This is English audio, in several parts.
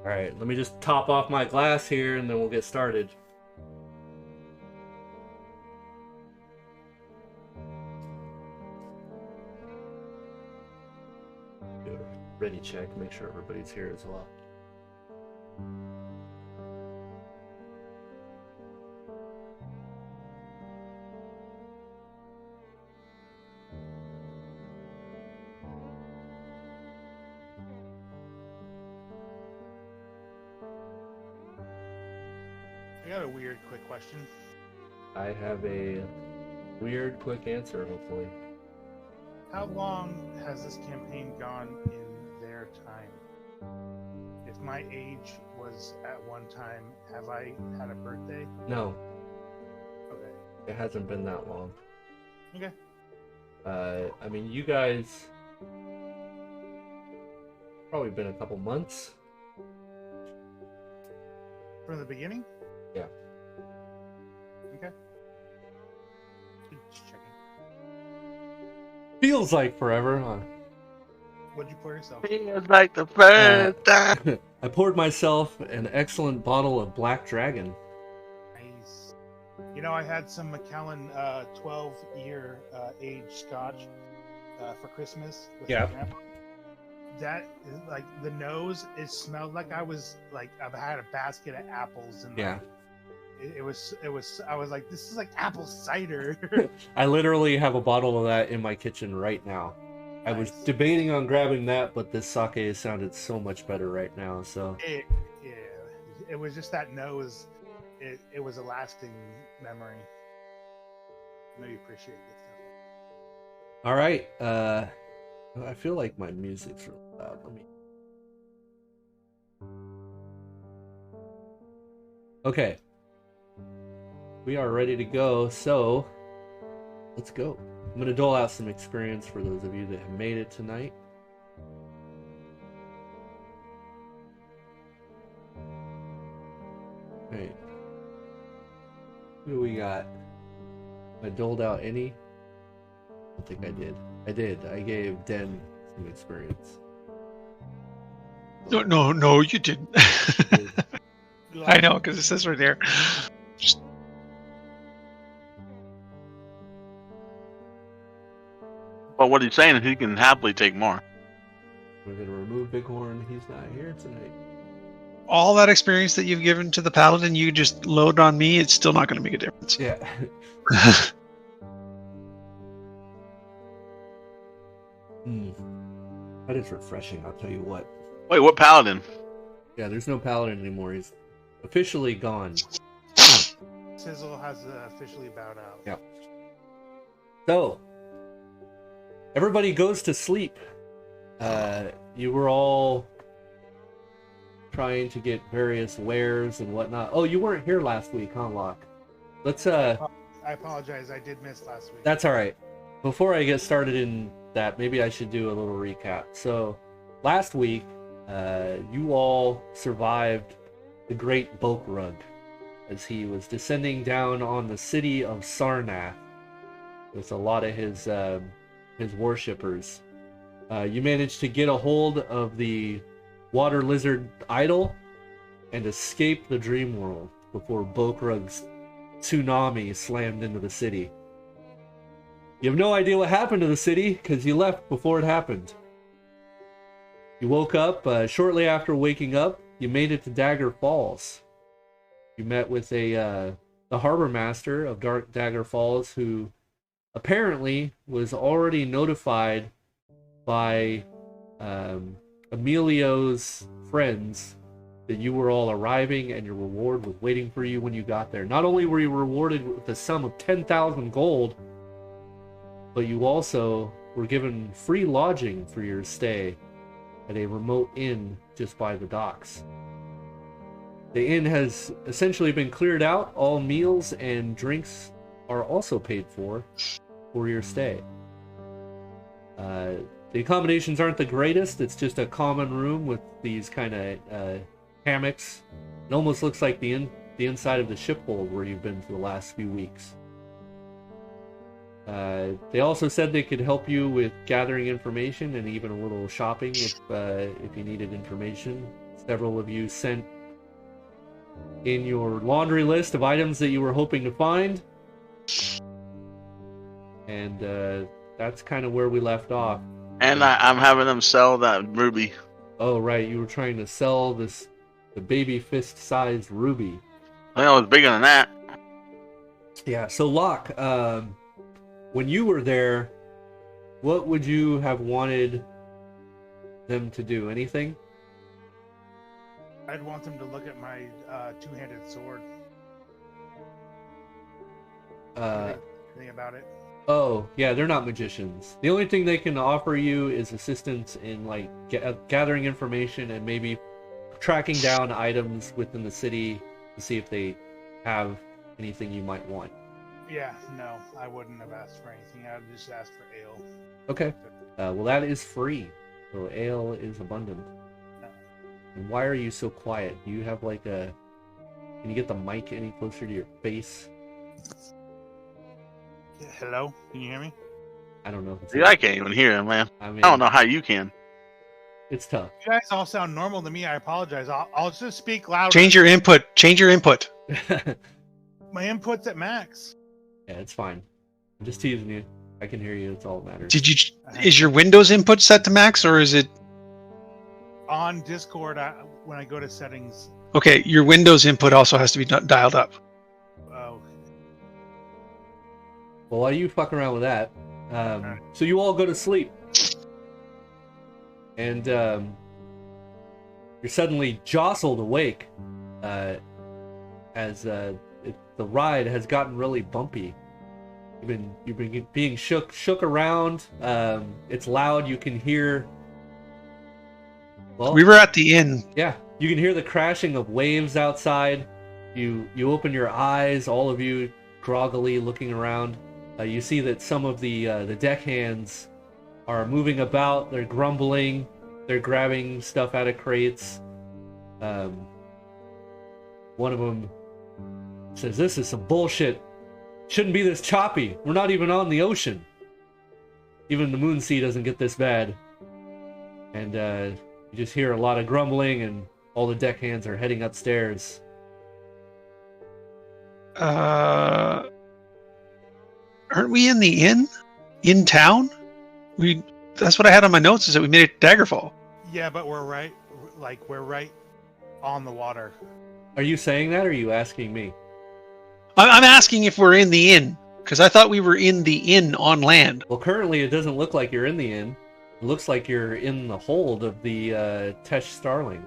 Alright, let me just top off my glass here and then we'll get started. Do a ready check, make sure everybody's here as well. I got a weird quick question. I have a weird quick answer, hopefully. How long has this campaign gone in their time? If my age was at one time, have I had a birthday? No, Okay. it hasn't been that long. Okay. I mean, you guys... probably been a couple months. From the beginning? Yeah. Okay. Just checking. Feels like forever, huh? What'd you pour yourself? Feels like the first time. I poured myself an excellent bottle of Black Dragon. Nice. You know, I had some Macallan 12-year age scotch for Christmas. With Yeah. my grandpa. That is like the nose. It smelled like I was like I've had a basket of apples and Yeah. It was. I was like, this is like apple cider. I literally have a bottle of that in my kitchen right now. I was Nice. debating on grabbing that, but this sake sounded so much better right now, so... It was just that nose. It was a lasting memory. I know you appreciate good stuff. Alright, I feel like my music's really loud. Let me... Okay. We are ready to go, so... let's go. I'm going to dole out some experience for those of you that have made it tonight. Alright. What do we got? I doled out any? I don't think I did. I did. I gave Den some experience. No, you didn't. I know, because it says right there. But what he's saying is he can happily take more. We're going to remove Bighorn. He's not here tonight. All that experience that you've given to the paladin, you just load on me. It's still not going to make a difference. Yeah. That is refreshing, I'll tell you what. Wait, what paladin? Yeah, there's no paladin anymore. He's officially gone. Sizzle has officially bowed out. Yeah. So, everybody goes to sleep. You were all trying to get various wares and whatnot. Oh, you weren't here last week, huh, Locke? Let's, I apologize. I did miss last week. That's alright. Before I get started in that, maybe I should do a little recap. So, last week, you all survived the Great Bokrug as he was descending down on the city of Sarnath with a lot of his worshippers. You managed to get a hold of the water lizard idol and escape the dream world before Bokrug's tsunami slammed into the city. You have no idea what happened to the city because you left before it happened. You woke up shortly after waking up. You made it to Dagger Falls. You met with the harbor master of Dark Dagger Falls, who apparently was already notified by Emilio's friends that you were all arriving and your reward was waiting for you when you got there. Not only were you rewarded with a sum of 10,000 gold, but you also were given free lodging for your stay at a remote inn just by the docks. The inn has essentially been cleared out. All meals and drinks are also paid for your stay. The accommodations aren't the greatest. It's just a common room with these kind of hammocks. It almost looks like the inside of the ship hold where you've been for the last few weeks. They also said they could help you with gathering information and even a little shopping if you needed information. Several of you sent in your laundry list of items that you were hoping to find. And that's kind of where we left off. And I'm having them sell that ruby. Oh, right. You were trying to sell the baby fist-sized ruby. I think it was bigger than that. Yeah, so Locke, when you were there, what would you have wanted them to do? Anything? I'd want them to look at my two-handed sword. Anything about it? Oh, yeah, they're not magicians. The only thing they can offer you is assistance in, like, gathering information and maybe tracking down items within the city to see if they have anything you might want. Yeah, no, I wouldn't have asked for anything. I'd just asked for ale. Okay. Well, that is free. So ale is abundant. And why are you so quiet? Do you have, like, a... Can you get the mic any closer to your face? Hello? Can you hear me? I don't know if it's... Dude, I can't even hear him, man. I mean, I don't know how you can. It's tough. You guys all sound normal to me. I apologize. I'll just speak louder. Change your input. Change your input. My input's at max. Yeah, it's fine. I'm just teasing you. I can hear you. It's all that matters. Did you? Is your Windows input set to max, or is it? On Discord, when I go to settings. Okay, your Windows input also has to be dialed up. Oh. Well, why do you fuck around with that? So you all go to sleep. And you're suddenly jostled awake as the ride has gotten really bumpy. You've been being shook around. It's loud. You can hear. Well, We were at the inn. yeah, you can hear the crashing of waves outside. You open your eyes, all of you groggily looking around. You see that some of the deckhands are moving about. They're grumbling. They're grabbing stuff out of crates. One of them says, "This is some bullshit. Shouldn't be this choppy. We're not even on the ocean. Even the moon sea doesn't get this bad." And you just hear a lot of grumbling, and all the deckhands are heading upstairs. Aren't we in the inn? In town? That's what I had on my notes, is that we made it to Daggerfall. Yeah, but we're right on the water. Are you saying that, or are you asking me? I'm asking if we're in the inn, because I thought we were in the inn on land. Well, currently it doesn't look like you're in the inn. It looks like you're in the hold of the Tesh Starling.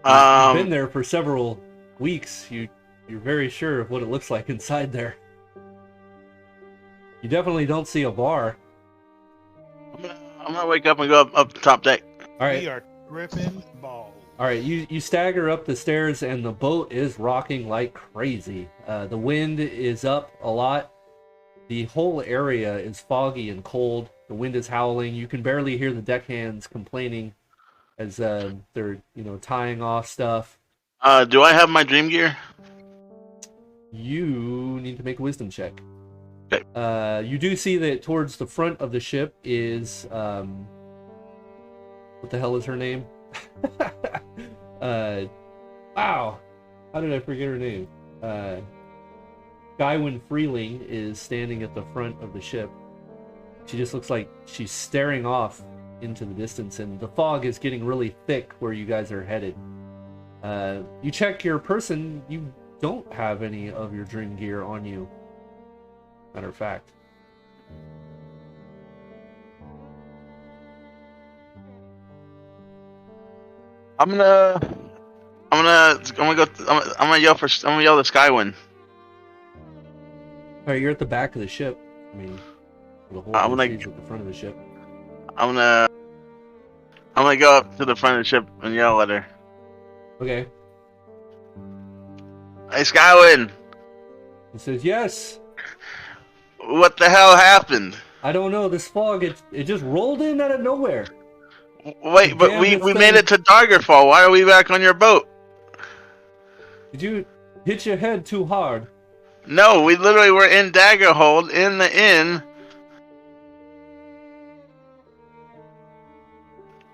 You've been there for several weeks. You're very sure of what it looks like inside there. You definitely don't see a bar. I'm gonna wake up and go up the top deck. All right. We are tripping balls. All right, you stagger up the stairs, and the boat is rocking like crazy. The wind is up a lot. The whole area is foggy and cold. The wind is howling. You can barely hear the deckhands complaining as they're tying off stuff. Do I have my dream gear? You need to make a wisdom check. Okay. You do see that towards the front of the ship is what the hell is her name? Wow, how did I forget her name? Gywin Freeling is standing at the front of the ship. She just looks like she's staring off into the distance, and the fog is getting really thick where you guys are headed. You check your person, you don't have any of your dream gear on you. Matter of fact. I'm gonna yell the Skywin. All right, you're at the back of the ship. I mean, the whole I'm gonna- is at the front of the ship. I'm gonna go up to the front of the ship and yell at her. Okay. Hey, Skywin, He says, "Yes." what the hell happened? I don't know. This fog, it just rolled in out of nowhere. Wait, but Damn, we this made thing- it to Daggerfall. Why are we back on your boat? Did you hit your head too hard? No, we literally were in Daggerhold in the inn.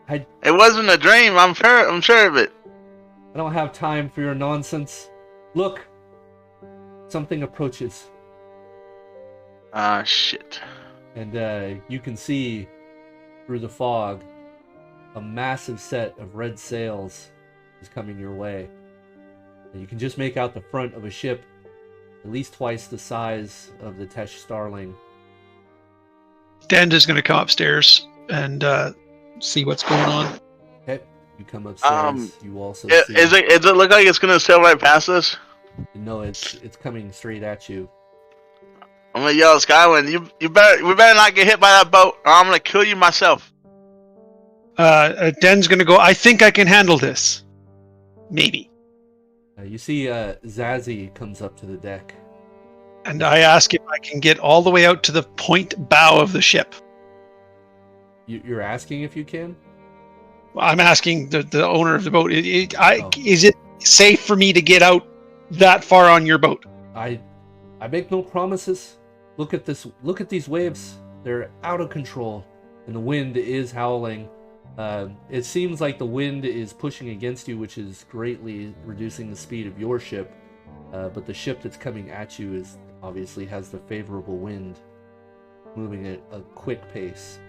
I It wasn't a dream. I'm sure of it. don't have time for your nonsense. Look, something approaches, Ah, shit. and you can see through the fog a massive set of red sails is coming your way. And you can just make out the front of a ship at least twice the size of the Tesh Starling. Den is going to come upstairs and see what's going on. Okay, you come upstairs. You also see. Is it look like it's gonna sail right past us? No, it's coming straight at you. I'm gonna yell, Skywin, we better not get hit by that boat, or I'm gonna kill you myself. Den's going to go, I think I can handle this. Maybe. You see Zazie comes up to the deck. And I ask if I can get all the way out to the point bow of the ship. You're asking if you can? I'm asking the owner of the boat, is it safe for me to get out that far on your boat? I make no promises. Look at this. Look at these waves. They're out of control, and the wind is howling. It seems like the wind is pushing against you, which is greatly reducing the speed of your ship. But the ship that's coming at you obviously has the favorable wind, moving at a quick pace.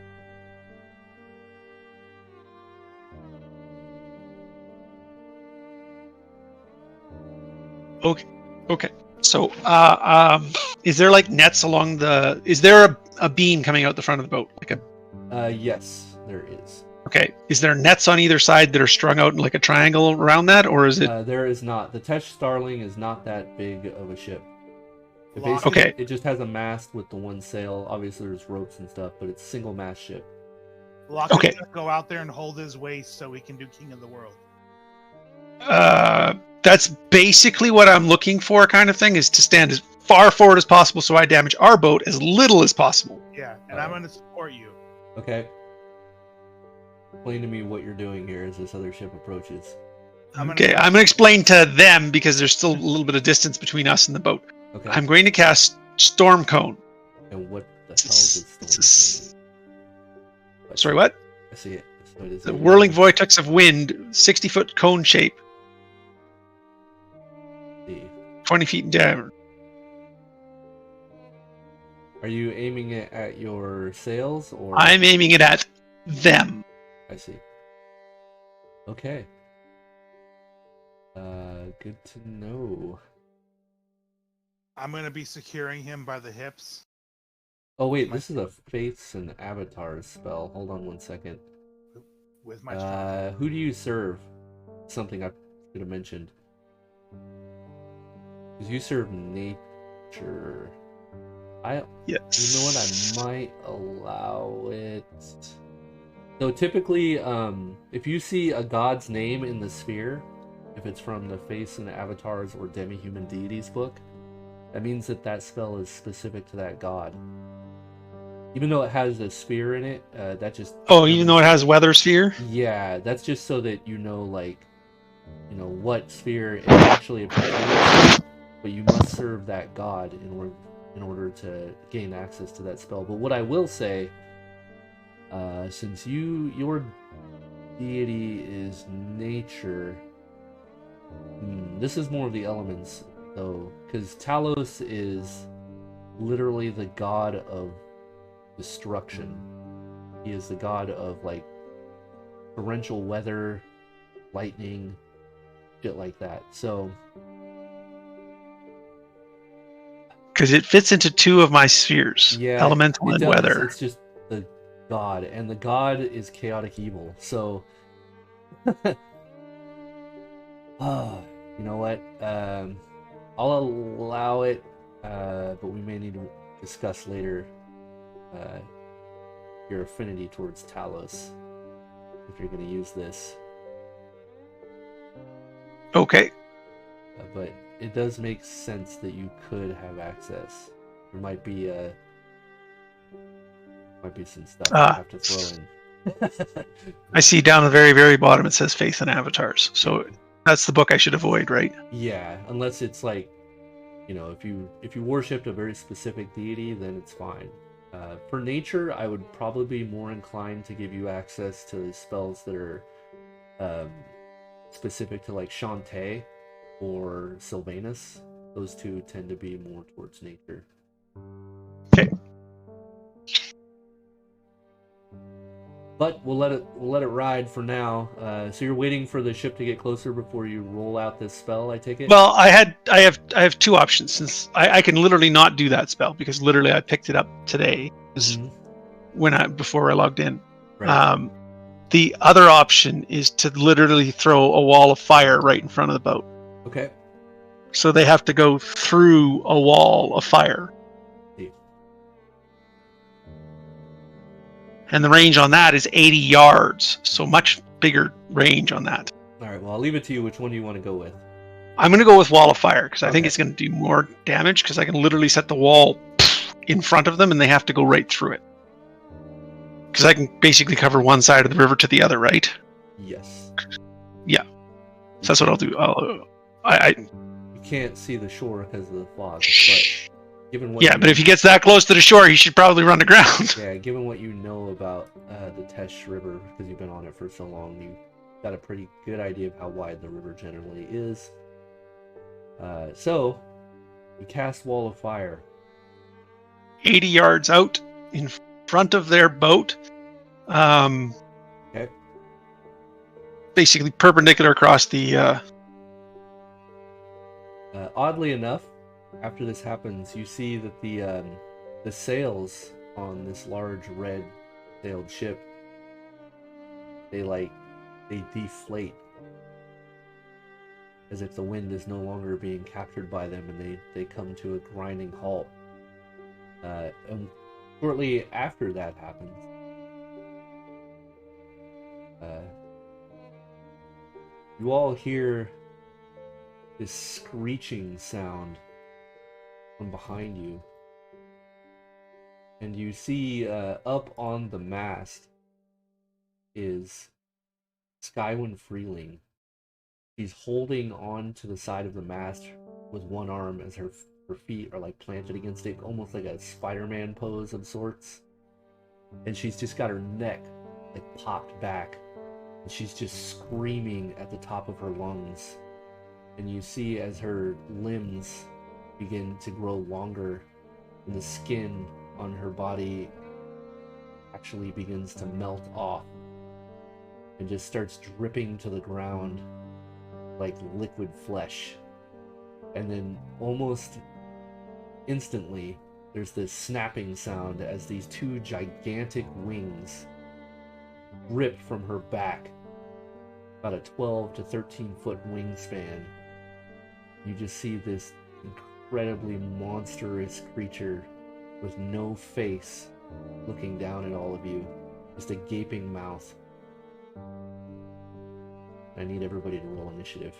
Okay. So, is there like nets along the? Is there a beam coming out the front of the boat? Yes, there is. Okay. Is there nets on either side that are strung out in like a triangle around that, or is it? There is not. The Tesh Starling is not that big of a ship. Okay. It just has a mast with the one sail. Obviously, there's ropes and stuff, but it's a single mast ship. Locke's Okay. gonna go out there and hold his waist so he can do King of the World. That's basically what I'm looking for, kind of thing, is to stand as far forward as possible so I damage our boat as little as possible. Yeah, and I'm gonna support you. Okay. Explain to me what you're doing here as this other ship approaches. I'm going to explain to them because there's still a little bit of distance between us and the boat. Okay. I'm going to cast Storm Cone. And what the hell does Storm Cone do? Sorry, what? I see it. So it is The whirling vortex of wind, 60-foot cone shape, 20 feet in diameter. Are you aiming it at your sails, or? I'm aiming it at them. I see. Okay. Good to know. I'm gonna be securing him by the hips. Oh wait, this is a Faiths and Avatars spell. Hold on one second. With my strength. Who do you serve? Something I should have mentioned. Because you serve nature. Yes. You know what? I might allow it. So typically, if you see a god's name in the sphere, if it's from the Faiths and Avatars or Demi-Human Deities book, that means that spell is specific to that god. Even though it has a sphere in it, that just... Oh, even though it has weather sphere? Yeah, that's just so that you know, what sphere it actually appears in, but you must serve that god in order to gain access to that spell. But what I will say, since your deity is nature, this is more of the elements, though, because Talos is literally the god of destruction. He is the god of torrential weather, lightning, shit like that. So because it fits into two of my spheres, yeah, elemental and weather. It's just the god, and the god is chaotic evil. So you know what? I'll allow it, but we may need to discuss later your affinity towards Talos if you're going to use this. Okay. But it does make sense that you could have access. There might be some stuff I have to throw in. I see down the very, very bottom it says Faith and Avatars. So that's the book I should avoid, right? Yeah, unless it's if you worshipped a very specific deity, then it's fine. For nature, I would probably be more inclined to give you access to spells that are um, specific to like Shantae or Sylvanus. Those two tend to be more towards nature. Okay. But we'll let it ride for now. So you're waiting for the ship to get closer before you roll out this spell, I take it? Well, I have two options, since I can literally not do that spell because literally I picked it up today before I logged in. Right. The other option is to literally throw a wall of fire right in front of the boat. Okay. So they have to go through a wall of fire. See. And the range on that is 80 yards, so much bigger range on that. All right. Well, I'll leave it to you. Which one do you want to go with? I'm going to go with Wall of Fire because I think Okay. it's going to do more damage because I can literally set the wall in front of them and they have to go right through it. Because I can basically cover one side of the river to the other, right? Yes. Yeah. So that's what I'll do. You can't see the shore because of the fog. But given what But if he gets that close to the shore, he should probably run aground. Yeah, given what you know about the Tesh River, because you've been on it for so long, you've got a pretty good idea of how wide the river generally is. So, you cast Wall of Fire. 80 yards out in front of their boat. Okay. Basically perpendicular across the... Oddly enough, after this happens, you see that the sails on this large red-sailed ship, they deflate, as if the wind is no longer being captured by them, and they come to a grinding halt. And shortly after that happens, you all hear this screeching sound from behind you, and you see up on the mast is Skywyn Freeling. She's holding on to the side of the mast with one arm as her feet are like planted against it, almost like a Spider-Man pose of sorts. And she's just got her neck like popped back, and she's just screaming at the top of her lungs. And you see as her limbs begin to grow longer, and the skin on her body actually begins to melt off and just starts dripping to the ground like liquid flesh. And then almost instantly, there's this snapping sound as these two gigantic wings rip from her back, about a 12 to 13 foot wingspan. You just see this incredibly monstrous creature with no face looking down at all of you, just a gaping mouth. I need everybody to roll initiative.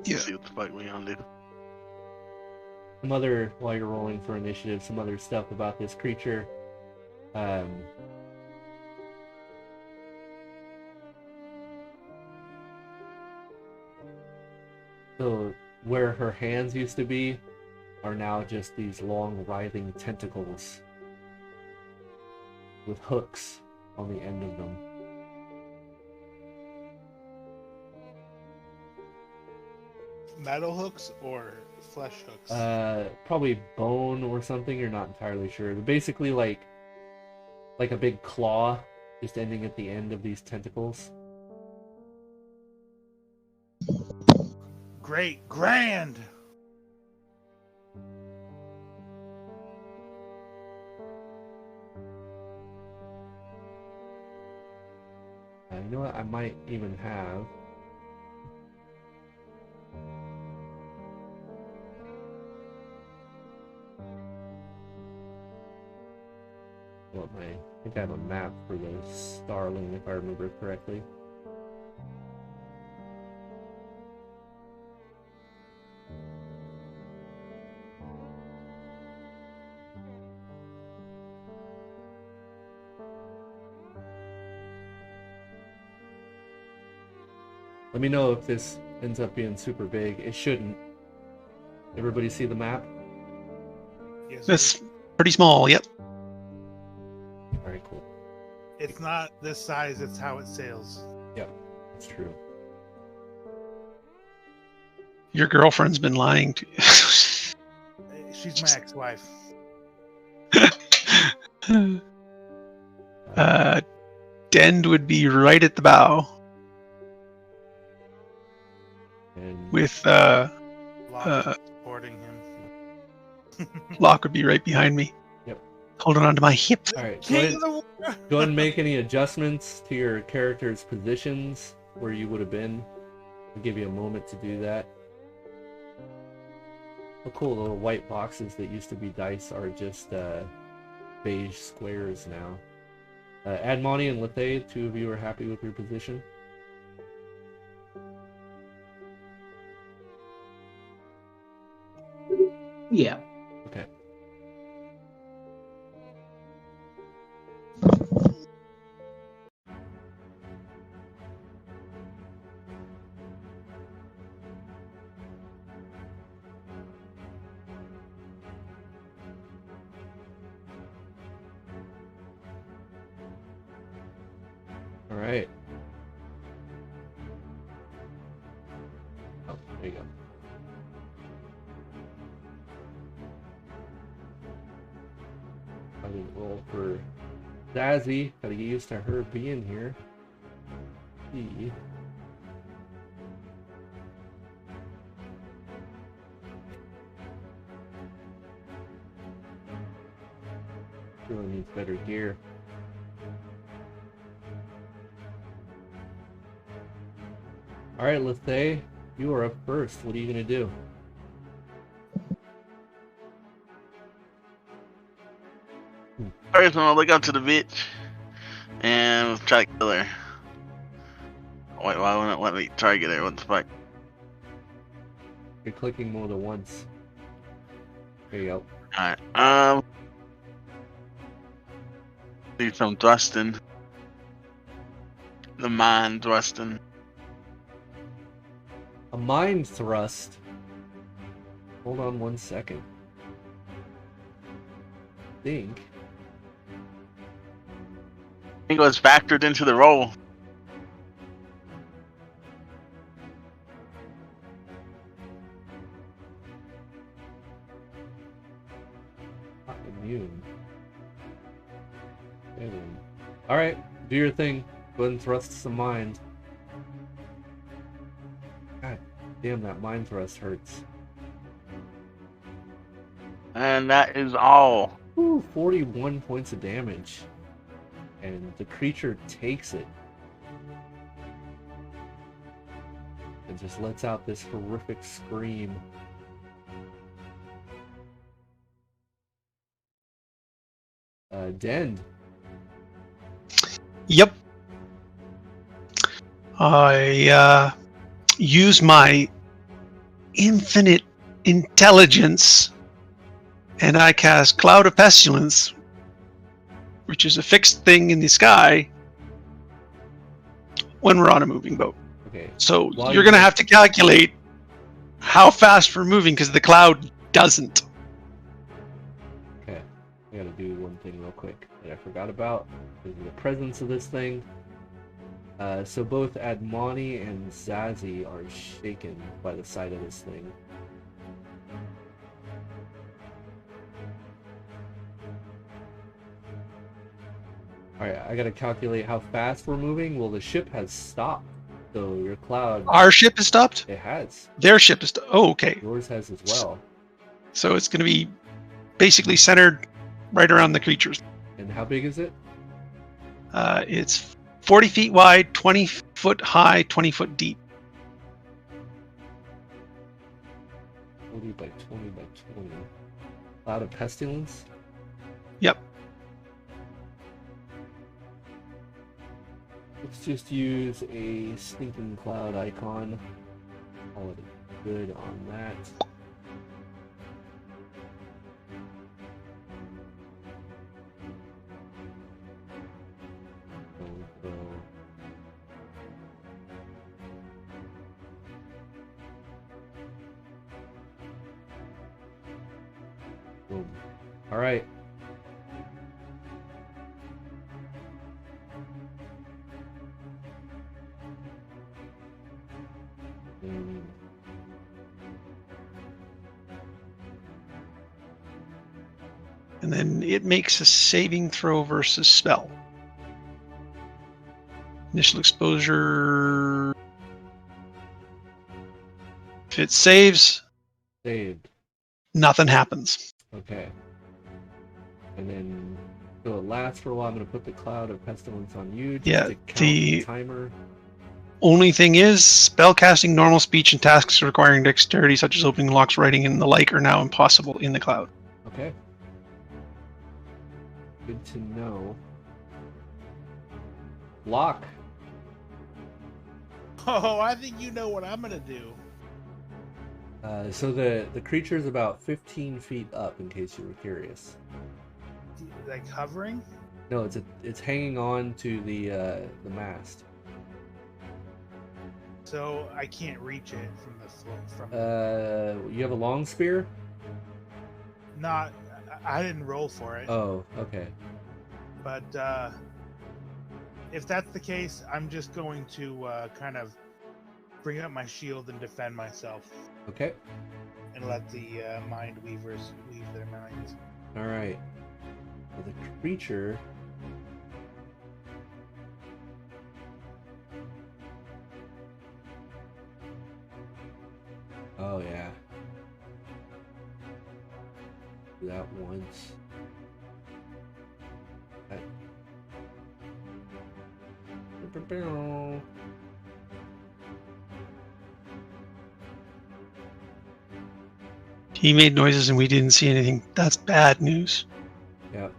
Yeah. See what the fuck we gonna do. While you're rolling for initiative, some other stuff about this creature. So where her hands used to be are now just these long writhing tentacles with hooks on the end of them. Metal hooks or flesh hooks? Probably bone or something. You're not entirely sure. They're basically like a big claw, just ending at the end of these tentacles. Great, grand. You know what? I might even have. Well, I think I have a map for the Starling, if I remember correctly. Let me know if this ends up being super big. It shouldn't. Everybody see the map? Yes, That's sir. pretty small. Yep. Alright, cool. It's not this size, it's how it sails. Yep, that's true. Your girlfriend's been lying to She's my ex-wife. you. Dend would be right at the bow, And with Locke supporting him. Locke would be right behind me. Yep. Holding on to my hip. alright, King of the War! go ahead and make any adjustments to your character's positions where you would have been. I'll give you a moment to do that. The cool little white boxes that used to be dice are just beige squares now. Admoni and Lethe, two of you are happy with your position? Yeah. Okay. All right. Oh, there you go. I didn't roll for Zazzy. Gotta get used to her being here. See. Really needs better gear. Alright, Lethe, you are up first. What are you gonna do? First, I'm gonna look up to the bitch and try to kill her. Wait, why wouldn't it let me target her? What the fuck? You're clicking more than once. There you go. Alright, do some thrusting. The mind thrusting. A mind thrust. Hold on 1 second. I think. I think it was factored into the roll. Not immune. Alright, do your thing. Go ahead and thrust some mind. God damn, that mind thrust hurts. And that is all. Ooh, 41 points of damage. And the creature takes it. And just lets out this horrific scream. Dend. Yep. I use my infinite intelligence and I cast Cloud of Pestilence, which is a fixed thing in the sky when we're on a moving boat. Okay. So While you're going to you're- have to calculate how fast we're moving because the cloud doesn't. Okay. I gotta do one thing real quick that I forgot about. Because of the presence of this thing. So both Admoni and Zazzy are shaken by the sight of this thing. Alright, I gotta calculate how fast we're moving. Well, the ship has stopped. So your cloud, Our ship is stopped. it has. Their ship is stopped. Oh, okay. Yours has as well. So it's going to be basically centered right around the creatures. And how big is it? It's 40 feet wide, 20 foot high, 20 foot deep. 40 by 20 by 20. Cloud of Pestilence? Yep. just use a stinking cloud icon. Call it good on that. Boom. All right. And then it makes a saving throw versus spell. Initial exposure. If it saves, Saved. nothing happens. Okay. And then, so it lasts for a while. I'm going to put the cloud of pestilence on you just Yeah, to count the- the timer. Only thing is, spellcasting, normal speech, and tasks requiring dexterity, such as opening locks, writing, and the like, are now impossible in the cloud. Okay. Good to know. Lock. Oh, I think you know what I'm gonna do. So the creature is about 15 feet up, in case you were curious. Like hovering? No, it's hanging on to the mast. So I can't reach it from the floor. You have a long spear? Not. I didn't roll for it. Oh, okay. But if that's the case, I'm just going to kind of bring up my shield and defend myself, Okay. and let the mind weavers weave their minds. All right. So the creature. Oh yeah. Do that once. That. He made noises and we didn't see anything. That's bad news. Yep.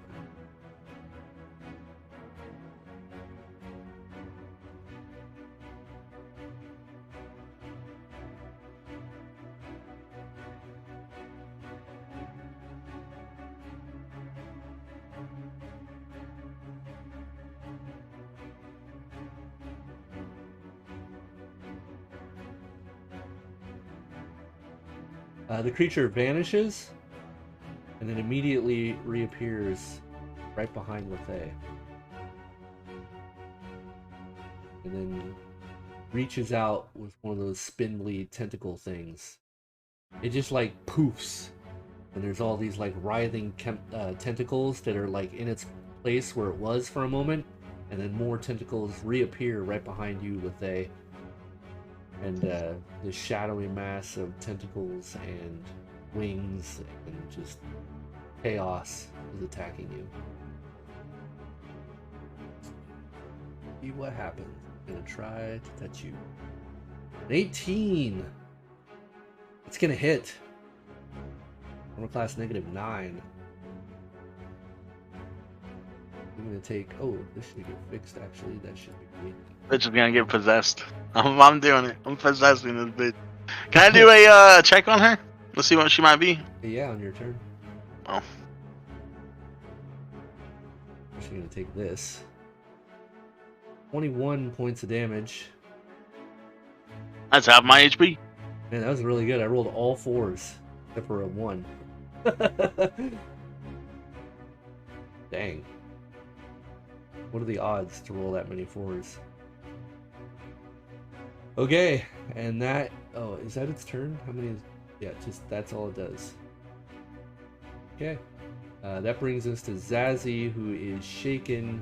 The creature vanishes and then immediately reappears right behind Lethe. And then reaches out with one of those spindly tentacle things. It just like poofs. And there's all these like writhing tentacles that are like in its place where it was for a moment. And then more tentacles reappear right behind you, Lethe. And the shadowy mass of tentacles and wings and just chaos is attacking you. See what happens. I'm gonna try to touch you. An 18! It's gonna hit. Armor class -9. I'm gonna take. Oh, this should get fixed actually. That should be great. Bitch is gonna get possessed. I'm doing it. I'm possessing this bitch. Can I do a check on her? Let's see what she might be. Yeah, on your turn. Oh. I'm just gonna take this. 21 points of damage. That's half my HP. Man, that was really good. I rolled all 4s, except for a 1. Dang. What are the odds to roll that many 4s? Okay, and that... Oh, is that its turn? How many is... Yeah, just that's all it does. Okay. That brings us to Zazie, who is shaken,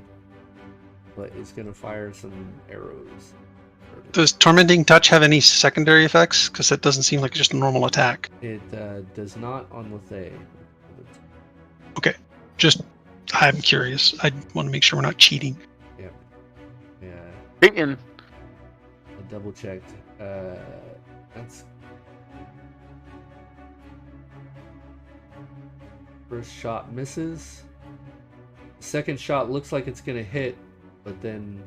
but is going to fire some arrows. Does Tormenting Touch have any secondary effects? Because that doesn't seem like just a normal attack. It does not on Lethe. Okay, just... I'm curious. I want to make sure we're not cheating. Yeah. Yeah. Chicken. I double checked. That's... First shot misses. Second shot looks like it's going to hit, but then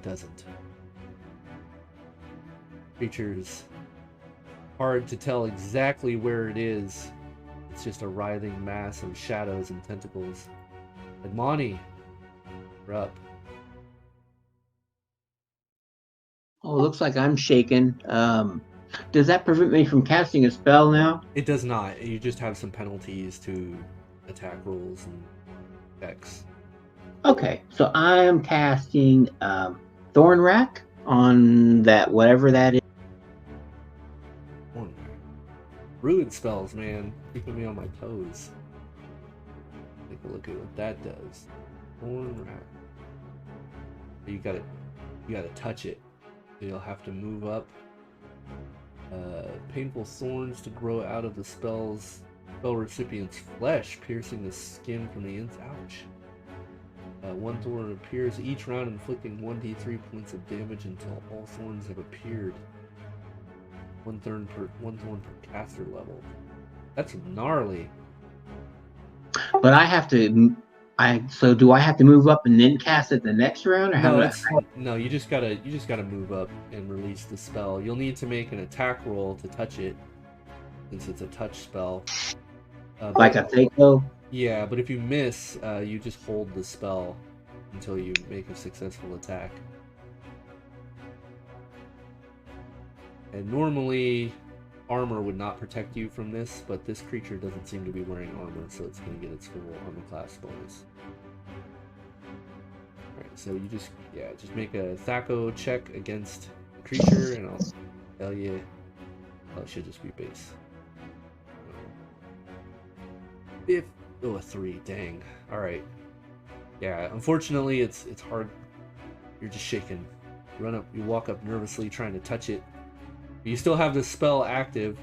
doesn't. Creature's hard to tell exactly where it is. It's just a writhing mass of shadows and tentacles. Admoni, you're up. Oh, looks like I'm shaken. Does that prevent me from casting a spell now? It does not. You just have some penalties to attack rolls and checks. Okay, so I am casting Thorn Rack on that, whatever that is. Ruin spells, man. Keeping me on my toes. Take a look at what that does. Thorn Rack. You gotta touch it. You'll have to move up. Painful thorns to grow out of the spell recipient's flesh, piercing the skin from the inside. Ouch. One thorn appears each round, inflicting 1d3 points of damage until all thorns have appeared. One thorn per caster level. That's gnarly. But I have to. So do I have to move up and then cast it the next round, or how? No, you just gotta move up and release the spell. You'll need to make an attack roll to touch it, since it's a touch spell. Like a Thaco? Yeah, but if you miss, you just hold the spell until you make a successful attack. And normally, armor would not protect you from this, but this creature doesn't seem to be wearing armor, so it's going to get its full armor class bonus. Alright, so you just make a Thaco check against the creature, and I'll tell you. Oh, it should just be base. A 3, dang. Alright. Yeah, unfortunately, it's hard. You're just shaking. You walk up nervously trying to touch it. You still have the spell active,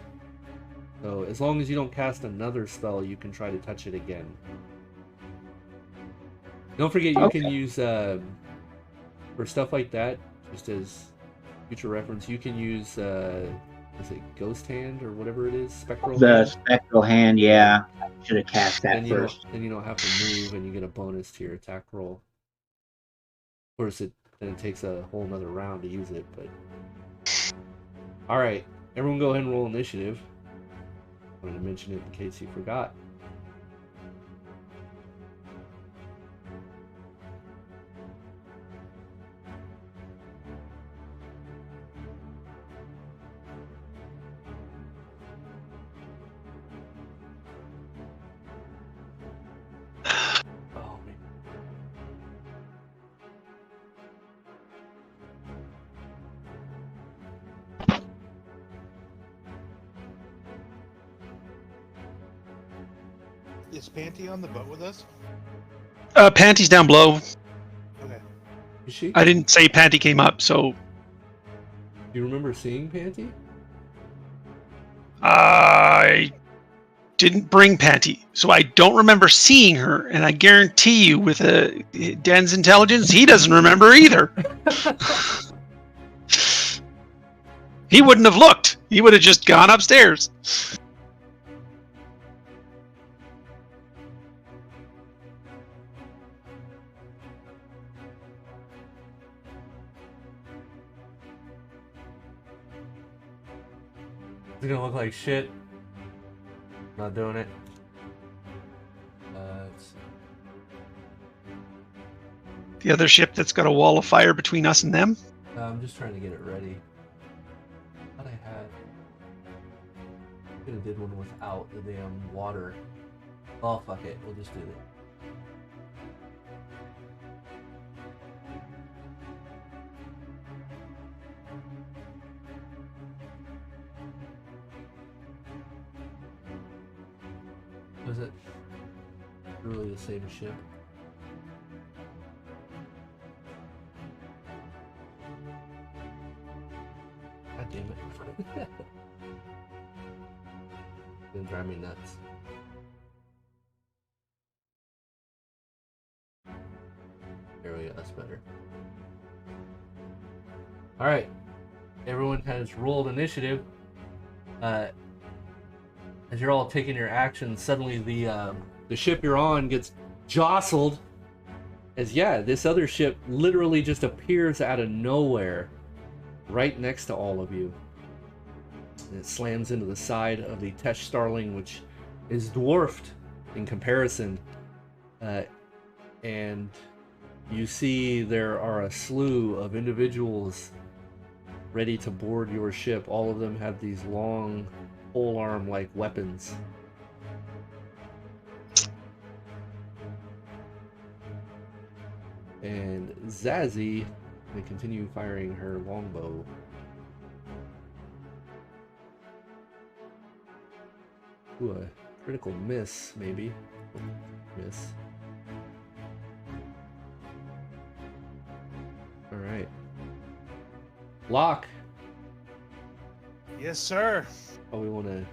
so as long as you don't cast another spell, you can try to touch it again. Don't forget you can use, for stuff like that, just as future reference, you can use, is it Ghost Hand or whatever it is? Spectral Hand? Spectral Hand, yeah. I should have cast that first. Then you don't have to move, and you get a bonus to your attack roll. Of course, then it takes a whole nother round to use it, but... Alright, everyone go ahead and roll initiative. I wanted to mention it in case you forgot. Oh, man. Is Panty on the boat with us? Panty's down below. Okay. Is she? I didn't say Panty came up, so Do you remember seeing Panty? I didn't bring Panty, so I don't remember seeing her. And I guarantee you, with Dan's intelligence, he doesn't remember either. He wouldn't have looked. He would have just gone upstairs. It's gonna look like shit. Not doing it. Let's see. The other ship that's got a wall of fire between us and them. I'm just trying to get it ready. I thought I had. Could have did one without the damn water. Oh fuck it, we'll just do it. Was it really the same ship? God damn it. It's gonna drive me nuts. There we go, that's better. Alright. Everyone has rolled initiative. As you're all taking your actions, suddenly the ship you're on gets jostled This other ship literally just appears out of nowhere right next to all of you. And it slams into the side of the Tesh Starling, which is dwarfed in comparison. And you see there are a slew of individuals ready to board your ship. All of them have these long polearm-like weapons. And Zazie will continue firing her longbow. Ooh, a critical miss, maybe. Miss. Alright. Locke! Yes, sir. Oh, we want to...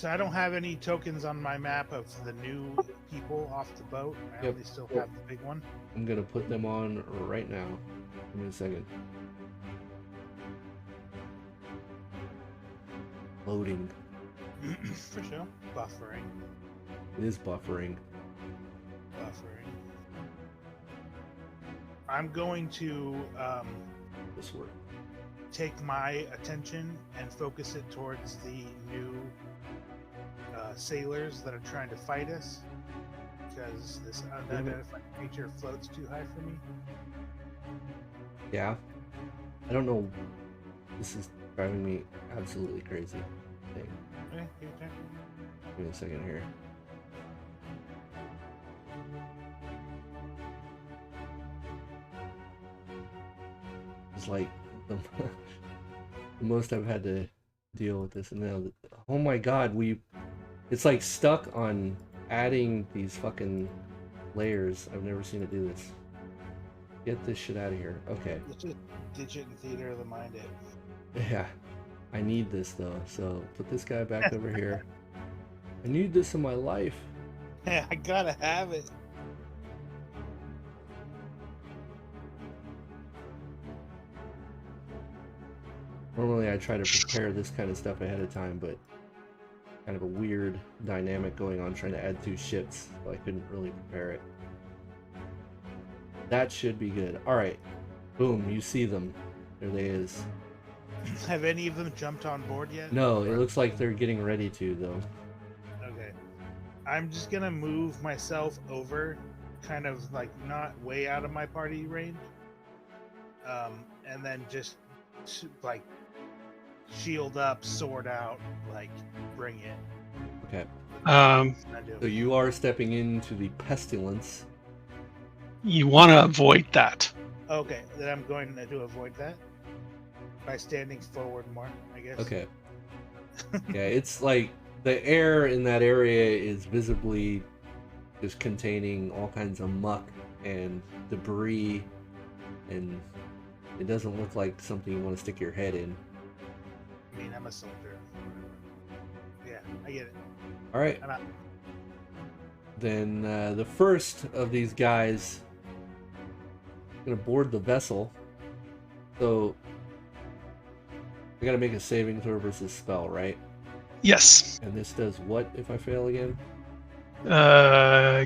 I don't have any tokens on my map of the new people off the boat. I only still have the big one. I'm going to put them on right now. Give me a second. Loading. For sure. Buffering. It is buffering. I'm going to This work. take my attention and focus it towards the new sailors that are trying to fight us, because this unidentified creature floats too high for me. Yeah. I don't know. This is driving me absolutely crazy. Dang. Okay, your turn. Give me a second here. It's like the most I've had to deal with this, and now, oh my god, it's like stuck on adding these fucking layers. I've never seen it do this. Get this shit out of here. Okay. It's just digit and theater of the mind. Yeah. I need this though, so put this guy back over here. I need this in my life. Yeah, I gotta have it. Normally I try to prepare this kind of stuff ahead of time, but kind of a weird dynamic going on trying to add 2 ships, so I couldn't really prepare it. That should be good. Alright. Boom, you see them. There they is. Have any of them jumped on board yet? No, it looks like they're getting ready to, though. Okay. I'm just gonna move myself over, kind of like not way out of my party range. And then just like shield up, sword out, like bring it. Okay. Um, So you are stepping into the pestilence. you want to avoid that. Okay, then I'm going to avoid that by standing forward more, I guess. Okay. Yeah, it's like the air in that area is visibly just containing all kinds of muck and debris, and it doesn't look like something you want to stick your head in. I mean, I'm a soldier. Yeah, I get it. All right. I'm out. Then the first of these guys is going to board the vessel. So I got to make a saving throw versus spell, right? Yes. And this does what if I fail again?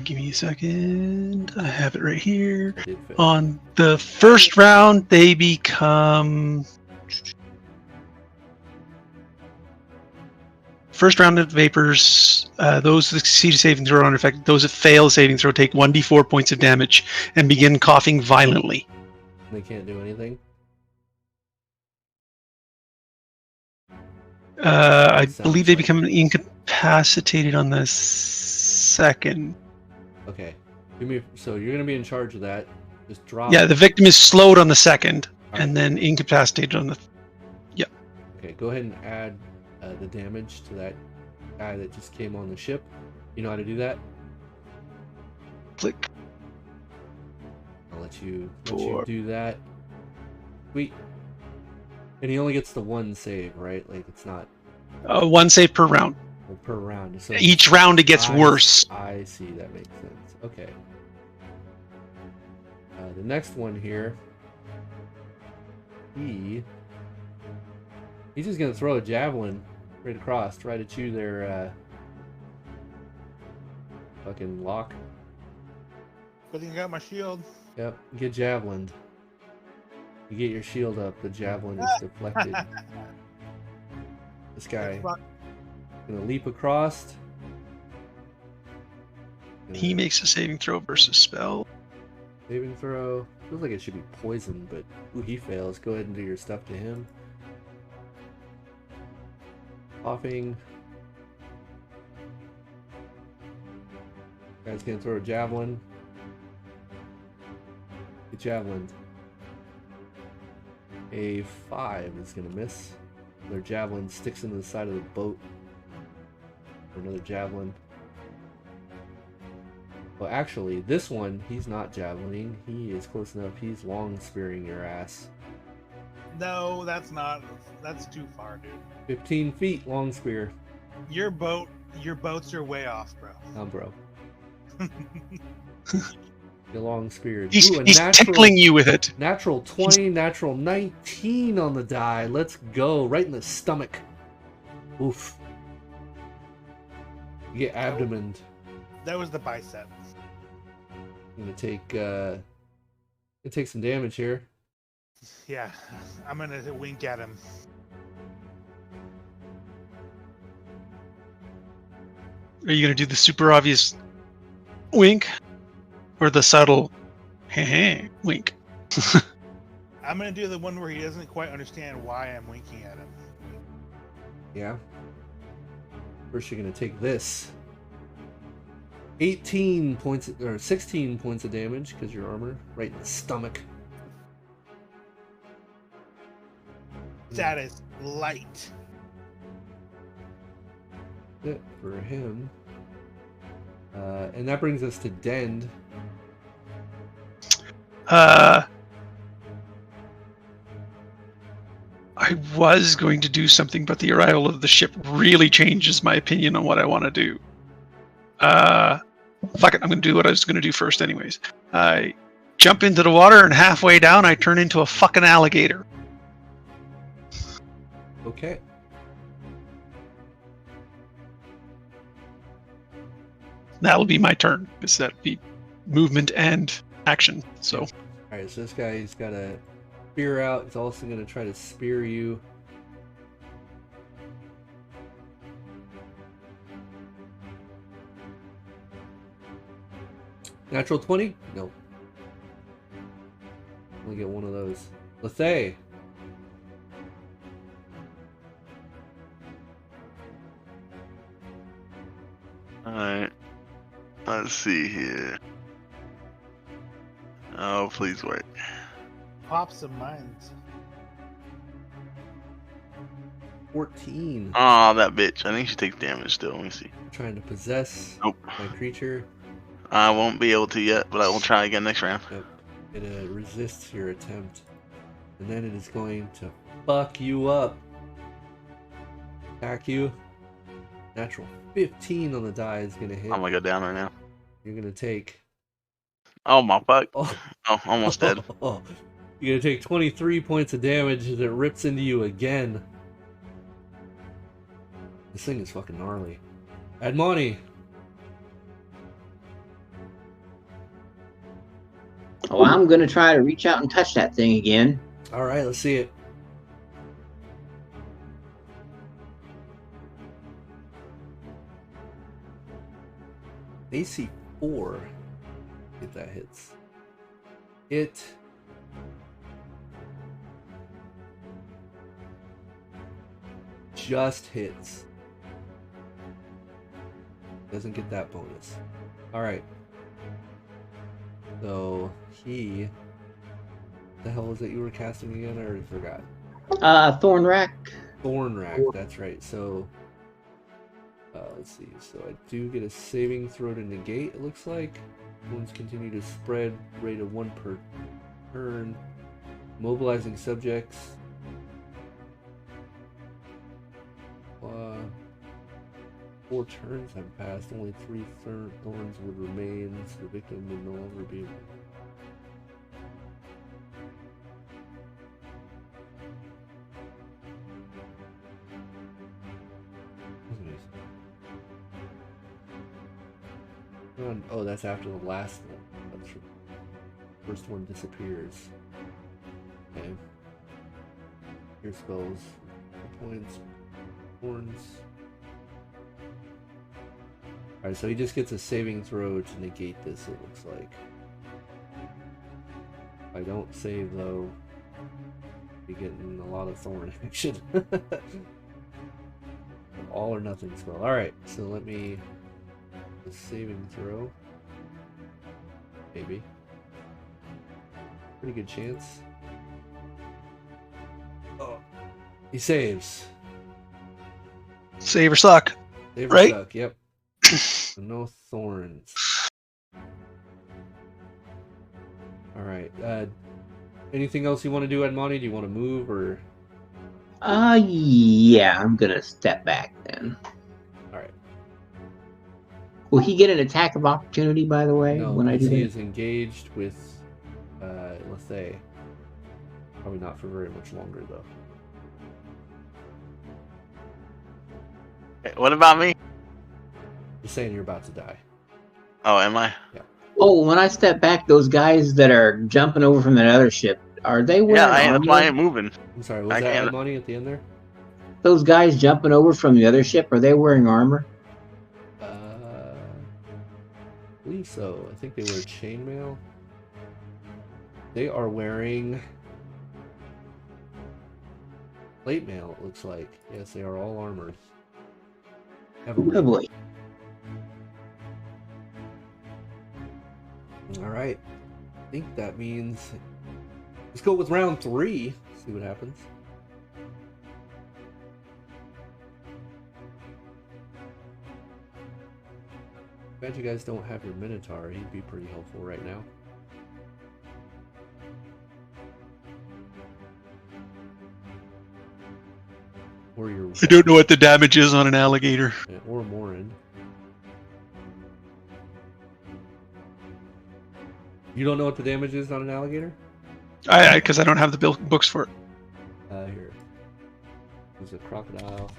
Give me a second. I have it right here. I did fail. On the first round, they become... First round of vapors, those that succeed a saving throw are unaffected. Those that fail a saving throw take 1d4 points of damage and begin coughing violently. They can't do anything? I Sounds believe they like- become incapacitated on the second. Okay. So you're going to be in charge of that. Just drop. Yeah, the victim is slowed on the second, Alright. and then incapacitated on the... Okay, go ahead and add the damage to that guy that just came on the ship. You know how to do that? Click. I'll let you Four. do that. Sweet. And he only gets the 1 save, right? Like it's not 1 save per round. per round. So Each round it gets I- worse. I see. That makes sense. Okay. The next one here. He's just gonna throw a javelin right across, right at you there, fucking Locke. Good thing I got my shield. Yep, get javelined. You get your shield up, the javelin is deflected. This guy gonna leap across. He makes a saving throw versus spell. Saving throw. Feels like it should be poison, but ooh, he fails. Go ahead and do your stuff to him. Coughing. Guy's gonna throw a javelin. Get javelined. A 5 is gonna miss. Their javelin sticks into the side of the boat. For another javelin. Well, actually, this one, he's not javelining. He is close enough. He's long spearing your ass. No, that's not. That's too far, dude. 15 feet long spear. Your boats are way off, bro. Oh, bro. The long spear. He's Ooh, tickling you with it. Natural 20, natural 19 on the die. Let's go. Right in the stomach. Oof. You get abdomened. That was the bicep. I'm gonna take some damage here. Yeah, I'm gonna wink at him. Are you gonna do the super obvious wink, or the subtle heh wink? I'm gonna do the one where he doesn't quite understand why I'm winking at him. Yeah. First, you're gonna take this. 18 points or 16 points of damage because your armor right in the stomach. That is light. It for him. And that brings us to Dend. I was going to do something, but the arrival of the ship really changes my opinion on what I want to do. Fuck it, I'm going to do what I was going to do first anyways. I jump into the water, and halfway down, I turn into a fucking alligator. Okay. That'll be my turn, because that'll be movement and action. So, Alright, so this guy's got a spear out. He's also going to try to spear you. Natural 20? No. Only get one of those. Lethay. Alright. Let's see here. Oh, please wait. Pop some minds. 14. Oh, that bitch. I think she takes damage still. Let me see. Trying to possess Nope. my creature. I won't be able to yet, but I will try again next round. Yep. It resists your attempt. And then it is going to fuck you up. Attack you. Natural 15 on the die is going to hit. I'm gonna go down right now. You're going to take... Oh my fuck. Oh, Oh, almost dead. You're going to take 23 points of damage as it rips into you again. This thing is fucking gnarly. Admoni. Oh, I'm gonna try to reach out and touch that thing again. Alright, let's see it. AC 4. If that hits. It just hits. Doesn't get that bonus. Alright. So he... The hell is it you were casting again? I already forgot. Thornrack. Thornrack, that's right. So let's see. So I do get a saving throw to negate, it looks like. Wounds continue to spread, rate of 1 per turn. Mobilizing subjects. 4 turns have passed. Only 3 thorns would remain, so the victim would no longer be. Oh, that's after the last one. First one disappears. Okay. Your spells. Points. Horns. Alright, so he just gets a saving throw to negate this, it looks like. If I don't save, though, be getting a lot of thorn action. All or nothing spell. Alright, so let me... a saving throw. Maybe. Pretty good chance. Oh. He saves. Save or suck. Save or Right? suck, yep. No thorns. Alright, anything else you want to do, Edmani? Do you want to move, or...? Yeah, I'm gonna step back then. Alright. Will he get an attack of opportunity, by the way, No, when I because do he that? is engaged with, let's say, probably not for very much longer, though. What about me? Just saying you're about to die. Oh, am I? Oh, when I step back, those guys that are jumping over from that other ship, are they wearing Yeah, that's why I armor? ain't moving. I'm sorry, was I that can't- Edmani at the end there? Those guys jumping over from the other ship, are they wearing armor? I believe so. I think they wear chainmail. They are wearing plate mail, it looks like. Yes, they are all armored. Heavily. Oh boy. Alright. I think that means... let's go with round 3. See what happens. Glad you guys don't have your Minotaur. He'd be pretty helpful right now. Or your... I don't know what the damage is on an alligator. or Morin. You don't know what the damage is on an alligator? Because I don't have the books for it. Here. There's a crocodile.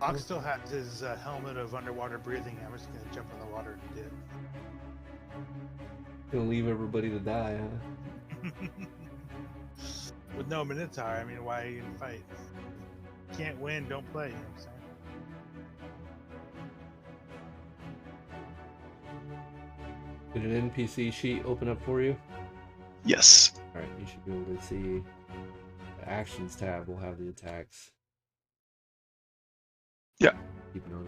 Ox still has his helmet of underwater breathing. I'm just gonna jump in the water and dip. Gonna leave everybody to die, huh? With no Minotaur, I mean, why even fight? Can't win, don't play. You know what I'm saying? Did an NPC sheet open up for you? Yes. Alright, you should be able to see the actions tab will have the attacks. Yeah. Keep an eye on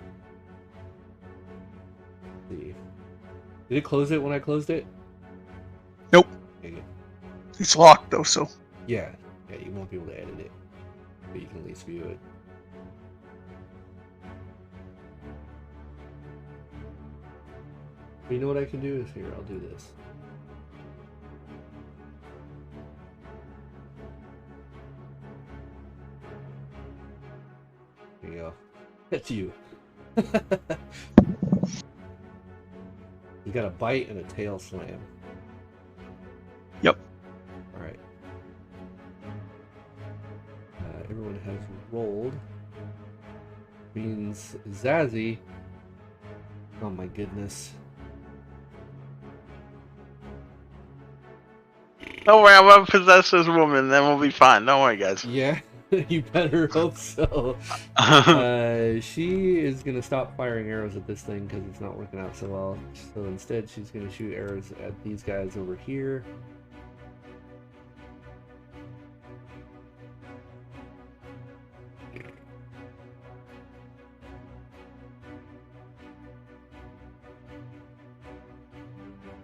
it. See. Did it close it when I closed it? Nope. Okay, good. It's locked though, so. Yeah, you won't be able to edit it, but you can at least view it. But you know what I can do is here, I'll do this. There you go. That's you. You got a bite and a tail slam. Yep. Alright. Everyone has rolled. Means Zazie. Oh my goodness. Don't worry, I'm gonna possess this woman, then we'll be fine. Don't worry, guys. Yeah, you better hope so. She is gonna stop firing arrows at this thing because it's not working out so well. So instead, she's gonna shoot arrows at these guys over here.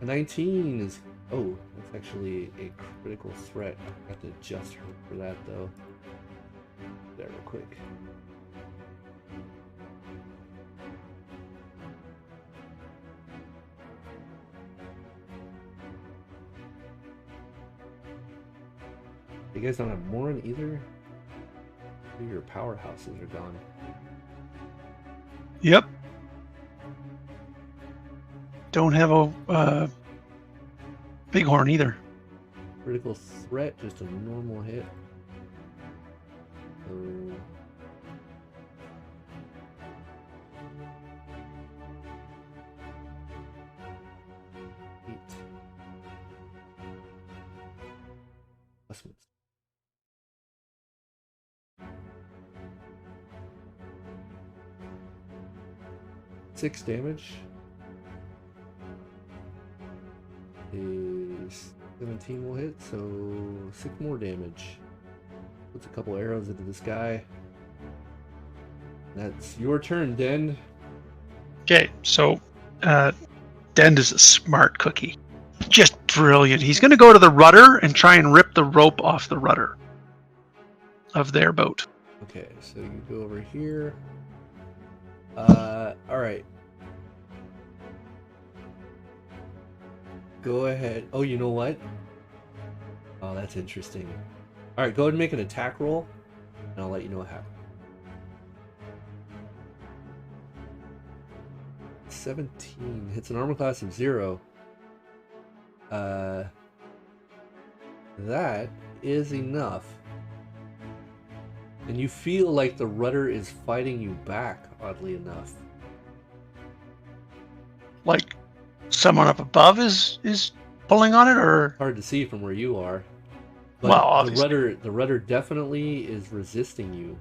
A 19 is... oh, that's actually a critical threat. I have to adjust her for that, though. There, real quick. You guys don't have Morin either? Your powerhouses are gone. Yep. Don't have a bighorn either. Critical threat, just a normal hit. So... adjustments. Six damage. A 17 will hit, so 6 more damage. Puts a couple arrows into this guy. That's your turn, Den. Okay, so Dend is a smart cookie. Just brilliant. He's going to go to the rudder and try and rip the rope off the rudder of their boat. Okay, so you go over here. Alright. Go ahead. Oh, you know what? Oh, that's interesting. Alright, go ahead and make an attack roll, and I'll let you know what happened. 17 hits an armor class of 0. That is enough. And you feel like the rudder is fighting you back, oddly enough. Like someone up above is pulling on it, or Hard to see from where you are. But well, the obviously. rudder definitely is resisting you.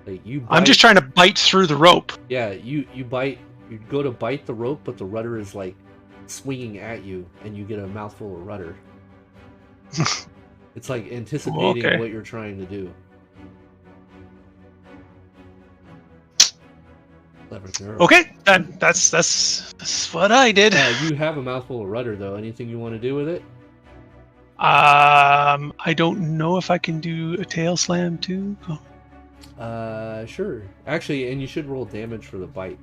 Like you bite, I'm just trying to bite through the rope. Yeah, you bite. You go to bite the rope, but the rudder is like swinging at you, and you get a mouthful of rudder. It's like anticipating Okay. what you're trying to do. Clever girl. Okay, then that's what I did. You have a mouthful of rudder, though. Anything you want to do with it? I don't know if I can do a tail slam too. Sure. Actually, and you should roll damage for the bite,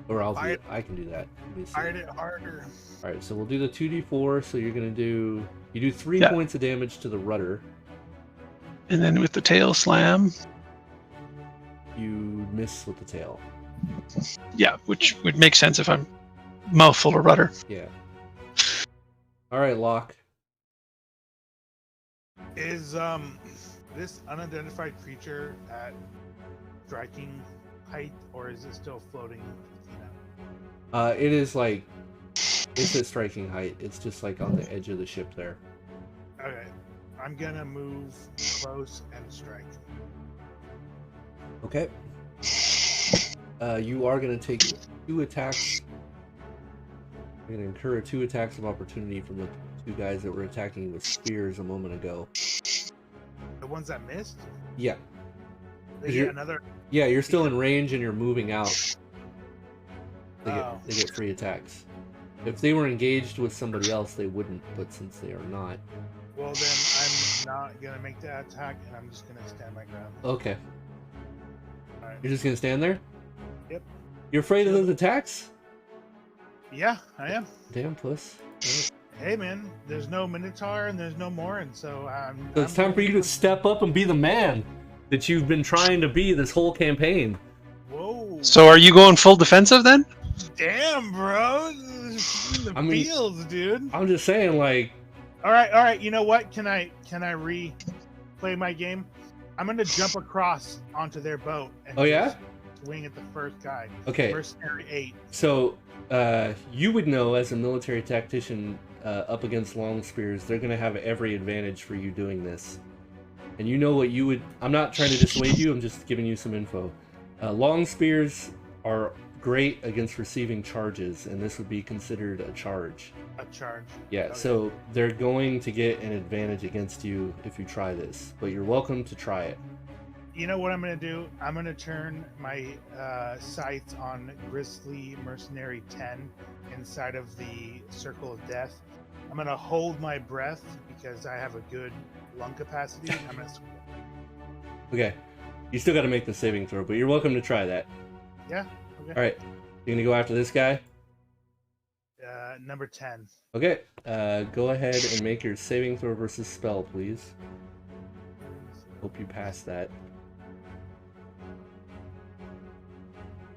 or I can do that. Let me see. Fired it harder. All right, so we'll do the 2d4. So you're gonna do 3 Yeah. points of damage to the rudder. And then with the tail slam, You miss with the tail. yeah, which would make sense if I'm mouthful of rudder. Yeah. All right, Locke. Is this unidentified creature at striking height, or is it still floating? It is like it's at striking height. It's just like on the edge of the ship there. Okay, I'm gonna move close and strike. Okay. You are gonna take 2 attacks. You're gonna incur 2 attacks of opportunity from the 2 guys that were attacking with spears a moment ago. The ones that missed, Yeah. they You're- get another. Yeah, you're still in range and you're moving out. They Oh. get free attacks. If they were engaged with somebody else, they wouldn't, but since they are not. Well, then I'm not gonna make that attack, and I'm just gonna stand my ground. Okay. Alright. You're just gonna stand there? Yep. You're afraid of those attacks? Yeah, I am. Damn puss. Alright. Hey, man, there's no Minotaur and there's no Morin, so So it's time for you to step up and be the man that you've been trying to be this whole campaign. Whoa! So are you going full defensive then? Damn, bro, the I mean- feels, dude. I'm just saying, like, All right. You know what? Can I replay my game? I'm gonna jump across onto their boat and Oh, yeah? just swing at the first guy. okay, Mercenary 8. so you would know as a military tactician up against long spears, they're going to have every advantage for you doing this. And you know what you would... I'm not trying to dissuade you, I'm just giving you some info. Long spears are great against receiving charges, and this would be considered a charge. A charge. Yeah, Okay. so they're going to get an advantage against you if you try this, but you're welcome to try it. You know what I'm gonna do? I'm gonna turn my sights on Grizzly Mercenary 10 inside of the Circle of Death. I'm gonna hold my breath because I have a good lung capacity. I'm gonna. Okay, you still got to make the saving throw, but you're welcome to try that. Yeah. Okay. All right, you're gonna go after this guy. Number 10. Okay, go ahead and make your saving throw versus spell, please. Hope you pass that.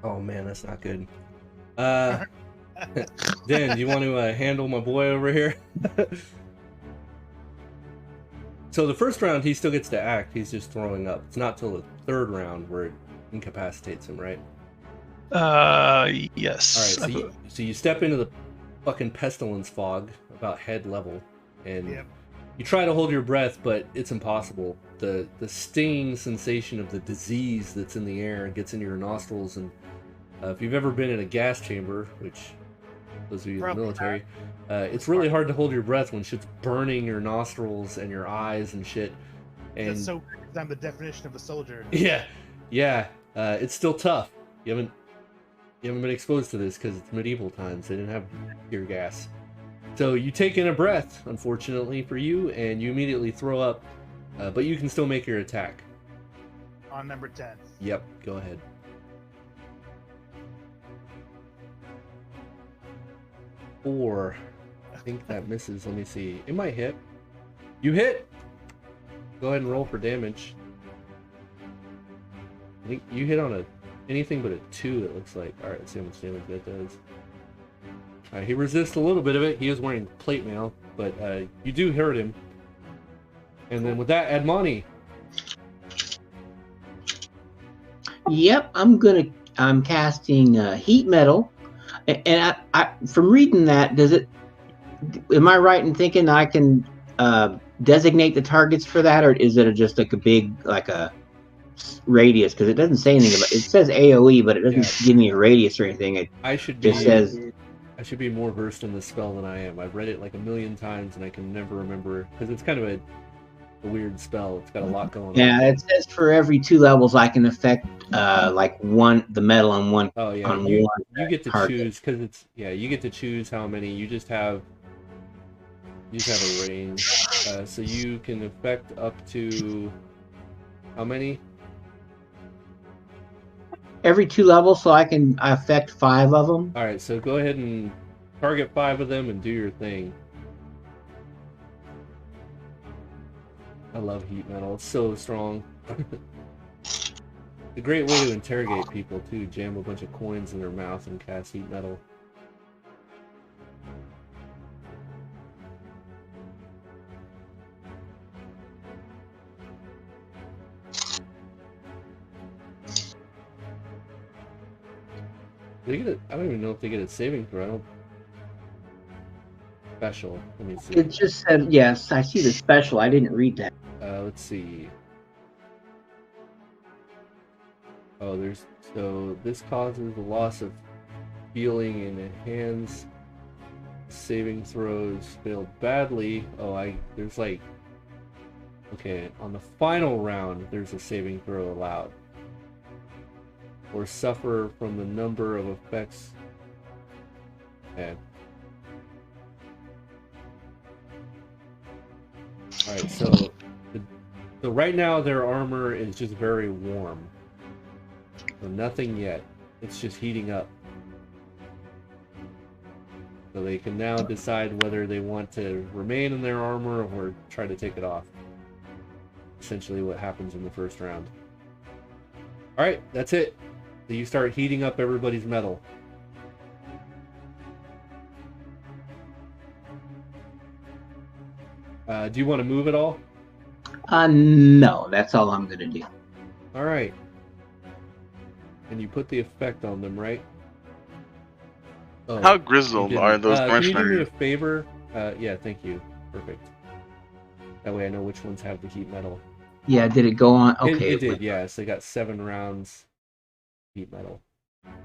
Oh man, that's not good. Dan, do you want to handle my boy over here? So the first round, he still gets to act. He's just throwing up. It's not till the 3rd round where it incapacitates him, right? Yes. All right, so you step into the fucking pestilence fog about head level, and Yep. You try to hold your breath, but it's impossible. The stinging sensation of the disease that's in the air gets into your nostrils, and if you've ever been in a gas chamber, which those of you in the military, it's really hard to hold your breath when shit's burning your nostrils and your eyes and shit. And That's so I'm the definition of a soldier. yeah, it's still tough. You haven't been exposed to this because it's medieval times. They didn't have tear gas. So you take in a breath, unfortunately for you, and you immediately throw up, but you can still make your attack. On number 10. Yep, go ahead. Four. I think that misses. Let me see. It might hit. You hit! Go ahead and roll for damage. I think you hit on anything but a 2, it looks like. Alright, let's see how much damage that does. Alright, he resists a little bit of it. He is wearing plate mail, but you do hurt him. And then with that, Admoni. Yep, I'm casting heat metal, and I from reading that, am I right in thinking I can designate the targets for that, or is it just like a big a radius? Because it doesn't say anything about it. Says AOE, but it doesn't give me a radius or anything. I should be more versed in this spell than I am. I've read it like a million times and I can never remember, because it's kind of a weird spell. It's got a lot going on. Yeah, it says for every 2 levels I can affect the metal on one. Oh yeah, on you one get to target. choose, because you get to choose how many. You just have a range, so you can affect up to how many? Every 2 levels, so I can affect 5 of them. All right, so go ahead and target 5 of them and do your thing. I love heat metal. It's so strong. It's a great way to interrogate people too. Jam a bunch of coins in their mouth and cast heat metal. I don't even know if they get a saving throw. I don't. Special. Let me see. It just said yes. I see the special. I didn't read that. Let's see. Oh, this causes the loss of feeling in the hands. Saving throws failed badly. There's like. Okay, on the final round, there's a saving throw allowed. Or suffer from the number of effects. Okay. Alright, so right now their armor is just very warm. So nothing yet. It's just heating up. So they can now decide whether they want to remain in their armor or try to take it off. Essentially what happens in the first round. Alright, that's it. So you start heating up everybody's metal. Do you want to move at all? No, that's all I'm gonna do. Alright. And you put the effect on them, right? Oh, How grizzled are those Can you do me a mercenaries? favor? Yeah, thank you. Perfect. That way I know which ones have the heat metal. Yeah, did it go on? Okay. It did, yeah. So they got 7 rounds heat metal.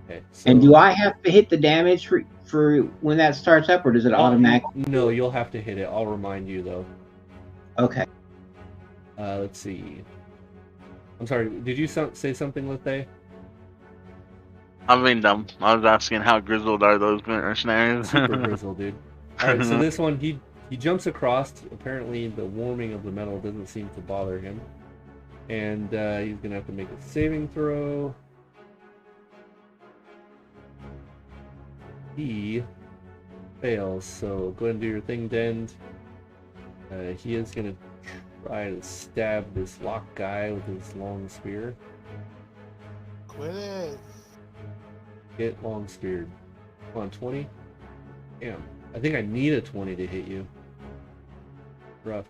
Okay. So, And do I have to hit the damage for when that starts up, or does it automatically? No, you'll have to hit it. I'll remind you though. Okay. Let's see. I'm sorry. Did you say something, Lethe? I'm being dumb. I was asking how grizzled are those mercenaries? Super grizzled, dude. All right. So this one, he jumps across. Apparently, the warming of the metal doesn't seem to bother him, and he's gonna have to make a saving throw. He fails, so go ahead and do your thing, Dend. He is going to try to stab this lock guy with his long spear. Quit it. Get long speared. Come on, 20? Damn. I think I need a 20 to hit you. Rough.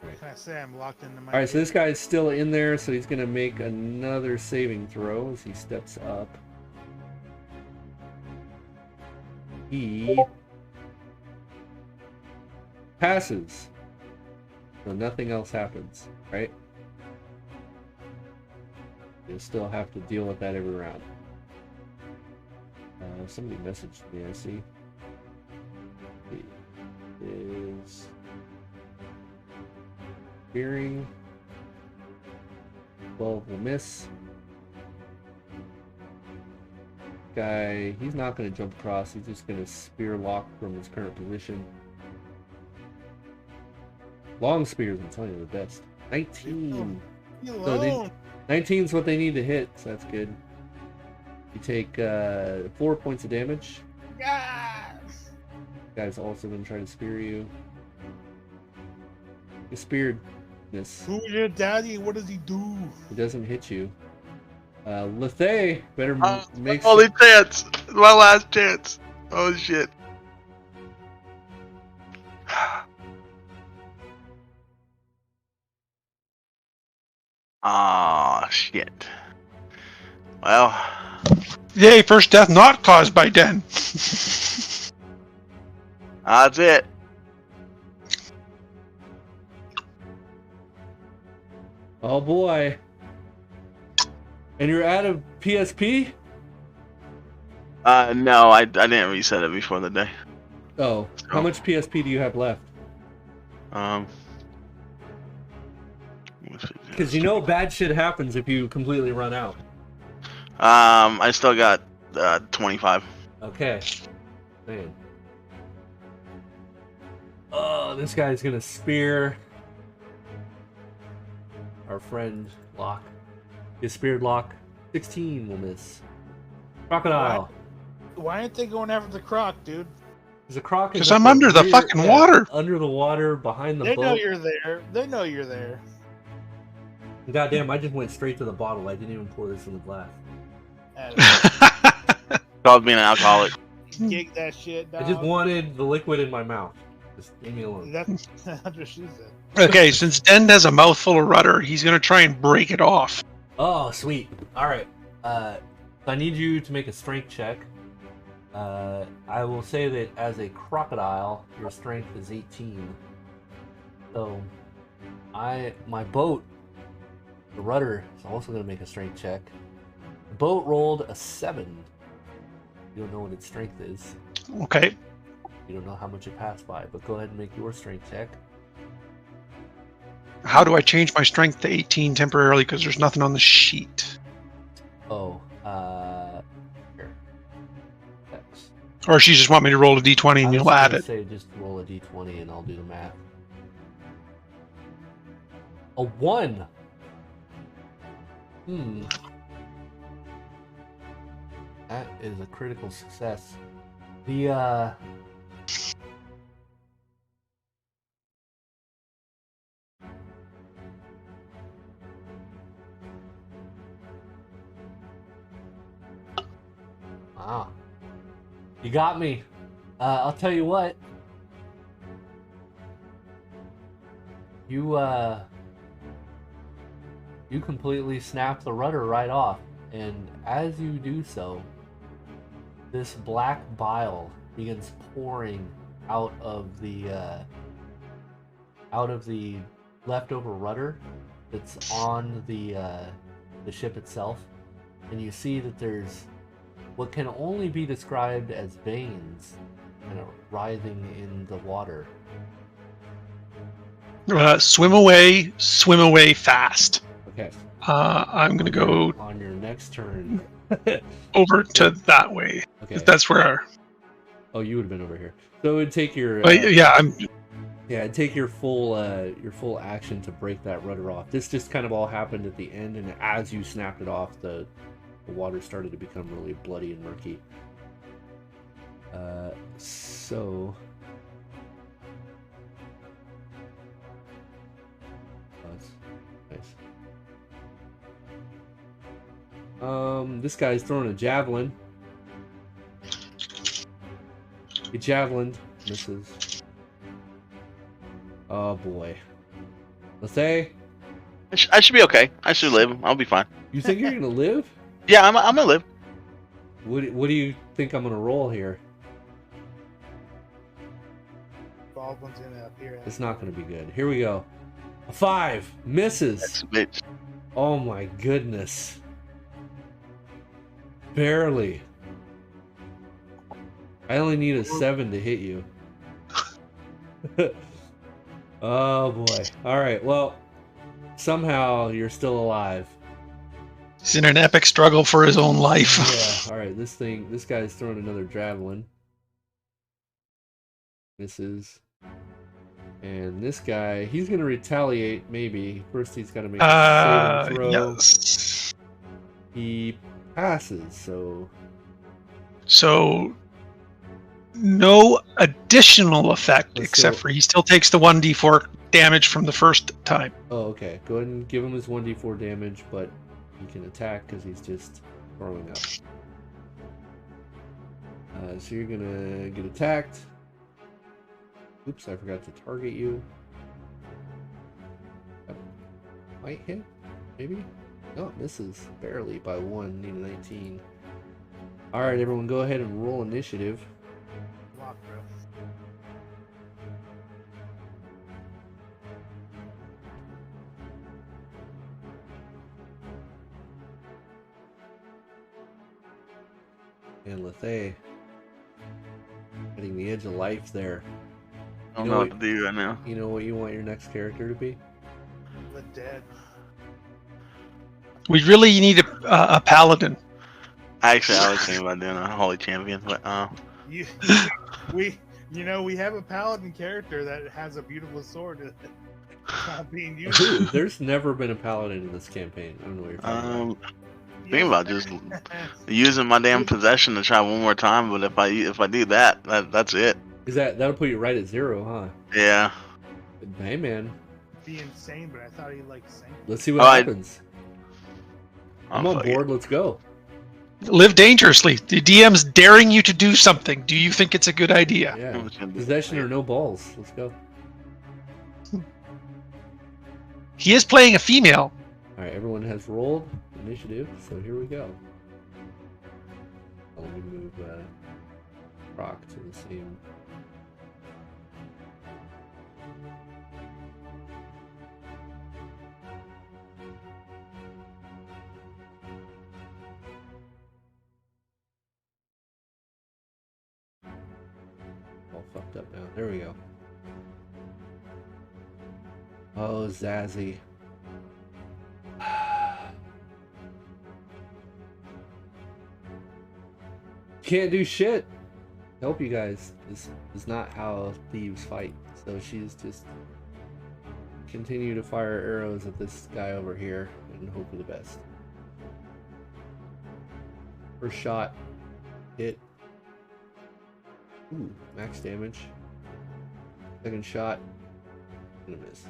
What can I say? I'm locked into my. Alright, so this guy is still in there, so he's going to make another saving throw as he steps up. He passes. So nothing else happens, right? You still have to deal with that every round. Somebody messaged me, I see. It is spearing. 12 will miss. Guy, he's not going to jump across. He's just going to spear lock from his current position. Long spears, I'm telling you, the best. 19. So 19 is what they need to hit, so that's good. You take 4 points of damage. Yes! Guy's also going to try to spear you. You speared. Miss. Who's your daddy? What does he do? He doesn't hit you. Lethay better make Only chance. My last chance. Oh shit. Ah, shit. Well. Yay, first death not caused by Den. That's it. Oh boy. And you're out of PSP? No, I didn't reset it before the day. Oh, how much PSP do you have left? Because you know bad shit happens if you completely run out. I still got 25. Okay. Man. Oh, this guy's gonna spear our friend Locke. His speared Locke. 16 will miss. Crocodile. Why aren't they going after the croc, dude? There's a croc. Because I'm under the fucking water. Under the water, behind the boat. They know you're there. They know you're there. Goddamn, I just went straight to the bottle. I didn't even pour this in the glass. Called being an alcoholic. Gig that shit, dog. I just wanted the liquid in my mouth. Just leave me alone. That's what she said. Okay, since Den has a mouthful of rudder, he's going to try and break it off. Oh, sweet. Alright. I need you to make a strength check. I will say that as a crocodile, your strength is 18. So, my boat, the rudder, is also going to make a strength check. The boat rolled a 7. You don't know what its strength is. Okay. You don't know how much it passed by, but go ahead and make your strength check. How do I change my strength to 18 temporarily? Because there's nothing on the sheet. Oh, here. X. Or she just want me to roll a d20 and you'll add it. Say just roll a d20 and I'll do the math. A 1. That is a critical success. The Wow. You got me. I'll tell you what. You completely snap the rudder right off, and as you do so, this black bile begins pouring out of the leftover rudder that's on the ship itself, and you see that there's what can only be described as veins kind of writhing in the water. Swim away fast. Okay. I'm going to go on your next turn. over to that way. Okay. If that's where. Oh, you would have been over here. So it would take your. Yeah, it'd take your full action to break that rudder off. This just kind of all happened at the end, and as you snapped it off, the water started to become really bloody and murky. So. Oh, that's nice. This guy's throwing a javelin. He javelined, misses. Oh boy. Let's say. I should be okay. I should live. I'll be fine. You think you're gonna live? Yeah, I'm gonna live. What do you think I'm gonna roll here? Fall bald one's gonna appear. It's not going to be good. Here we go. A 5 misses. Bitch. Oh my goodness. Barely. I only need a 7 to hit you. Oh boy. Alright, well, somehow you're still alive. He's in an epic struggle for his own life. Yeah, alright, this guy's throwing another javelin. Misses. And this guy, he's gonna retaliate, maybe. First he's gotta make a saving throw. Yes. He passes, so So no additional effect, Let's except go. for he still takes the 1d4 damage from the first time. oh okay. Go ahead and give him his 1d4 damage, but he can attack because he's just throwing up. So you're gonna get attacked. Oops, I forgot to target you. That might hit, maybe? No, it misses barely by 1, need a 19. Alright, everyone, go ahead and roll initiative. Block, bro. And Lethay, hitting the edge of life there. I don't You know know what to do right now. You know what you want your next character to be? The dead. We really need a paladin. Actually, I was thinking about doing a holy champion, but You, we have a paladin character that has a beautiful sword. Not being used. Dude, there's never been a paladin in this campaign. I don't know what you're talking about. thinking about just using my damn possession to try one more time. But if I do that's it. Is that'll put you right at 0, huh? Yeah. Hey man, Be insane, but I thought he liked singing. let's see what Alright. happens. I'm on fuck it. board. Let's go. Live dangerously. The DM's daring you to do something. Do you think it's a good idea? Yeah. I'm just gonna do Possession it. or no balls. Let's go. He is playing a female. All right, everyone has rolled initiative, so here we go. Let me move Rock to the same. All fucked up now. There we go. Oh, Zazzy. Can't do shit. Help you guys. This is not how thieves fight. So she's just continue to fire arrows at this guy over here and hope for the best. First shot. Hit. Ooh, max damage. Second shot. Gonna miss.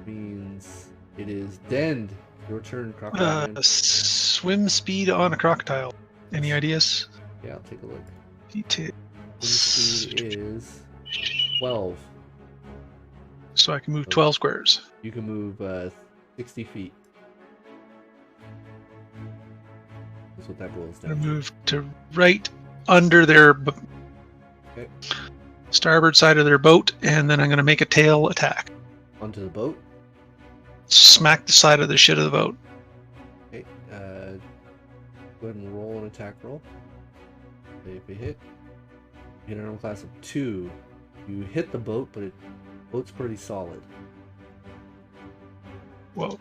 Means it is Dend. Your turn, Crocodile Man. Swim speed on a crocodile. Any ideas? Yeah, I'll take a look. Detail. Wind speed is 12. So I can move 12 squares. You can move 60 feet. That's what that boils I'm down gonna to. move to right under their Okay. starboard side of their boat, and then I'm gonna make a tail attack. Onto the boat. Smack the side of the shit of the boat. Okay. Go ahead and roll an attack roll. Okay, if you hit an armor class of 2, you hit the boat, but boat's pretty solid. Whoa.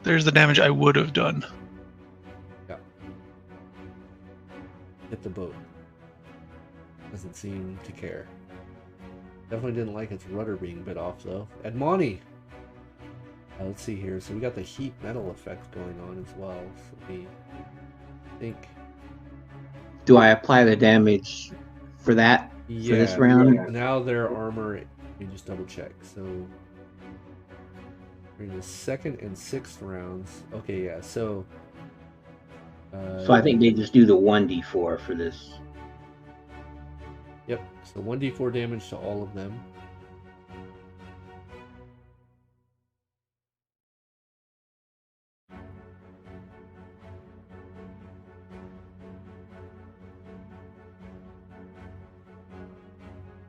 There's the damage I would have done. Hit the boat. Doesn't seem to care. Definitely didn't like its rudder being bit off though. Edmoni! Let's see here. So we got the heat metal effect going on as well. So we think. Do I apply the damage for that? Yeah. this round? Now their armor. Let me just double check. So in the second and sixth rounds. Okay, yeah. So. So I think they just do the 1d4 for this. Yep. So 1d4 damage to all of them.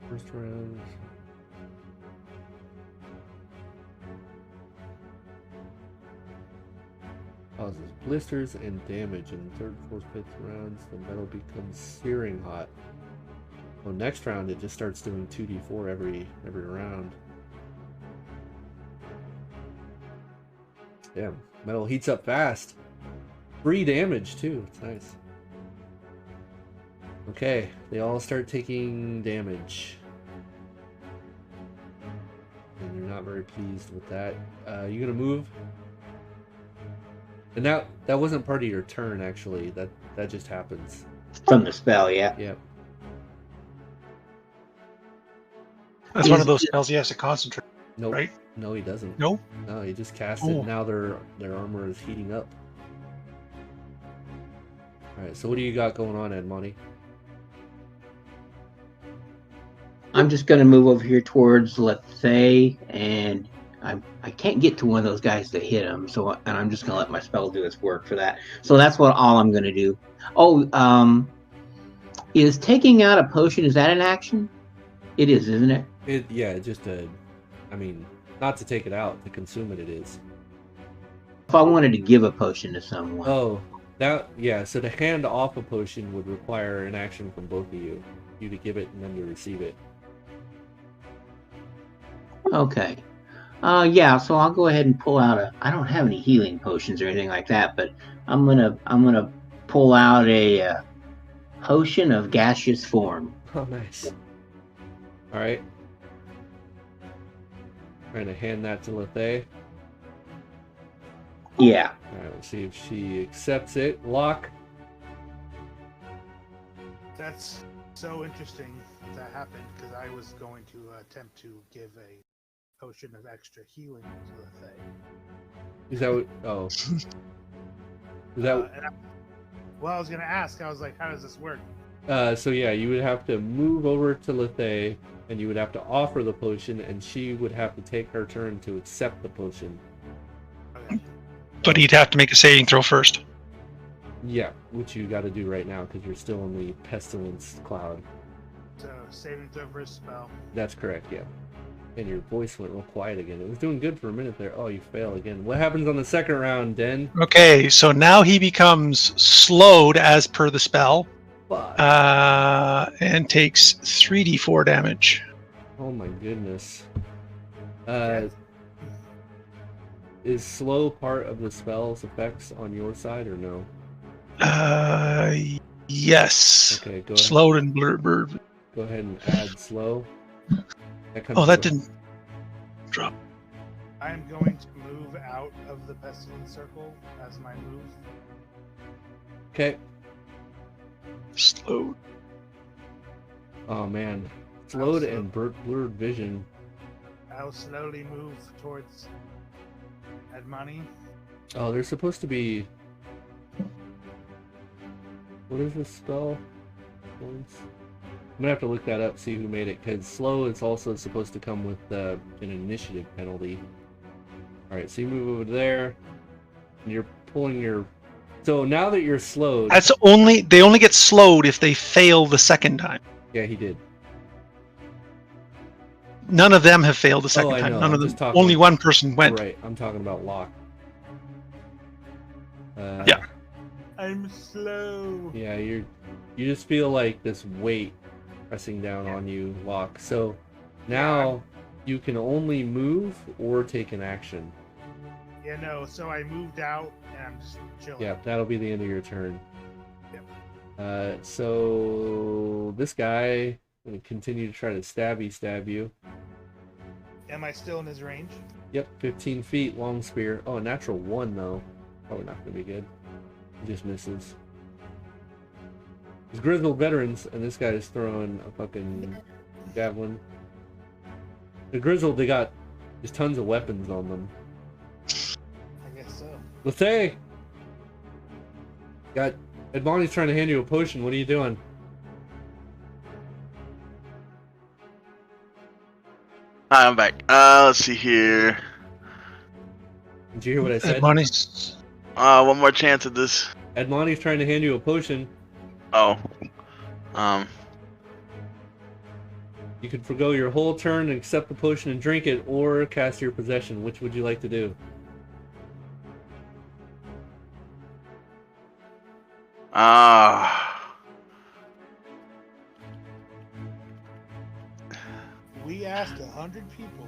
First round. Causes blisters and damage in the third, fourth, fifth rounds. The metal becomes searing hot. Well, next round it just starts doing 2d4 every round. Damn, metal heats up fast. Free damage too. It's nice. Okay, they all start taking damage. And you're not very pleased with that. You gonna move? And that wasn't part of your turn, actually. That just happens. From the spell, yeah. Yep. That's one of those spells he has to concentrate. Nope. Right? No, he doesn't. No? No, he just casts it. Now their armor is heating up. Alright, so what do you got going on, Edmoni? I'm just going to move over here towards Lethe, and I can't get to one of those guys to hit him, and I'm just going to let my spell do its work for that. So that's all I'm going to do. Oh, is taking out a potion, is that an action? It is, isn't it? I mean, not to take it out, to consume it is. If I wanted to give a potion to someone. Oh, so to hand off a potion would require an action from both of you. You to give it and then to receive it. Okay. Yeah, so I'll go ahead and pull out I don't have any healing potions or anything like that, but I'm gonna pull out a potion of gaseous form. Oh, nice. Alright. Trying to hand that to Lethe. Yeah. Alright, we'll see if she accepts it. Lock. That's so interesting that happened because I was going to attempt to give a potion of extra healing to the thing. Is that what? Oh. Is that? Well, I was going to ask. I was like, how does this work? So yeah, you would have to move over to Lethe, and you would have to offer the potion, and she would have to take her turn to accept the potion. Okay. But he'd have to make a saving throw first. Yeah, which you got to do right now because you're still in the pestilence cloud. So saving throw for a spell. That's correct. Yeah. And your voice went real quiet again. It was doing good for a minute there. Oh, you fail again. What happens on the second round, Den? Okay, so now he becomes slowed as per the spell. And takes 3d4 damage. Oh my goodness. Is slow part of the spell's effects on your side or no? Yes. Okay, go ahead. Slowed and blurred. Go ahead and add slow. That didn't drop. I'm going to move out of the pestilence circle as my move. Okay. Slowed. Oh man. Slowed and blurred vision. I'll slowly move towards Edmoni. Oh, there's supposed to be... What is this spell? Points? I'm gonna have to look that up, see who made it, because slow is also supposed to come with an initiative penalty. Alright, so you move over there, and you're pulling your... So now that you're slowed... They only get slowed if they fail the second time. Yeah, he did. None of them have failed the second I time. know. None I'm of just them. talking- Only one person went. Right, I'm talking about Locke. Yeah. I'm slow. Yeah, you just feel like this weight pressing down on you, Locke. So now you can only move or take an action. Yeah, no, so I moved out and I'm just chilling. Yeah, that'll be the end of your turn. Yep. So this guy gonna continue to try to stab you. Am I still in his range? Yep, 15 feet, long spear. Oh, a natural 1 though. Probably not gonna be good. He just misses. There's grizzled veterans, and this guy is throwing a fucking javelin. The grizzled, they got just tons of weapons on them. I guess so. Lethe! Got Edmoni's trying to hand you a potion. What are you doing? Hi, I'm back. Let's see here. Did you hear what I said? Money's... One more chance at this. Edmoni's trying to hand you a potion. Oh. You could forgo your whole turn and accept the potion and drink it, or cast your possession. Which would you like to do? We asked 100 people.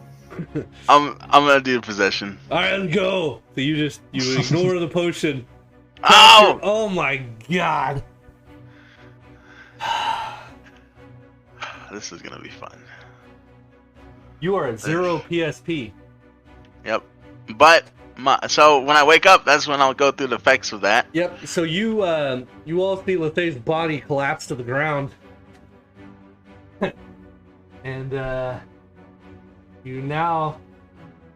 I'm gonna do possession. All right, let's go. So you ignore the potion. Oh! Oh my god. This is gonna be fun. You are at 0 PSP. Yep. But so when I wake up, that's when I'll go through the effects of that. Yep. So you all see Lethay's body collapse to the ground, and you now,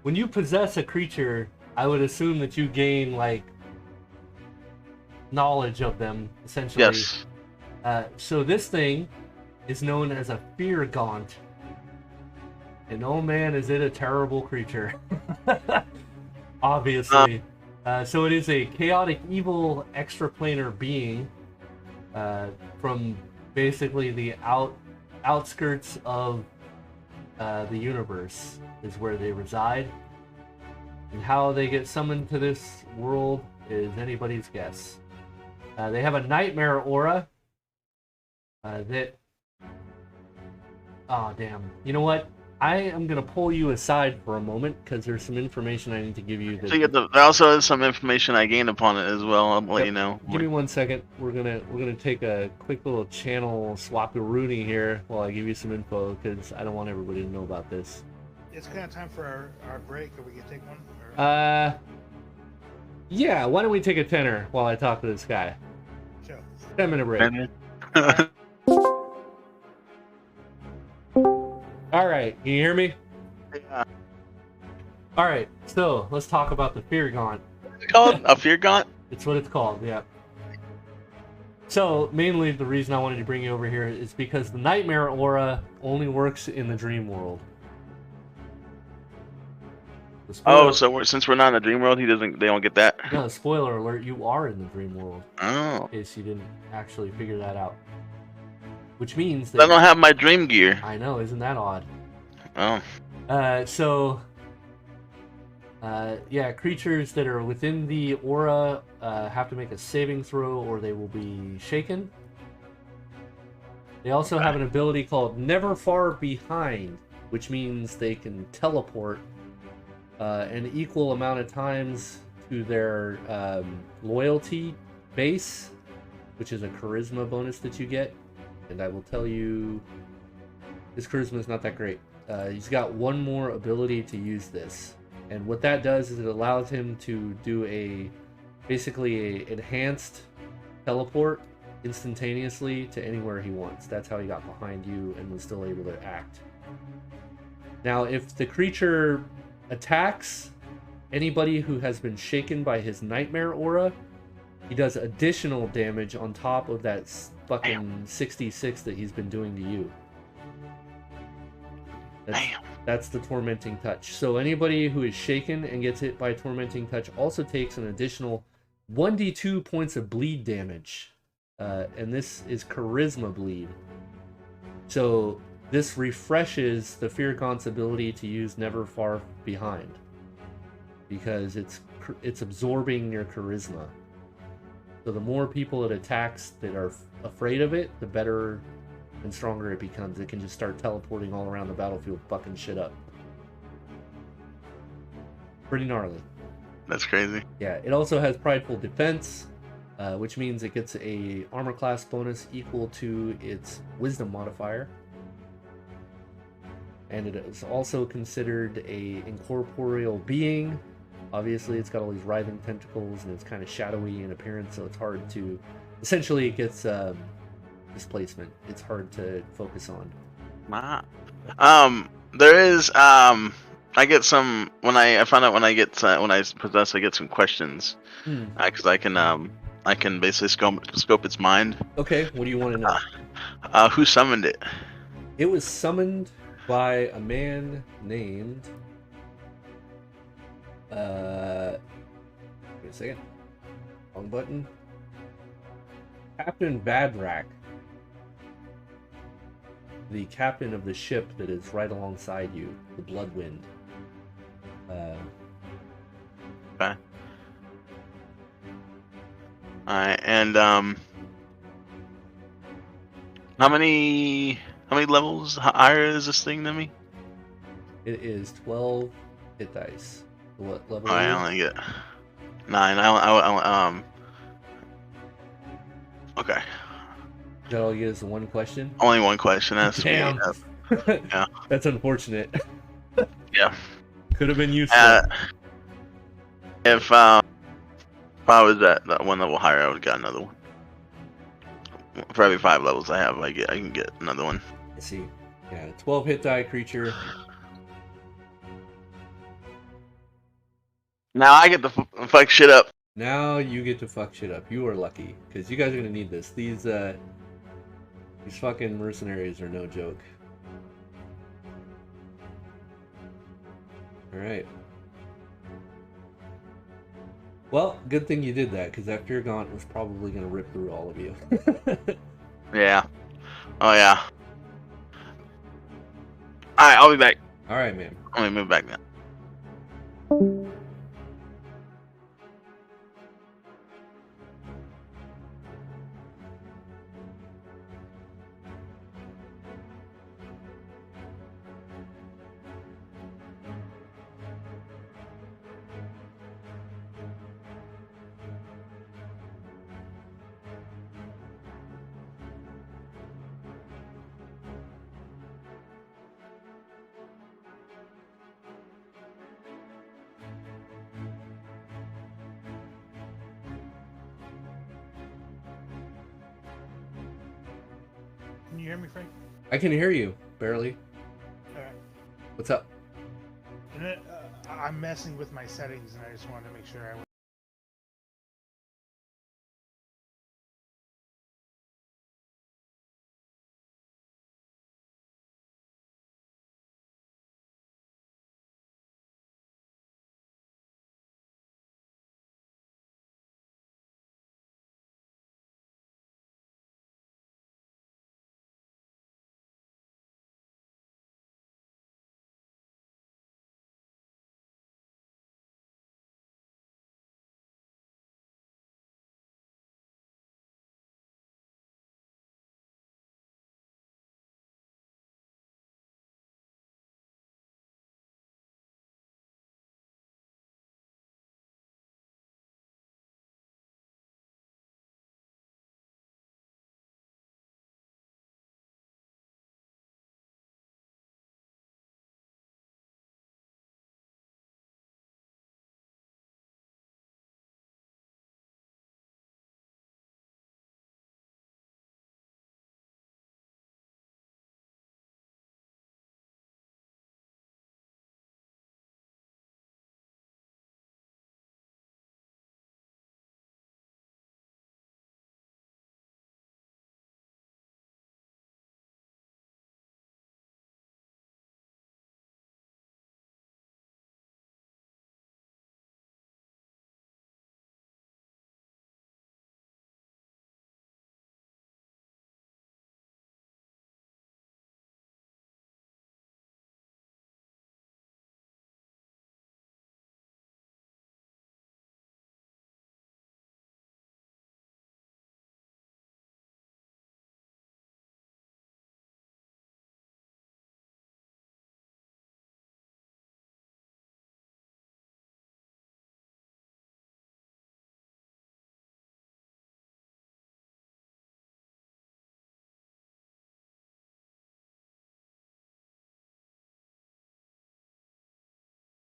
when you possess a creature, I would assume that you gain like knowledge of them, essentially. Yes. So this thing is known as a fear gaunt. And oh man, is it a terrible creature. Obviously. So it is a chaotic evil extraplanar being from basically the outskirts of the universe is where they reside. And how they get summoned to this world is anybody's guess. They have a nightmare aura that... Oh, damn. You know what? I am going to pull you aside for a moment because there's some information I need to give you. So there also is some information I gained upon it as well. I'll let you know. Give me 1 second. We're gonna take a quick little channel swap-a-rooney here while I give you some info because I don't want everybody to know about this. It's kind of time for our break. Are we gonna take one? Or... Yeah. Why don't we take a tenner while I talk to this guy? Sure. 10-minute break. All right, can you hear me? Yeah. All right, so let's talk about the fear gaunt. What's it called? A fear gaunt? It's what it's called, yeah. So mainly the reason I wanted to bring you over here is because the nightmare aura only works in the dream world. Oh, so since we're not in the dream world, they don't get that? No, spoiler alert, you are in the dream world. Oh. In case you didn't actually figure that out. Which means that... I don't have my dream gear. I know, isn't that odd? Oh. Yeah, creatures that are within the aura have to make a saving throw or they will be shaken. They also have an ability called Never Far Behind, which means they can teleport an equal amount of times to their loyalty base, which is a charisma bonus that you get. And I will tell you, his charisma is not that great. He's got one more ability to use this. And what that does is it allows him to do basically a enhanced teleport instantaneously to anywhere he wants. That's how he got behind you and was still able to act. Now, if the creature attacks anybody who has been shaken by his nightmare aura, he does additional damage on top of that fucking 66 that he's been doing to you. That's the tormenting touch. So anybody who is shaken and gets hit by tormenting touch also takes an additional 1d2 points of bleed damage. And this is charisma bleed. So this refreshes the Fear Gaunt's ability to use Never Far Behind. Because it's absorbing your charisma. So the more people it attacks that are afraid of it, the better and stronger it becomes. It can just start teleporting all around the battlefield, fucking shit up. Pretty gnarly. That's crazy. Yeah, it also has Prideful Defense, which means it gets a armor class bonus equal to its Wisdom modifier. And it is also considered a incorporeal being. Obviously, it's got all these writhing tentacles, and it's kind of shadowy in appearance, so it's hard to... Essentially, it gets displacement. It's hard to focus on. There is... I get some... I found out when I possess, I get some questions. Because I can basically scope its mind. Okay, what do you want to know? Who summoned it? It was summoned by a man named... wait a second. Wrong button. Captain Badrak. the captain of the ship that is right alongside you, the Bloodwind. Okay. Alright, and how many levels higher is this thing than me? It is 12 hit dice. What level I are you? only get 9. Okay. Is that all you get is the one question? Only one question. That's Damn. Yeah. That's unfortunate. Yeah. Could have been useful. If I was at that one level higher, I would have got another one. For every 5 levels I have, I can get another one. Let's see. Yeah, 12 hit die creature. Now I get to fuck shit up. Now you get to fuck shit up. You are lucky, because you guys are gonna need this. These fucking mercenaries are no joke. Alright. Well, good thing you did that, because that Fear Gaunt was probably gonna rip through all of you. Yeah. Oh yeah. Alright, I'll be back. Alright, man. Let me move back now. Can you hear me, Frank? I can hear you, barely. Alright. What's up? And then, I'm messing with my settings, and I just wanted to make sure I.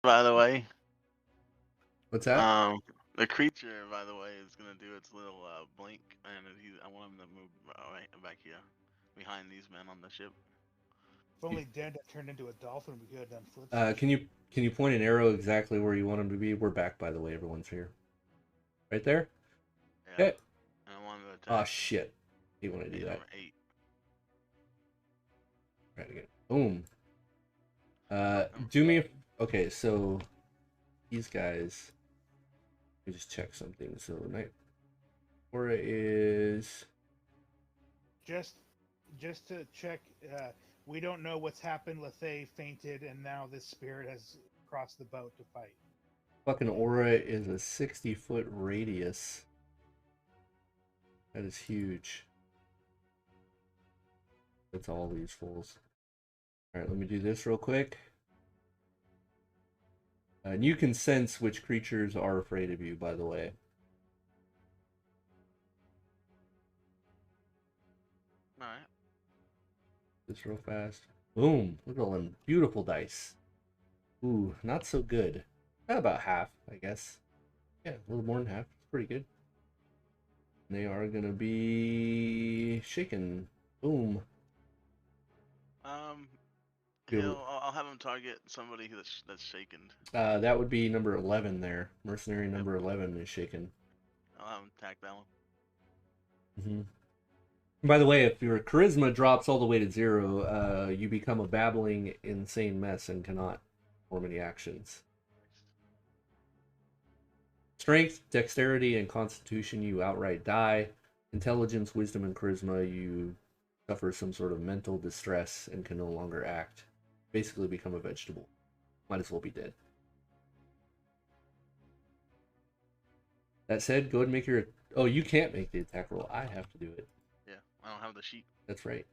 By the way, What's that? the creature, by the way, is gonna do its little blink, and I want him to move right back here, behind these men on the ship. If only Dad had turned into a dolphin, we could have done flips. Can you point an arrow exactly where you want him to be? We're back, by the way. Everyone's here. Right there? Yeah. Okay. And I want to attack. Oh, shit. You want to do that. Number 8. Right again. Boom. Do me... Okay, so... These guys... Let me just check something. So, Night Aura is... Just to check, We don't know what's happened. Lethay fainted, and now this spirit has crossed the boat to fight. Fucking aura is a 60-foot radius. That is huge. That's all these fools. Alright, let me do this real quick. And you can sense which creatures are afraid of you, by the way. Alright. This real fast. Boom! Look at all them beautiful dice. Ooh, not so good. About half, I guess. Yeah, a little more than half. It's pretty good. They are gonna be shaken. Boom. I'll have him target somebody that's shaken. That would be number 11 there. Mercenary number 11 is shaken. I'll have him attack that one. By the way, if your charisma drops all the way to 0, you become a babbling, insane mess and cannot perform any actions. Strength, dexterity, and constitution, you outright die. Intelligence, wisdom, and charisma, you suffer some sort of mental distress and can no longer act. Basically become a vegetable. Might as well be dead. That said, go ahead and make your... Oh, you can't make the attack roll. I have to do it. Yeah, I don't have the sheet. That's right.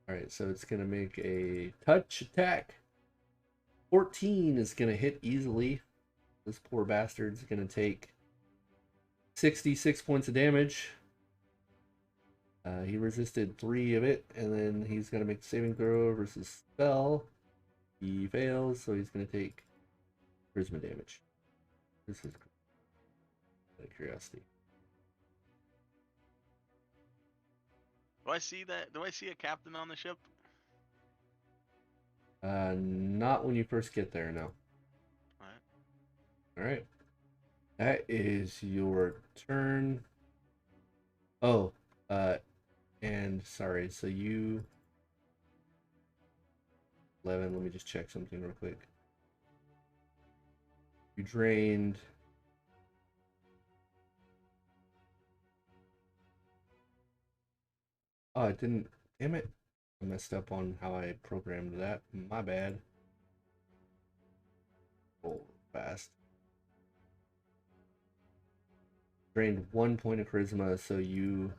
Alright, so it's going to make a touch attack. 14 is going to hit easily. This poor bastard's going to take 66 points of damage. He resisted 3 of it, and then he's going to make a saving throw versus spell. He fails, so he's going to take charisma damage. This is out of curiosity. Do I see that? Do I see a captain on the ship? Not when you first get there, no. Alright. That is your turn. Oh, and sorry, so you... 11, let me just check something real quick. You drained... Oh, it didn't... Damn it. I messed up on how I programmed that. My bad. Roll fast. Drained 1 point of charisma, so you...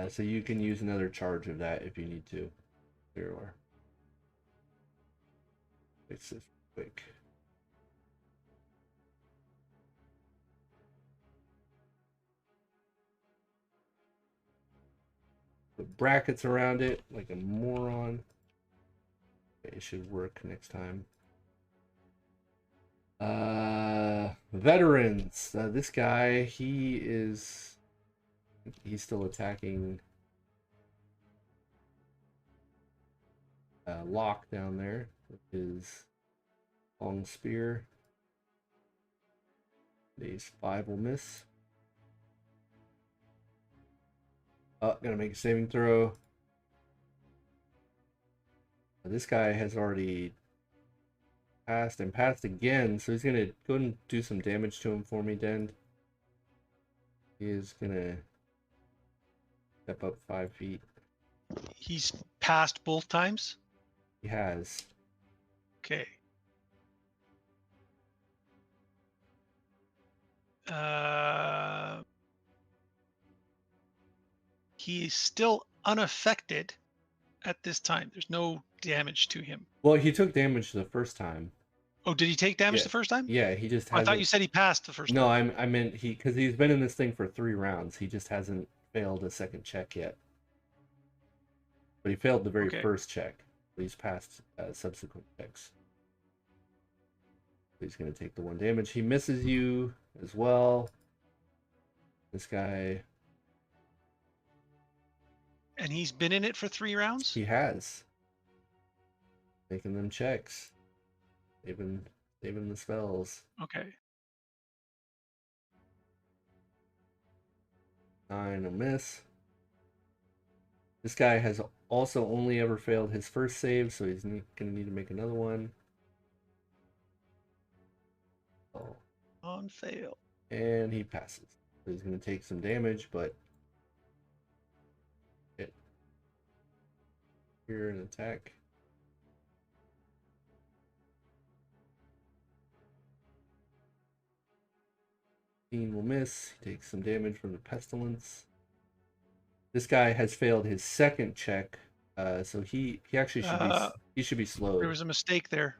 so you can use another charge of that if you need to. There you are. Fix this quick. Put brackets around it like a moron. Okay, it should work next time. Veterans. This guy, he's still attacking Locke down there with his long spear. These 5 will miss. Oh, gonna make a saving throw. This guy has already passed and passed again, so he's gonna go and do some damage to him for me, Dend. He is gonna step up 5 feet. He's passed both times? He has. Okay. He is still unaffected at this time. There's no damage to him. Well, he took damage the first time. Oh, did he take damage Yeah. the first time? Yeah, he just Oh, I hasn't... thought you said he passed the first No, time. I meant because he's been in this thing for 3 rounds. He just hasn't failed a second check yet. But he failed the very first check. But he's passed subsequent checks. He's going to take the 1 damage. He misses you as well. This guy... And he's been in it for 3 rounds? He has. Making them checks. Saving the spells. Okay. 9 a miss. This guy has also only ever failed his first save, so he's going to need to make another one. Oh. On fail. And he passes. So he's going to take some damage, but here and attack. Will miss. He takes some damage from the pestilence. This guy has failed his second check, so he actually should be slowed. There was a mistake there.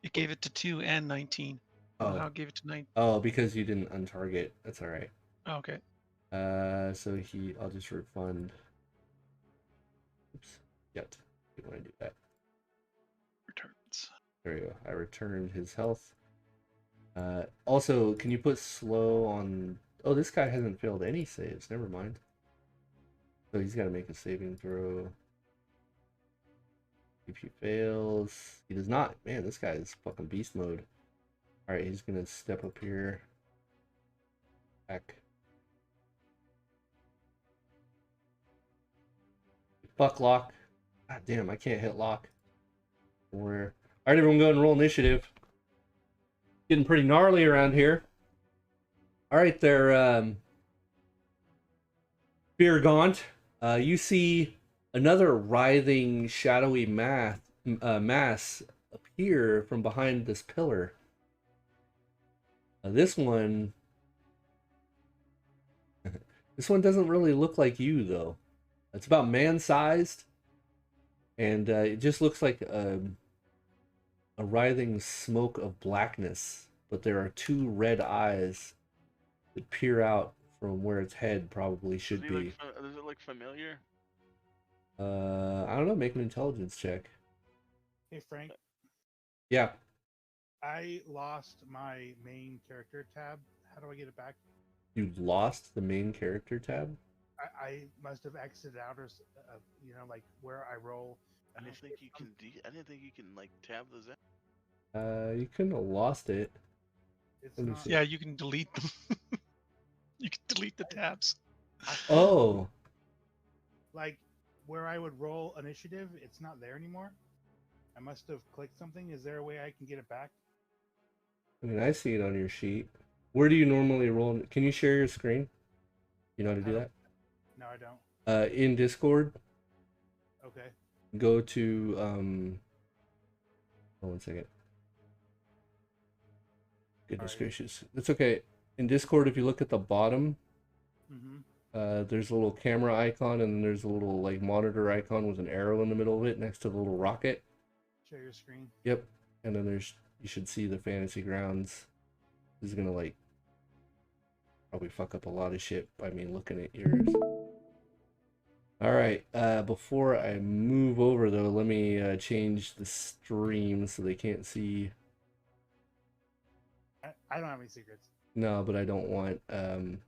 It gave it to 2 and 19. Oh, how it gave it to 9. Oh, because you didn't untarget. That's all right. Oh, okay. So I'll just refund. Oops. Yep. You want to do that? Returns. There you go. I returned his health. Also, can you put slow on? Oh, this guy hasn't failed any saves. Never mind. So he's got to make a saving throw. If he fails, he does not. Man, this guy is fucking beast mode. All right, he's gonna step up here. Back. Fuck lock. God damn, I can't hit lock. Where? All right, everyone, go and roll initiative. Getting pretty gnarly around here. All right, there, Fear Gaunt. You see another writhing, shadowy mass appear from behind this pillar. This one doesn't really look like you, though. It's about man-sized, and it just looks like a writhing smoke of blackness, but there are 2 red eyes that peer out from where its head probably should be. Does it look familiar? I don't know. Make an intelligence check. Hey, Frank. Yeah. I lost my main character tab. How do I get it back? You lost the main character tab? I must have exited out, or like where I roll. I don't think you can. I didn't think you can like tab those out. You couldn't have lost it. It's not... Yeah, you can delete them. You can delete the tabs. Oh. Like where I would roll initiative, it's not there anymore. I must have clicked something. Is there a way I can get it back? I mean, I see it on your sheet. Where do you normally roll? Can you share your screen? You know how to do that? No, I don't. In Discord. Okay. Go to hold on 1 second. Goodness gracious. It's okay. In Discord, if you look at the bottom, there's a little camera icon, and then there's a little like monitor icon with an arrow in the middle of it next to the little rocket. Share your screen. Yep. And then you should see the Fantasy Grounds. This is gonna like probably fuck up a lot of shit by me looking at yours. Alright, before I move over though, let me change the stream so they can't see. I don't have any secrets. No, but I don't want Alright.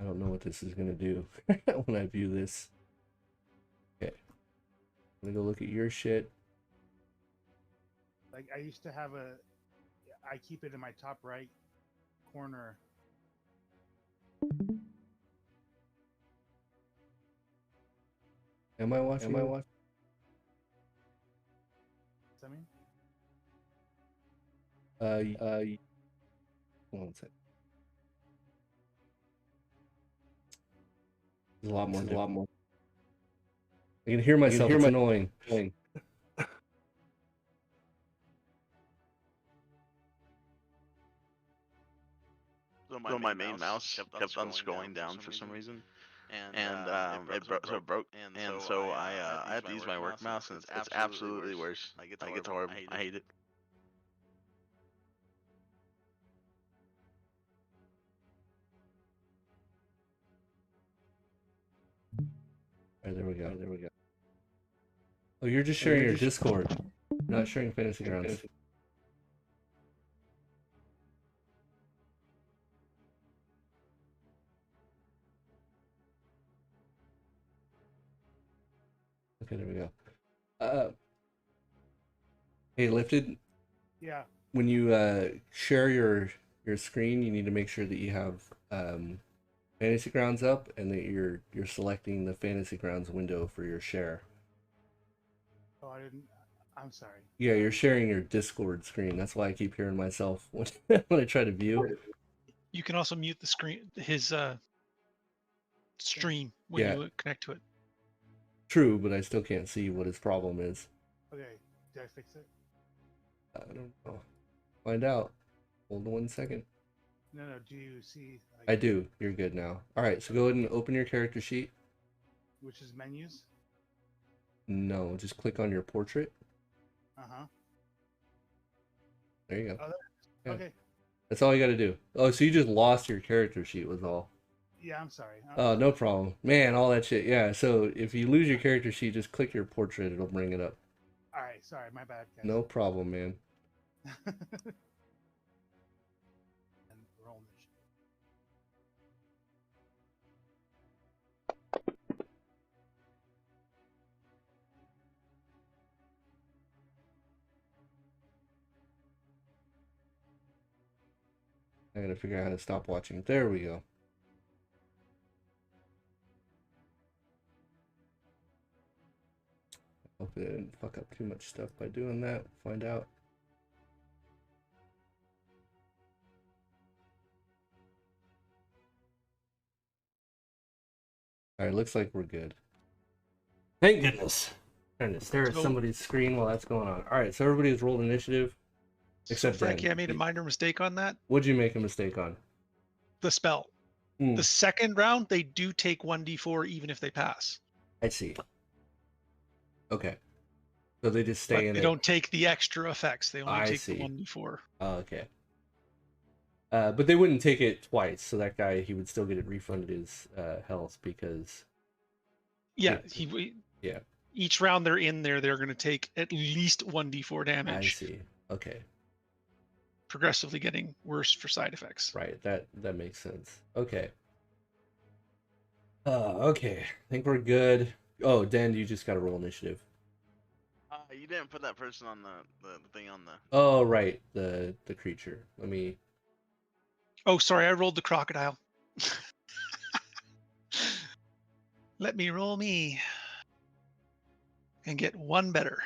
I don't know what this is gonna do when I view this. Okay. I'm gonna go look at your shit. Like I used to have I keep it in my top right corner. Am I watching? What's that mean? Hold on a sec. There's a lot more. I can hear myself. It's annoying. So my main mouse kept on scrolling down for some reason, and it broke, and so I had to use my work mouse, and it's absolutely worse. I get horrible. I hate it. Alright, there we go. Oh, you're just sharing your Discord. You're not sharing Fantasy Grounds. Okay, there we go. Hey, Lifted. Yeah. When you share your screen, you need to make sure that you have Fantasy Grounds up and that you're selecting the Fantasy Grounds window for your share. Oh, I didn't. I'm sorry. Yeah, you're sharing your Discord screen. That's why I keep hearing myself when I try to view. You can also mute the screen, his stream when you connect to it. True, but I still can't see what his problem is. Okay, did I fix it? I don't know. Find out. Hold on 1 second. No, do you see? Like, I do. You're good now. All right, so go ahead and open your character sheet. which is menus? No, just click on your portrait. Uh-huh. There you go. Oh, Yeah. Okay. That's all you got to do. Oh, so you just lost your character sheet was all. Yeah, I'm sorry. Oh, no problem. Man, all that shit. Yeah, so if you lose your character sheet, just click your portrait. It'll bring it up. All right, sorry, my bad, guys. No problem, man. And roll initiative. I got to figure out how to stop watching. There we go. Hope I didn't fuck up too much stuff by doing that. Find out. All right, looks like we're good. Thank goodness. Trying to stare at somebody's screen while that's going on. All right, so everybody has rolled initiative. Except Frankie, Dan. I made a minor mistake on that. What'd you make a mistake on? The spell. The second round, they do take 1d4 even if they pass. I see. Okay. So they just stay But in they it. don't take the extra effects. They only I take see. the 1d4. Oh, okay. But they wouldn't take it twice, so that guy, he would still get it refunded his health because... Yeah, yeah. Each round they're in there, they're going to take at least 1d4 damage. I see. Okay. Progressively getting worse for side effects. Right, that makes sense. Okay. Okay. I think we're good. Oh, Dan, you just got to roll initiative. You didn't put that person on the thing on the... Oh, right. The creature. Let me... Oh, sorry, I rolled the crocodile. Let me roll me. And get one better.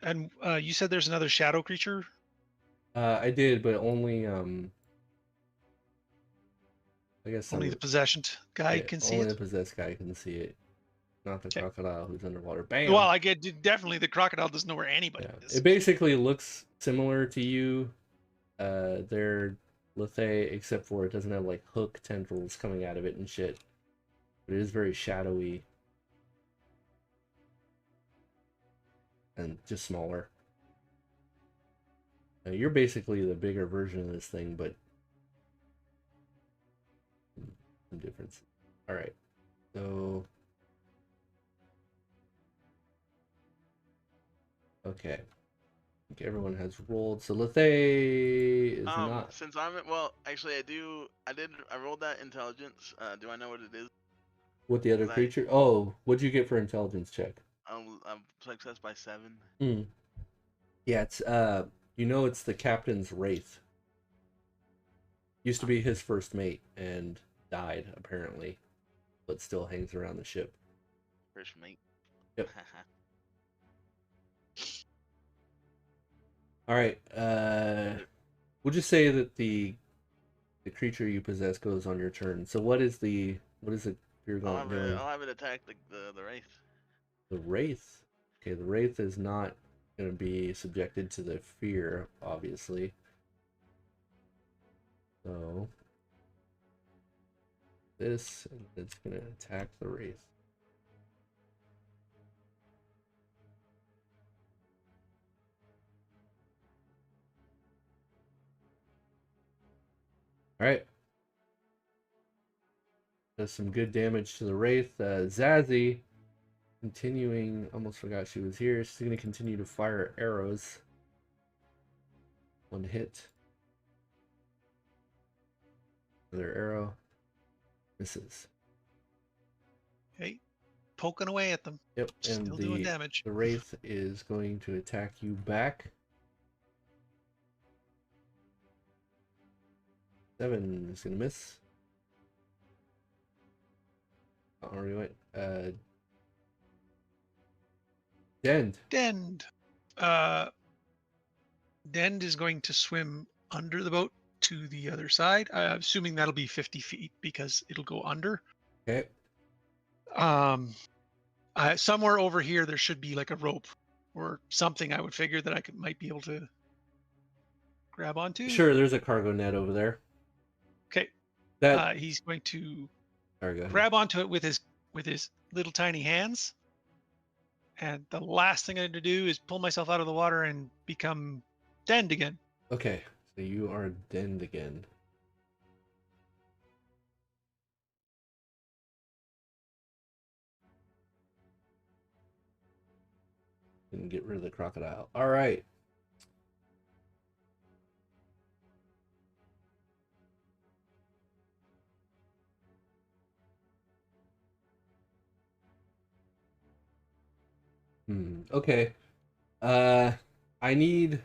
And you said there's another shadow creature? I did, but only, I guess only the possession guy can see only it? the possessed guy can see it. Not the crocodile who's underwater. Bam! Well, I get definitely the crocodile doesn't know where anybody is. It basically looks similar to you. They're Lethe, except for it doesn't have like hook tendrils coming out of it and shit. But it is very shadowy. And just smaller. You're basically the bigger version of this thing, but some difference. Alright. So okay. I think everyone has rolled. So Lethe is not. Since I'm actually I rolled that intelligence. Do I know what it is? What the other creature? Oh, what'd you get for intelligence check? I'm success by 7. Yeah, it's it's the captain's wraith. Used to be his first mate and died apparently, but still hangs around the ship. First mate. Yep. All right. We'll just say that the creature you possess goes on your turn. So what is it you're going doing? I'll have it attack the wraith. The wraith. Okay, the wraith is not going to be subjected to the fear, obviously. So this, and it's going to attack the wraith. All right. Does some good damage to the wraith. Zazie, continuing, almost forgot she was here. She's going to continue to fire arrows. One hit. Another arrow. Misses. Okay. Poking away at them. Yep, and still doing damage. The wraith is going to attack you back. 7 is going to miss. Already went. Dend. Dend. Dend is going to swim under the boat to the other side. I'm assuming that'll be 50 feet because it'll go under. Okay. Somewhere over here there should be like a rope or something. I would figure that might be able to grab onto. Sure, there's a cargo net over there. Okay. That he's going to Sorry, go ahead. grab onto it with his little tiny hands. And the last thing I need to do is pull myself out of the water and become Dend again. Okay, so you are Dend again. And get rid of the crocodile. All right. Okay. I need...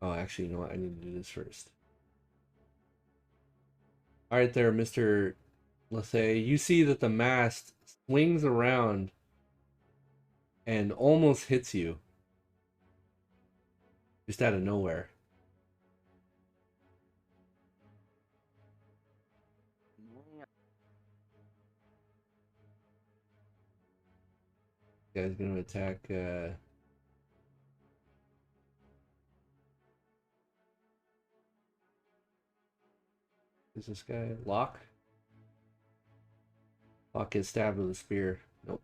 Oh, actually, you know what? I need to do this first. All right there, Mr. Lethay. You see that the mast swings around and almost hits you. Just out of nowhere. This guy's going to attack... Is this guy Locke? Locke gets stabbed with a spear. Nope.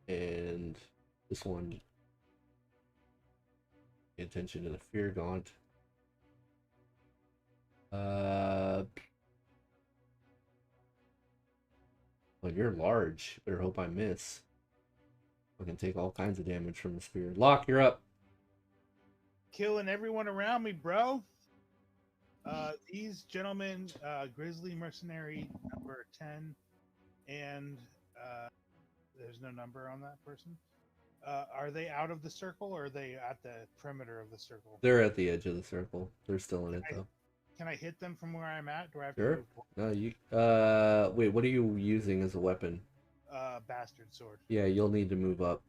And this one. Pay attention to the fear gaunt. Well, you're large. Better hope I miss. I can take all kinds of damage from the spear. Locke, you're up. Killing everyone around me, bro. These gentlemen, Grizzly Mercenary number 10, and there's no number on that person. Are they out of the circle, or are they at the perimeter of the circle? They're at the edge of the circle. They're still in it, though. Can I hit them from where I'm at? Do I have Sure. to move? No, you... wait, what are you using as a weapon? Bastard sword. Yeah, you'll need to move up.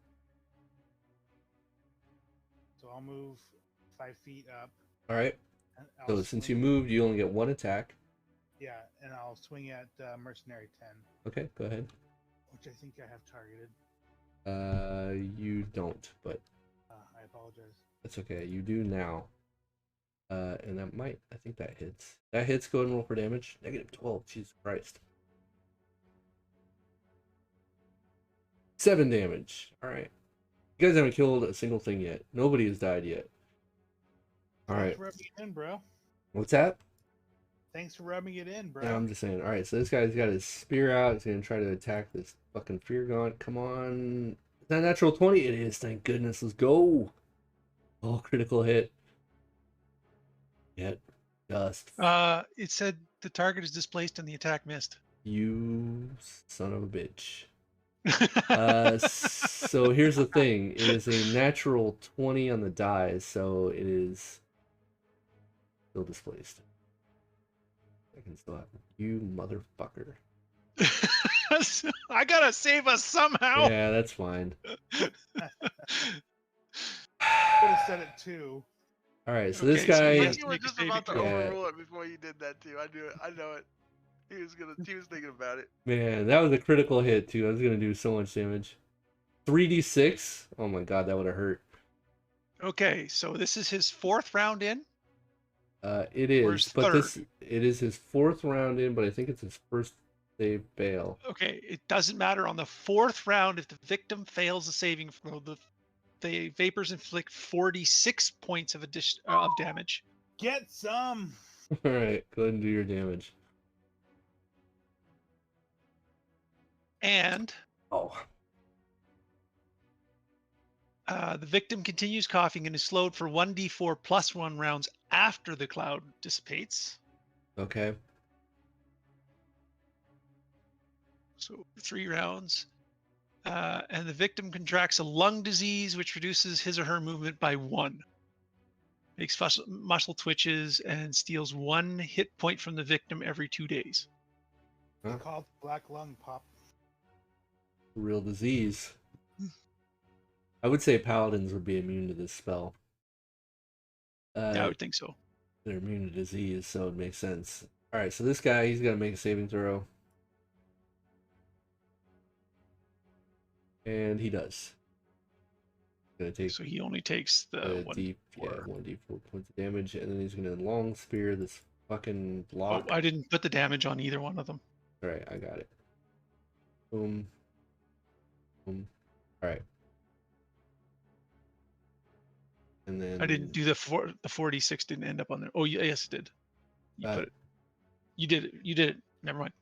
So I'll move 5 feet up. All right. I'll So since swing- you moved, you only get one attack. Yeah, and I'll swing at Mercenary 10, Okay, go ahead. which I think I have targeted. You don't, but I apologize. that's okay. You do now. And that might, I think that hits. That hits, go ahead and roll for damage. -12, Jesus Christ. 7 damage. Alright. You guys haven't killed a single thing yet. Nobody has died yet. Alright. Thanks for rubbing it in, bro. What's that? Thanks for rubbing it in, bro. Yeah, I'm just saying. Alright, so this guy's got his spear out. He's going to try to attack this fucking fear gaunt. Come on. Is that natural 20? It is. Thank goodness. Let's go. Oh, critical hit. Yet. Just. It said the target is displaced and the attack missed. You son of a bitch. So here's the thing. It is a natural 20 on the die, so it is still displaced. I can still have you, motherfucker. I gotta save us somehow. Yeah, that's fine. Would have said it too. All right, so Okay, this so guy. he Like has he to was make a just saving about to throw. Yeah. overrule it before you did that too. I knew it. I know it. He was thinking about it. Man, that was a critical hit too. I was gonna do so much damage. 3d6. Oh my god, that would have hurt. Okay, so this is his 4th round in. It Or is, his but third. it is his 4th round in, but I think it's his first save fail. Okay, it doesn't matter. On the 4th round, if the victim fails the saving throw, the vapors inflict 46 points of damage. Get some. All right, go ahead and do your damage. And Oh. the victim continues coughing and is slowed for 1d4 plus 1 rounds after the cloud dissipates. Okay. So 3 rounds. And the victim contracts a lung disease, which reduces his or her movement by 1. Makes muscle twitches and steals 1 hit point from the victim every 2 days. Huh? Called black lung pop. Real disease. I would say paladins would be immune to this spell. Yeah, I would think so. They're immune to disease, so it makes sense. All right, so this guy, he's got to make a saving throw. And he does. Gonna take. So he only takes the 1d4. 1d4 points of damage, and then he's gonna long spear this fucking block. Oh, I didn't put the damage on either one of them. All right, I got it. Boom. Boom. All right. And then I didn't do the 4d6 didn't end up on there. Oh, yes, it did. You put it. You did it. You did it. Never mind.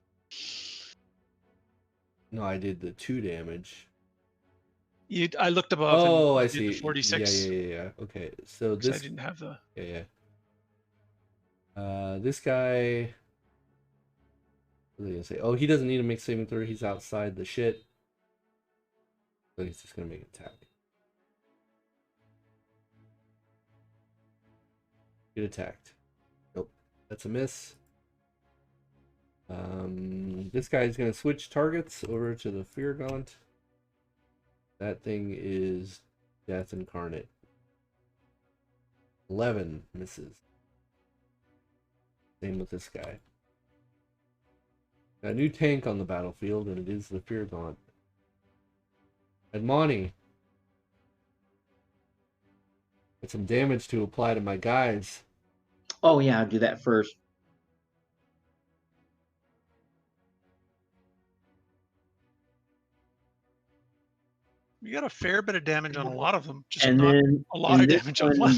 No, I did the 2 damage. I looked above. Oh, and I did see. The 46. Yeah. Okay, so this. I didn't have the. Yeah. This guy. What was I gonna say? Oh, he doesn't need to make saving throw. He's outside the shit. So he's just gonna make an attack. Get attacked. Nope, that's a miss. This guy's gonna switch targets over to the Fear Gaunt. That thing is Death Incarnate. 11 misses. Same with this guy. Got a new tank on the battlefield, and it is the Fear Gaunt. Admoni. Got some damage to apply to my guys. Oh yeah, I'll do that first. We got a fair bit of damage on a lot of them, just And not then a lot of damage on one.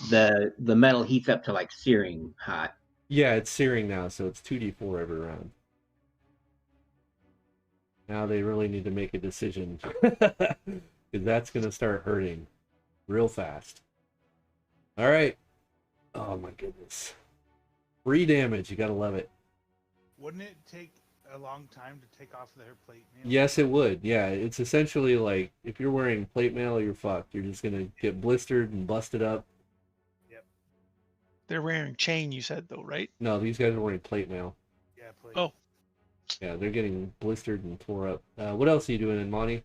The metal heats up to like searing hot. Yeah, it's searing now, so it's 2d4 every round. Now they really need to make a decision. Because that's going to start hurting real fast. Alright. Oh my goodness. 3 damage, you gotta love it. Wouldn't it take a long time to take off their plate mail? Yes, it would. Yeah, it's essentially like if you're wearing plate mail, you're fucked. You're just going to get blistered and busted up. They're wearing chain, you said, though, right? No, these guys are wearing plate mail. Yeah, plate. Oh. Yeah, they're getting blistered and tore up. What else are you doing, Monty?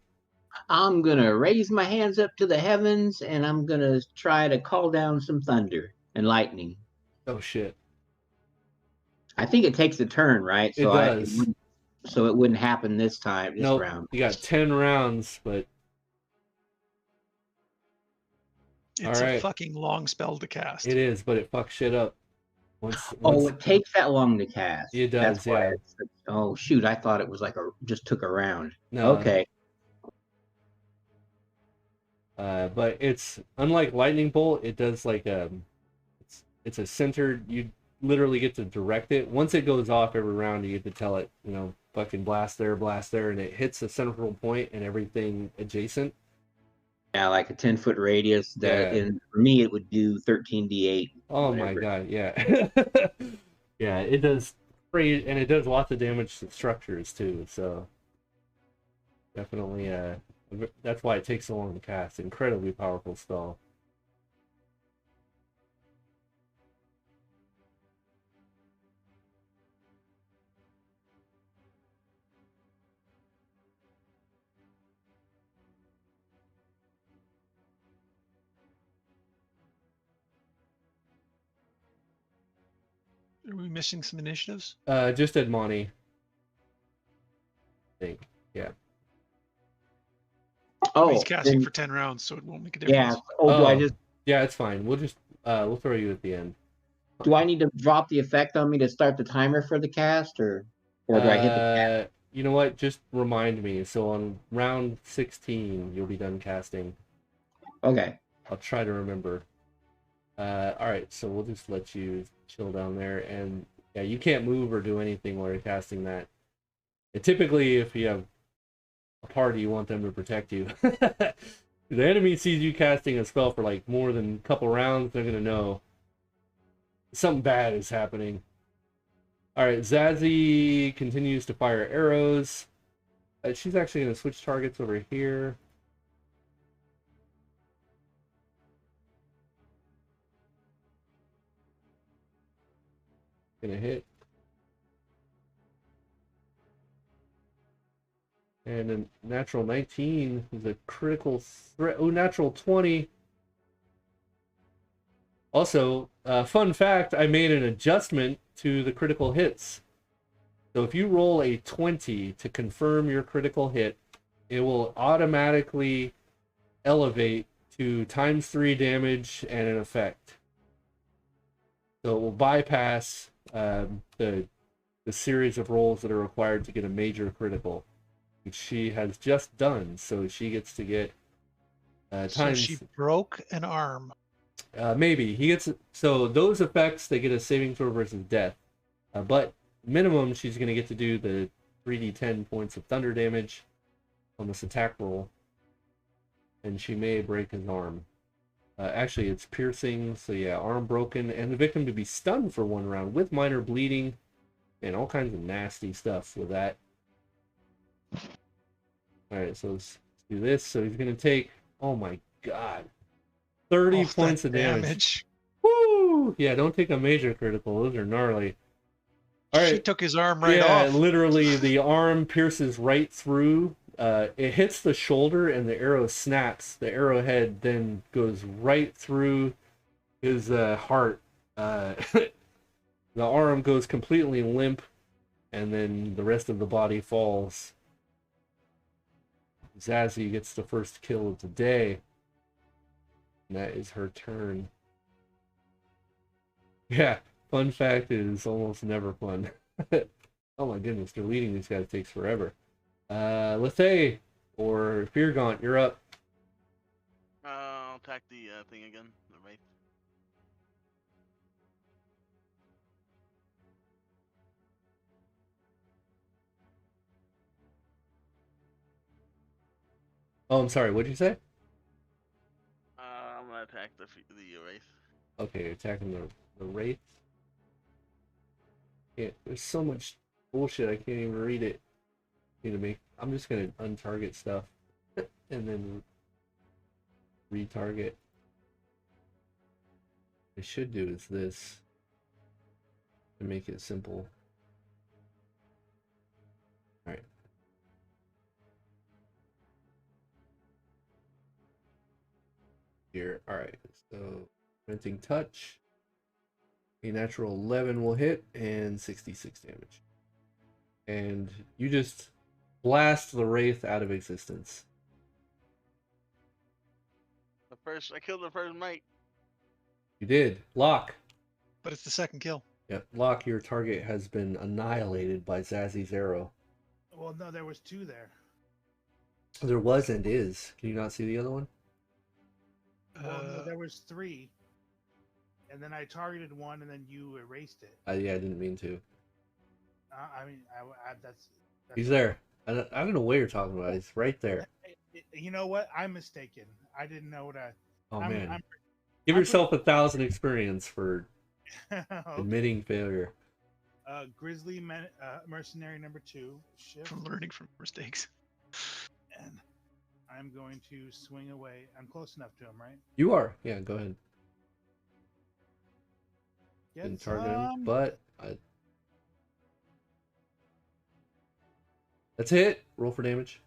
I'm gonna raise my hands up to the heavens, and I'm gonna try to call down some thunder and lightning. Oh shit! I think it takes a turn, right? It does. So it wouldn't happen this time. This round. You got 10 rounds, but it's a fucking long spell to cast. It is, but it fucks shit up. Once it takes that long to cast. It does, yeah. Oh shoot! I thought it was like just took a round. No. Okay. But it's unlike lightning bolt. It does like it's a centered. You literally get to direct it. Once it goes off every round, you get to tell it, fucking blast there, and it hits a central point and everything adjacent. Yeah, like a 10-foot radius. And for me, it would do 13d8. Oh my god, yeah. Yeah, it does great, and it does lots of damage to structures too, so definitely that's why it takes so long to cast. Incredibly powerful spell. Are we missing some initiatives? Just Admoni. I think. Yeah. Oh, he's casting for 10 rounds, so it won't make a difference. Yeah. Do I just? Yeah, it's fine. We'll just we'll throw you at the end. Do I need to drop the effect on me to start the timer for the cast, or do I hit the cast? You know what? Just remind me. So on round 16, you'll be done casting. Okay. I'll try to remember. All right, so we'll just let you chill down there, and yeah, you can't move or do anything while you're casting that. And typically, if you have a party, you want them to protect you. If the enemy sees you casting a spell for like more than a couple rounds, they're gonna know something bad is happening. All right, Zazie continues to fire arrows. She's actually gonna switch targets over here. Gonna hit. And a natural 19 is a critical threat. Oh, natural 20. Also, fun fact, I made an adjustment to the critical hits. So if you roll a 20 to confirm your critical hit, it will automatically elevate to ×3 damage and an effect. So it will bypass the series of rolls that are required to get a major critical, which she has just done. So she gets to get So she broke an arm. Maybe he gets, so those effects, they get a saving throw versus death, but minimum she's going to get to do the 3d10 points of thunder damage on this attack roll, and she may break his arm. Actually, it's piercing, so yeah, arm broken, and the victim to be stunned for 1 round with minor bleeding and all kinds of nasty stuff with that. Alright, so let's do this. So he's going to take, oh my god, 30 points of damage. Woo! Yeah, don't take a major critical. Those are gnarly. All right. She took his arm right off. Yeah, literally, the arm pierces right through. It hits the shoulder, and the arrow snaps. The arrowhead then goes right through his heart. The arm goes completely limp, and then the rest of the body falls. Zazie gets the first kill of the day. And that is her turn. Yeah, fun fact is almost never fun. Oh my goodness, deleting these guys takes forever. Lethay or Feargaunt, you're up. I'll attack the thing again, the wraith. Oh, I'm sorry, what'd you say? I'm gonna attack the wraith. Okay, you're attacking the wraith. Yeah, there's so much bullshit I can't even read it. I'm just gonna untarget stuff and then retarget. What I should do is this to make it simple. Alright. Here, alright, so Renting Touch. A natural 11 will hit and 66 damage. And you just blast the wraith out of existence. I killed the first mate. You did. Lock. But it's the second kill. Yep. Lock, your target has been annihilated by Zazzy's arrow. Well, no, there was 2 there. There was and is. Can you not see the other one? Well, no, there was 3. And then I targeted 1, and then you erased it. Yeah, I didn't mean to. I mean, that's He's there. I don't know what you're talking about. He's right there. You know what? I'm mistaken. I didn't know what I... Oh, man. Give yourself 1,000 experience for Okay. admitting failure. Grizzly mercenary number 2. Shift. From learning from mistakes. And I'm going to swing away. I'm close enough to him, right? You are. Yeah, go ahead. Get Didn't target him, some. but that's a hit. Roll for damage.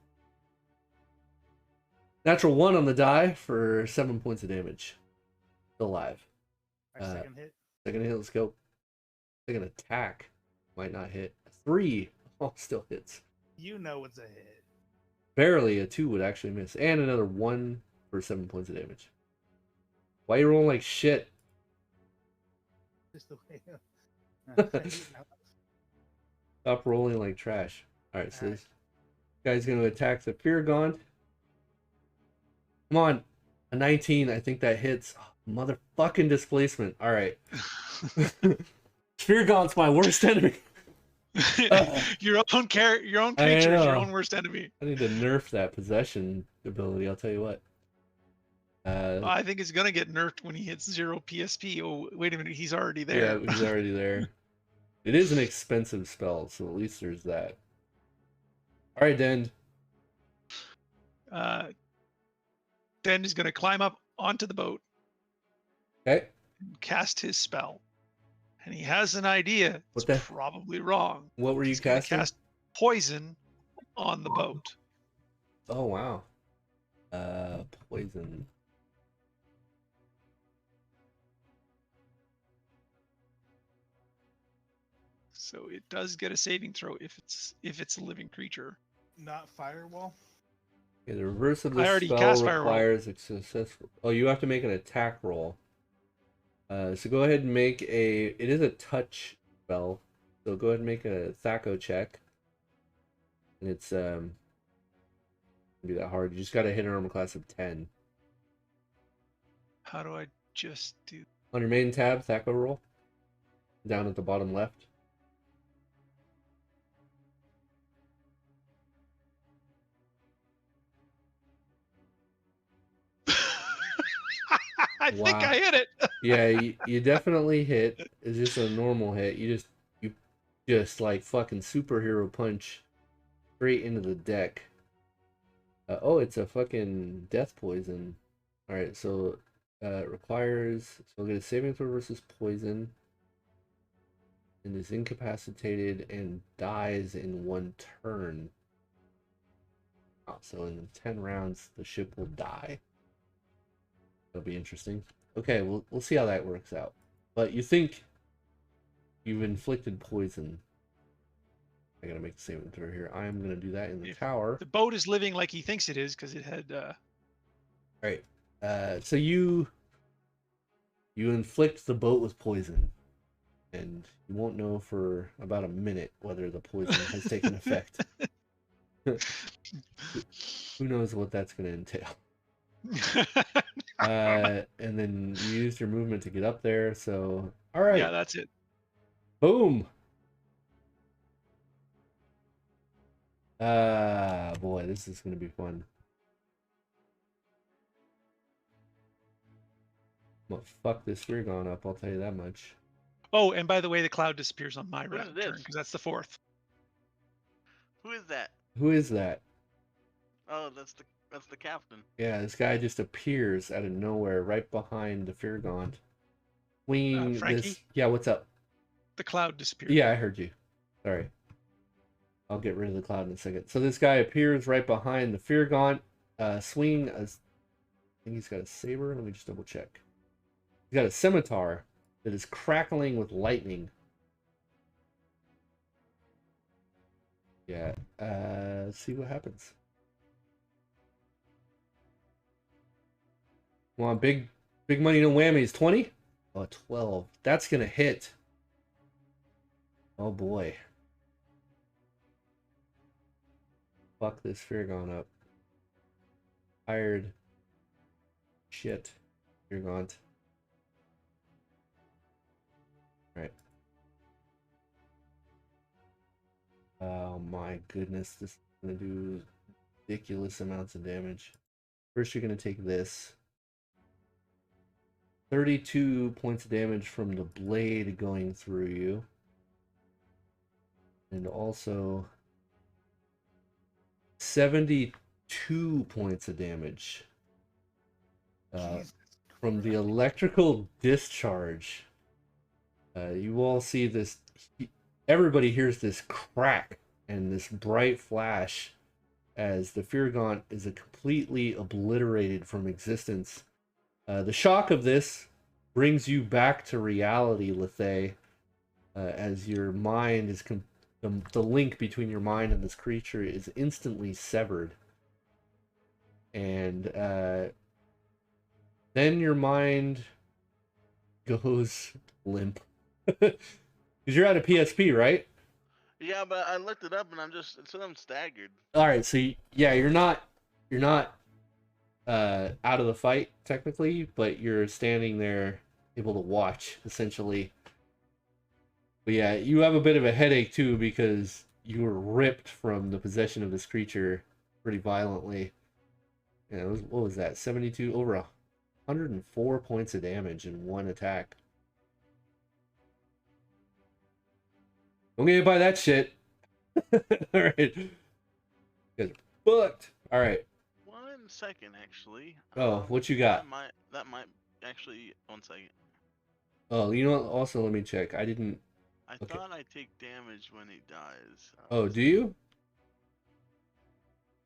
Natural 1 on the die for 7 points of damage. Still alive. My second hit. Second hit, let's go. Second attack. Might not hit. 3. Oh, still hits. You know it's a hit. Barely. A 2 would actually miss. And another 1 for 7 points of damage. Why are you rolling like shit? Just the way. Stop rolling like trash. Alright, so this guy's going to attack the Feargaunt. Come on. A 19. I think that hits. Oh, motherfucking displacement. Alright. Feargaunt's my worst enemy. Your own creature is your own worst enemy. I need to nerf that possession ability, I'll tell you what. I think it's gonna get nerfed when he hits 0 PSP. Oh, wait a minute, he's already there. Yeah, he's already there. It is an expensive spell, so at least there's that. Alright, Den. Den is gonna climb up onto the boat. Okay. And cast his spell. And he has an idea. It's probably wrong. What were you He's gonna casting? cast poison on the boat. Oh wow. Poison. So it does get a saving throw if it's a living creature. Not firewall. Okay, the reverse of I this already spell cast Firewall. requires a successful. Oh, you have to make an attack roll. So go ahead and make a. It is a touch spell, so go ahead and make a Thaco check. And it's be that hard. You just got to hit an armor class of 10. How do I just do? On your main tab, Thaco roll. Down at the bottom left. I think I hit it. Yeah, you definitely hit. It's just a normal hit. You just like fucking superhero punch straight into the deck. Oh, it's a fucking death poison. All right, so it requires. So we'll get a saving throw versus poison, and is incapacitated and dies in 1 turn. Oh, so in 10 rounds, the ship will die. That'll be interesting. Okay, we'll see how that works out. But you think you've inflicted poison. I gotta make the saving throw here. I am gonna do that in the tower. The boat is living like he thinks it is because it had. Alright. So you inflict the boat with poison. And you won't know for about a minute whether the poison has taken effect. Who knows what that's gonna entail. And then you used your movement to get up there, so alright. Yeah, that's it. Boom. Boy, this is gonna be fun. I'm gonna fuck this Virgon up, I'll tell you that much. Oh, and by the way, the cloud disappears on my What is turn this? because that's the 4th. Who is that? Who is that? Oh, that's the captain. Yeah, this guy just appears out of nowhere right behind the Virgon. Swinging Frankie? this. Yeah, what's up? The cloud disappeared. Yeah, I heard you. Sorry. I'll get rid of the cloud in a second. So this guy appears right behind the Virgon. Swing. I think he's got a saber. Let me just double check. He's got a scimitar that is crackling with lightning. Yeah. Let's see what happens. Come on, big money, no whammies. 20? Oh, 12. That's gonna hit. Oh boy. Fuck this Virgon up. Tired. Shit. Virgon. Right. Oh my goodness, this is gonna do ridiculous amounts of damage. First, you're gonna take this. 32 points of damage from the blade going through you. And also 72 points of damage from the electrical discharge. You all see this. Everybody hears this crack and this bright flash as the Virgon is completely obliterated from existence. The shock of this brings you back to reality, Lethe, as your mind is the link between your mind and this creature is instantly severed. And then your mind goes limp. Because you're at a PSP, right? Yeah, but I looked it up and I'm staggered. All right, so yeah, you're not out of the fight technically, but you're standing there able to watch essentially. But yeah, you have a bit of a headache too because you were ripped from the possession of this creature pretty violently. Yeah, what was that? 72 over 104 points of damage in one attack. Don't get hit by that shit. Alright. You guys are fucked. Alright. 1 second, actually. Oh, what you got? That might actually. 1 second. Oh, you know what? Also, let me check. I didn't. I thought I take damage when he dies. Oh, do you?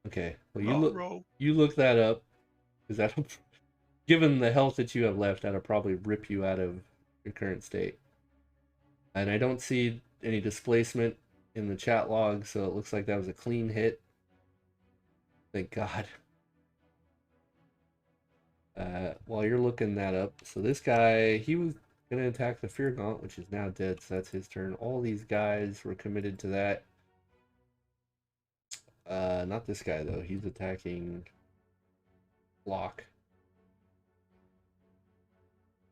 Okay. Well, Ruh-roh. you look that up, because that'll, given the health that you have left, that'll probably rip you out of your current state. And I don't see any displacement in the chat log, so it looks like that was a clean hit. Thank God. While you're looking that up, so this guy, he was going to attack the Fear Gaunt, which is now dead, so that's his turn. All these guys were committed to that. Not this guy, though. He's attacking Block.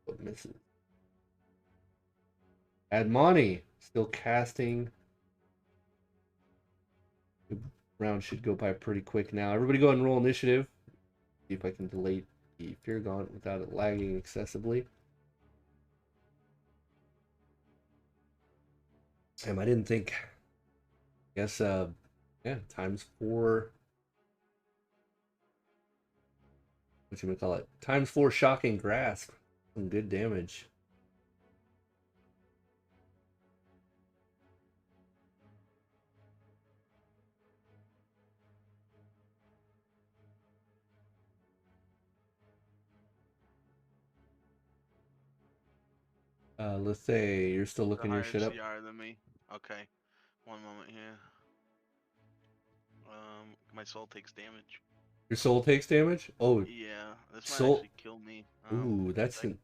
But misses. Admoni, still casting. The round should go by pretty quick now. Everybody go ahead and roll initiative. See if I can delete the Fear Gaunt without it lagging excessively. I didn't think. I guess, yeah, ×4. What you call it? ×4 shocking grasp. Some good damage. Let's say you're still looking your shit up. CR than me. Okay. One moment here. My soul takes damage. Your soul takes damage? Oh, yeah. This might soul actually kill me. Ooh, that's and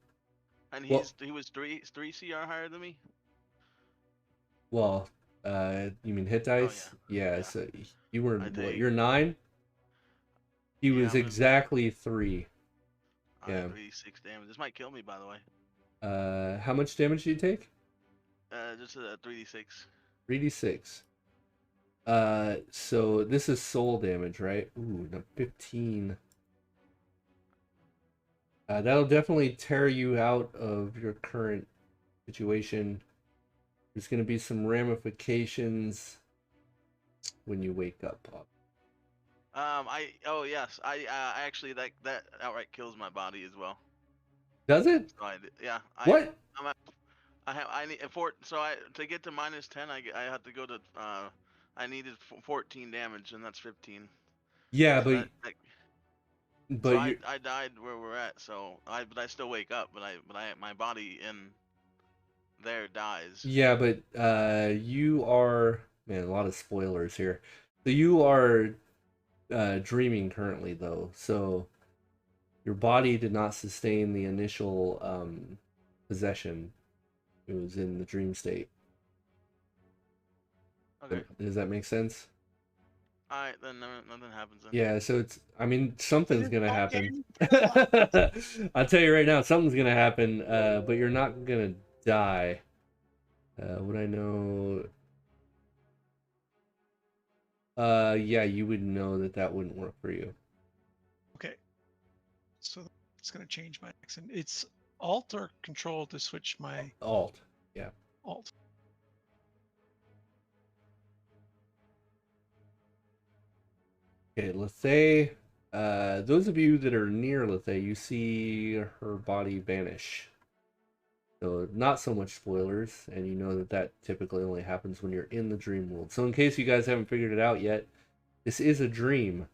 he was three CR higher than me. Well, you mean hit dice? Oh, yeah. Yeah. So you were what? You're 9. He was exactly 3. Yeah. 3d6 damage. This might kill me, by the way. How much damage did you take? Just a 3d6. 3d6. So this is soul damage, right? Ooh, no, 15. That'll definitely tear you out of your current situation. There's going to be some ramifications when you wake up. Yes. I actually that outright kills my body as well. Does it? So What? I need to get to -10. I have to go to I needed 14 damage, and that's 15. Yeah, so but I died where we're at. So but I still wake up. But my body in there dies. Yeah, but you are, man, a lot of spoilers here. So you are dreaming currently, though. So your body did not sustain the initial possession. It was in the dream state. Okay. Does that make sense? Alright, then nothing happens then. Yeah, so it's, I mean, something's gonna happen. I'll tell you right now, something's gonna happen, but you're not gonna die. Would I know? Yeah, you would know that wouldn't work for you. Okay. So it's gonna change my accent. It's Alt or Control to switch my Alt. Yeah. Alt. Okay, Lethay, those of you that are near Lethay, you see her body vanish. So not so much spoilers, and you know that typically only happens when you're in the dream world. So in case you guys haven't figured it out yet, this is a dream.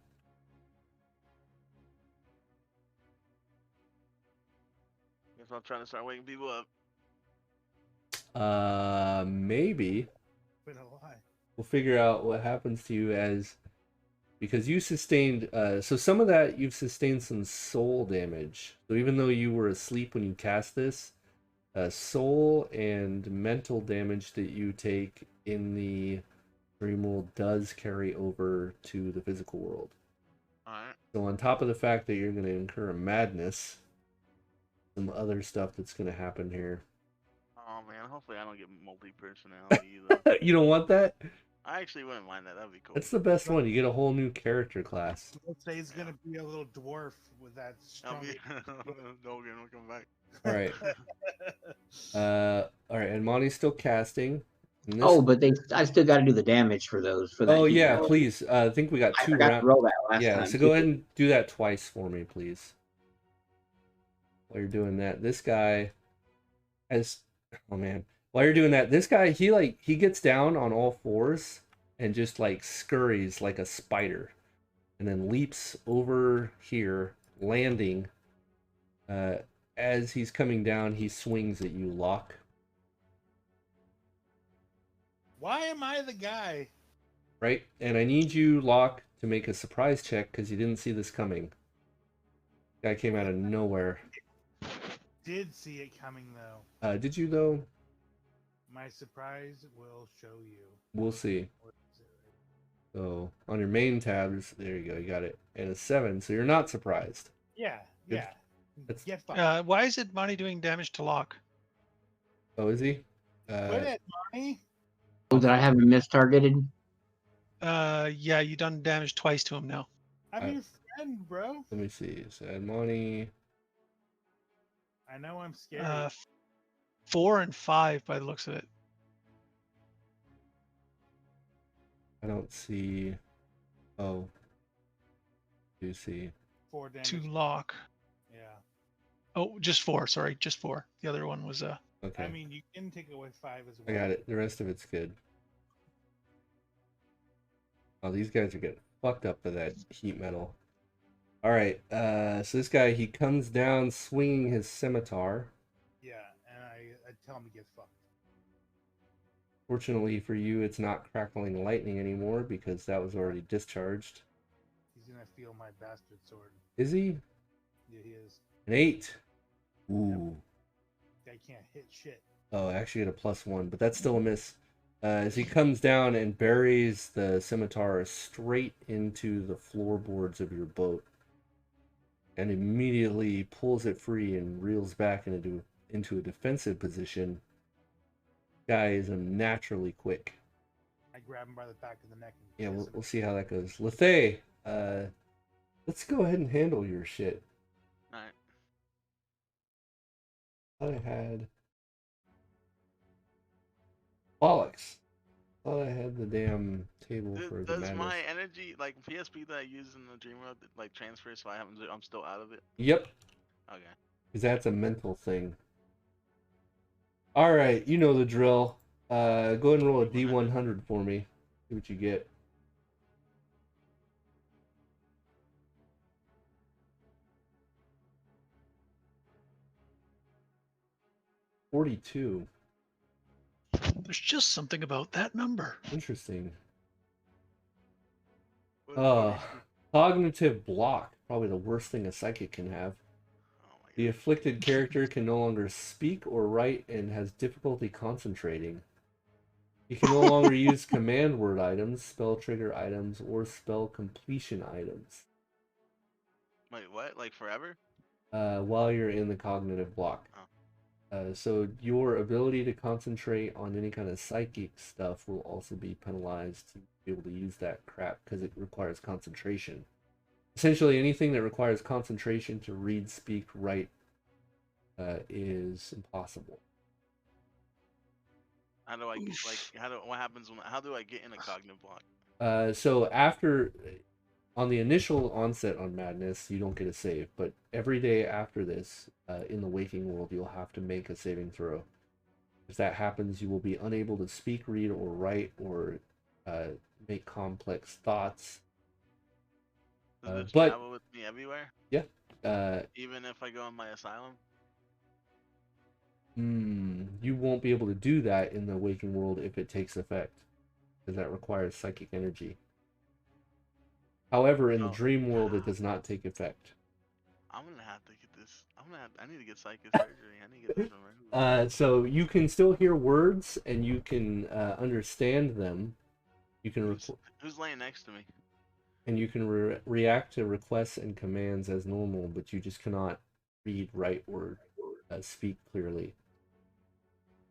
Guess I'm trying to start waking people up. Maybe. Been a lie. We'll figure out what happens to you because you sustained, so some of that you've sustained some soul damage. So even though you were asleep when you cast this, soul and mental damage that you take in the dream world does carry over to the physical world. Alright. So on top of the fact that you're going to incur a madness, some other stuff that's going to happen here. Oh man, hopefully I don't get multi-personality either. You don't want that? I actually wouldn't mind that. That'd be cool. That's the best one. You get a whole new character class. Let's say he's gonna be a little dwarf with that strong. Dogen will come back. All right. All right. And Monty's still casting. Oh, but I still got to do the damage for those. For that. Oh yeah, please. I think we got 2 rounds. Roll that last yeah. time. So go ahead and do that twice for me, please. While you're doing that, this guy has. Oh man. While you're doing that, this guy he gets down on all 4s and just like scurries like a spider. and then leaps over here, landing. As he's coming down, he swings at you, Locke. Why am I the guy? Right? And I need you, Locke, to make a surprise check because you didn't see this coming. Guy came out of nowhere. Did see it coming though. Did you though? My surprise will show you. We'll see. So on your main tabs, there you go, you got it. And a 7, so you're not surprised. Yeah, Good. yeah. That's- Get fucked. Why is it Monty doing damage to Locke? Oh, is he? Quit it, Monty. Oh, that I haven't mistargeted. Yeah, you done damage twice to him now. I'm your friend, bro. Let me see. So Admoni. I know I'm scared. 4 and 5 by the looks of it. I don't see. Oh. Do see. 4 damage. To Locke. Yeah. Oh, just 4. Sorry, just 4. The other one was Okay. I mean, you can take away 5 as I well. got it. The rest of it's good. Oh, these guys are getting fucked up by that heat metal. All right. So this guy, he comes down swinging his scimitar. Yeah, and I tell him to get fucked. Fortunately for you, it's not crackling lightning anymore because that was already discharged. He's gonna feel my bastard sword. Is he? Yeah, he is. An 8. Ooh. Guy can't hit shit. Oh, actually at a +1, but that's still a miss. As he comes down and buries the scimitar straight into the floorboards of your boat, and immediately pulls it free and reels back into a defensive position. Guy is unnaturally quick. I grab him by the back of the neck. And Yeah, kiss we'll him. see how that goes. Lethay, let's go ahead and handle your shit. Alright. Thought I had bollocks. Thought I had the damn table for the Does madness. my energy, like PSP that I use in the dream world, like transfer so I'm still out of it? Yep, Okay. because that's a mental thing. All right, you know the drill. Go ahead and roll a D100 for me. See what you get. $42. There's just something about that number. Interesting. What- Cognitive block. Probably the worst thing a psychic can have. Oh my The god. afflicted character can no longer speak or write and has difficulty concentrating. He can no longer use command word items, spell trigger items, or spell completion items Wait, what? Like forever? while you're in the cognitive block. So your ability to concentrate on any kind of psychic stuff will also be penalized to be able to use that crap because it requires concentration. Essentially, anything that requires concentration to read, speak, write is impossible. How do I what happens how do I get in a cognitive block? So after, on the initial onset on madness, you don't get a save, but every day after this, in the waking world, you'll have to make a saving throw. If that happens, you will be unable to speak, read, or write, or make complex thoughts. Does it but- travel with me everywhere? Yeah. Even if I go in my asylum? You won't be able to do that in the waking world if it takes effect, because that requires psychic energy. However, in the Oh. dream world, it does not take effect. I'm gonna have to get this. I need to get psychic surgery. I need to get this removed. So you can still hear words and you can understand them. You can Who's laying next to me? and you can react to requests and commands as normal, but you just cannot read, write, or speak clearly.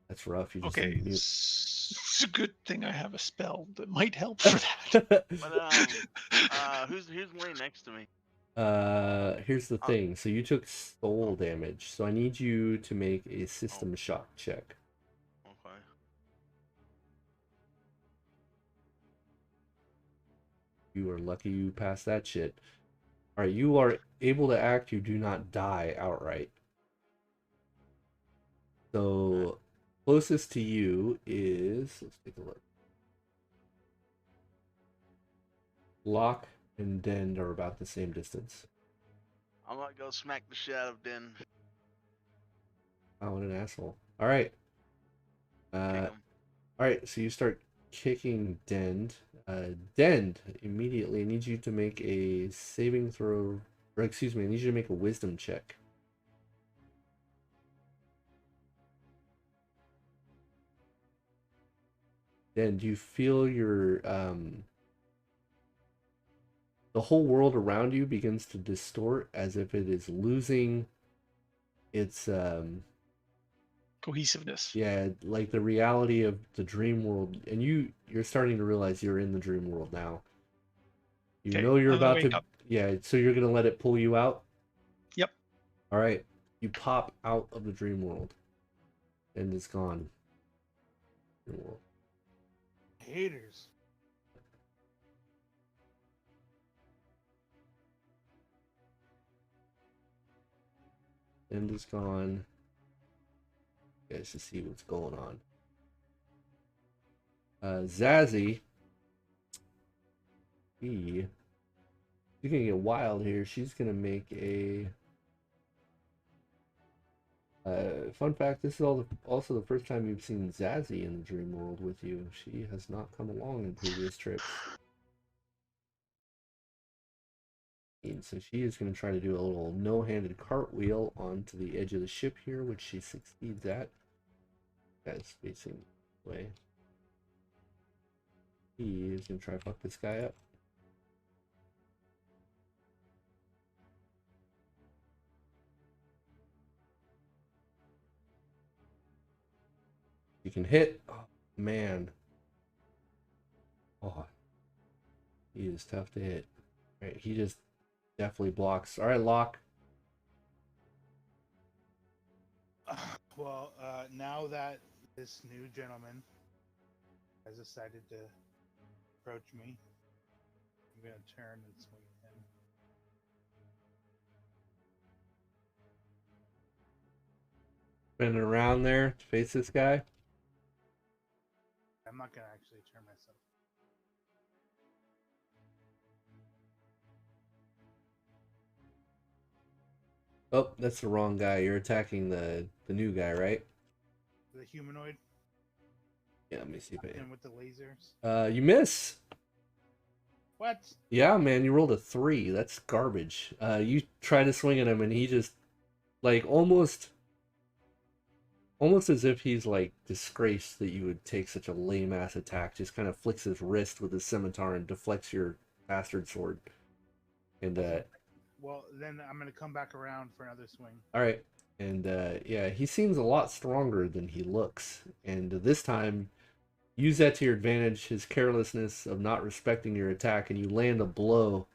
That's rough. You just Okay, need mute. it's a good thing I have a spell that might help for that. But who's laying next to me? Here's the thing. So you took soul damage. So I need you to make a system shock check. Okay. You are lucky you passed that shit. All right, you are able to act. You do not die outright. So closest to you is, let's take a look. Locke and Den are about the same distance. I'm gonna go smack the shit out of Den. Oh, what an asshole. All right. Kick him. All right, so you start kicking Dend. Dend, immediately, I need you to make a saving throw, or excuse me, I need you to make a wisdom check. Dend, you feel your, the whole world around you begins to distort as if it is losing its, Cohesiveness. yeah, like the reality of the dream world, and you're starting to realize you're in the dream world now. You Okay, know you're I'm gonna about wake to, up. yeah, so you're gonna let it pull you out? Yep. All right, you pop out of the dream world, and it's gone. Dream world. Haters. End is gone. You guys should see what's going on. Zazzy, she's gonna get wild here. She's gonna make a. Fun fact: this is also the first time you've seen Zazzy in the dream world with you. She has not come along in previous trips. And so she is going to try to do a little no-handed cartwheel onto the edge of the ship here, which she succeeds at. Guy's facing away. He is going to try to fuck this guy up. You can hit. Oh, man. Oh. He is tough to hit. All right, he just definitely blocks. All right, Locke. Well, now that this new gentleman has decided to approach me, I'm gonna turn and swing at him. Spinning around there to face this guy. I'm not gonna actually turn myself. Oh, that's the wrong guy. You're attacking the new guy, right? The humanoid. Yeah, let me see if And with the lasers. you miss. What? Yeah, man, you rolled a 3. That's garbage. You try to swing at him, and he just, like, almost as if he's, like, disgraced that you would take such a lame-ass attack, just kind of flicks his wrist with his scimitar and deflects your bastard sword. And, Well, then I'm gonna come back around for another swing. all right. And, yeah, he seems a lot stronger than he looks. And this time, use that to your advantage, his carelessness of not respecting your attack, and you land a blow.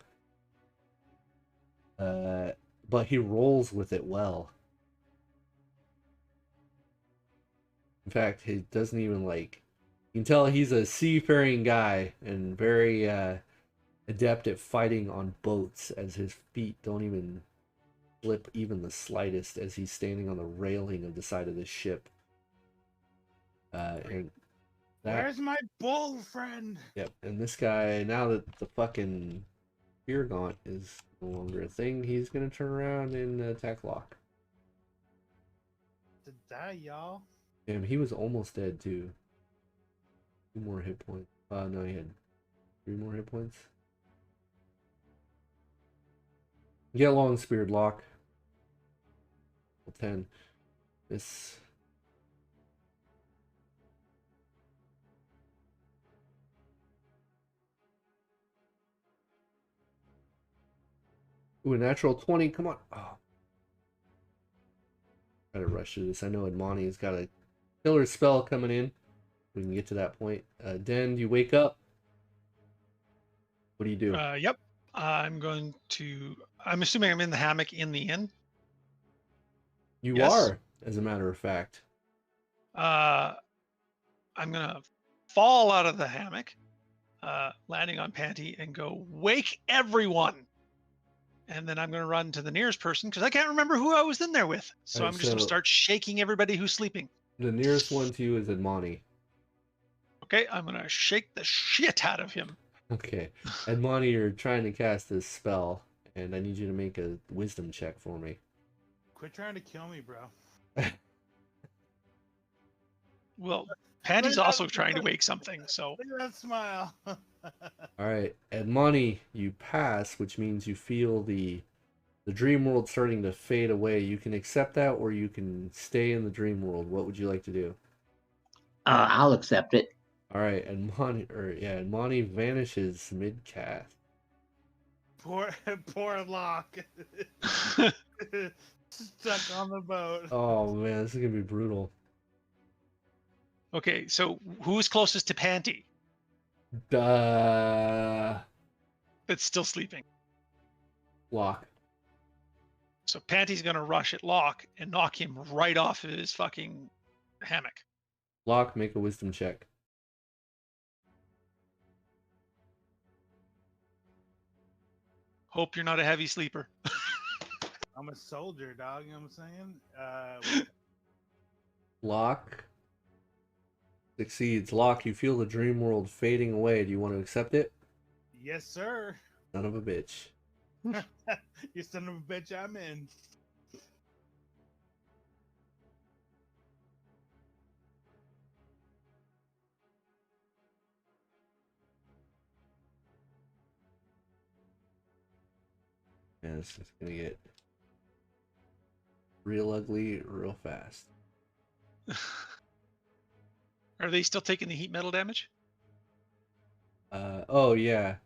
But he rolls with it well. In fact, he doesn't even, like... You can tell he's a seafaring guy and very adept at fighting on boats, as his feet don't even slip even the slightest as he's standing on the railing of the side of the ship. And Where's my bull friend? Yep, and this guy, now that the fucking Fear Gaunt is no longer a thing, he's gonna turn around and attack Locke. To die, y'all. Damn, he was almost dead too. 2 more hit points. No, he had 3 more hit points. Get long speared, Locke. 10. This. Ooh, a natural 20. Come on. Oh. Gotta rush through this. I know Admani's got a killer spell coming in. We can get to that point. Den, you wake up. What do you do? Yep. I'm assuming I'm in the hammock in the inn. You Yes. are, as a matter of fact. I'm gonna fall out of the hammock, landing on Panty, and go, "Wake everyone!" And then I'm gonna run to the nearest person because I can't remember who I was in there with. So Right, I'm just gonna so- start shaking everybody who's sleeping. The nearest one to you is Admani. Okay, I'm gonna shake the shit out of him. Okay. Edmani, you're trying to cast this spell, and I need you to make a wisdom check for me. Quit trying to kill me, bro. Well, Patty's Look at also that- trying to wake something, so Look at that smile. Alright, Edmani, you pass, which means you feel the dream world starting to fade away. You can accept that, or you can stay in the dream world. What would you like to do? I'll accept it. Alright, Edmani vanishes mid-cast. Poor Locke. Stuck on the boat. Oh man, this is gonna be brutal. okay. So who's closest to Panty Duh. that's still sleeping? Lock. So Panty's gonna rush at Locke and knock him right off of his fucking hammock. Lock, make a wisdom check. Hope you're not a heavy sleeper. I'm a soldier, dog. You know what I'm saying? Lock succeeds. Lock, you feel the dream world fading away. Do you want to accept it? Yes, sir. Son of a bitch. You son of a bitch, I'm in. Man, this is gonna get real ugly real fast. Are they still taking the heat metal damage? Oh yeah.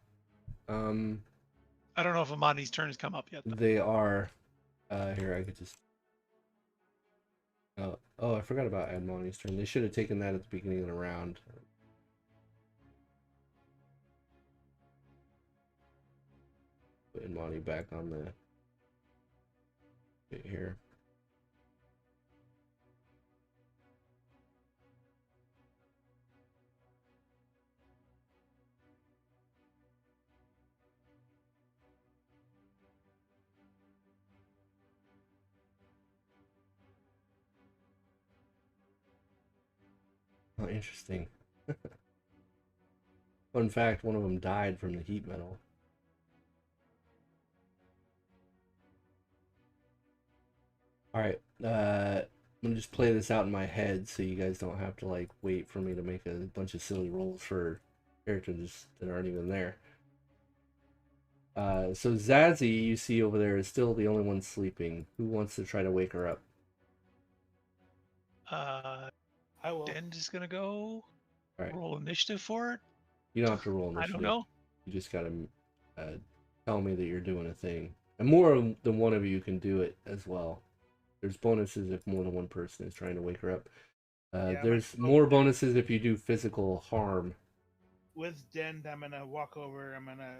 I don't know if Amani's turn has come up yet. They are. Here I could just. Oh, I forgot about Admoni's turn. They should have taken that at the beginning of the round. Put Admoni back on the bit here. Oh, interesting. Fun fact, one of them died from the heat metal. Alright, I'm gonna just play this out in my head so you guys don't have to like wait for me to make a bunch of silly rolls for characters that aren't even there. So Zazie, you see over there, is still the only one sleeping. Who wants to try to wake her up? I will. Den is gonna go Alright. roll initiative for it. You don't have to roll I initiative. don't know. You just gotta tell me that you're doing a thing. And more than one of you can do it as well. There's bonuses if more than one person is trying to wake her up. Yeah, There's more bonuses if you do physical harm. With Den, I'm gonna walk over. I'm gonna,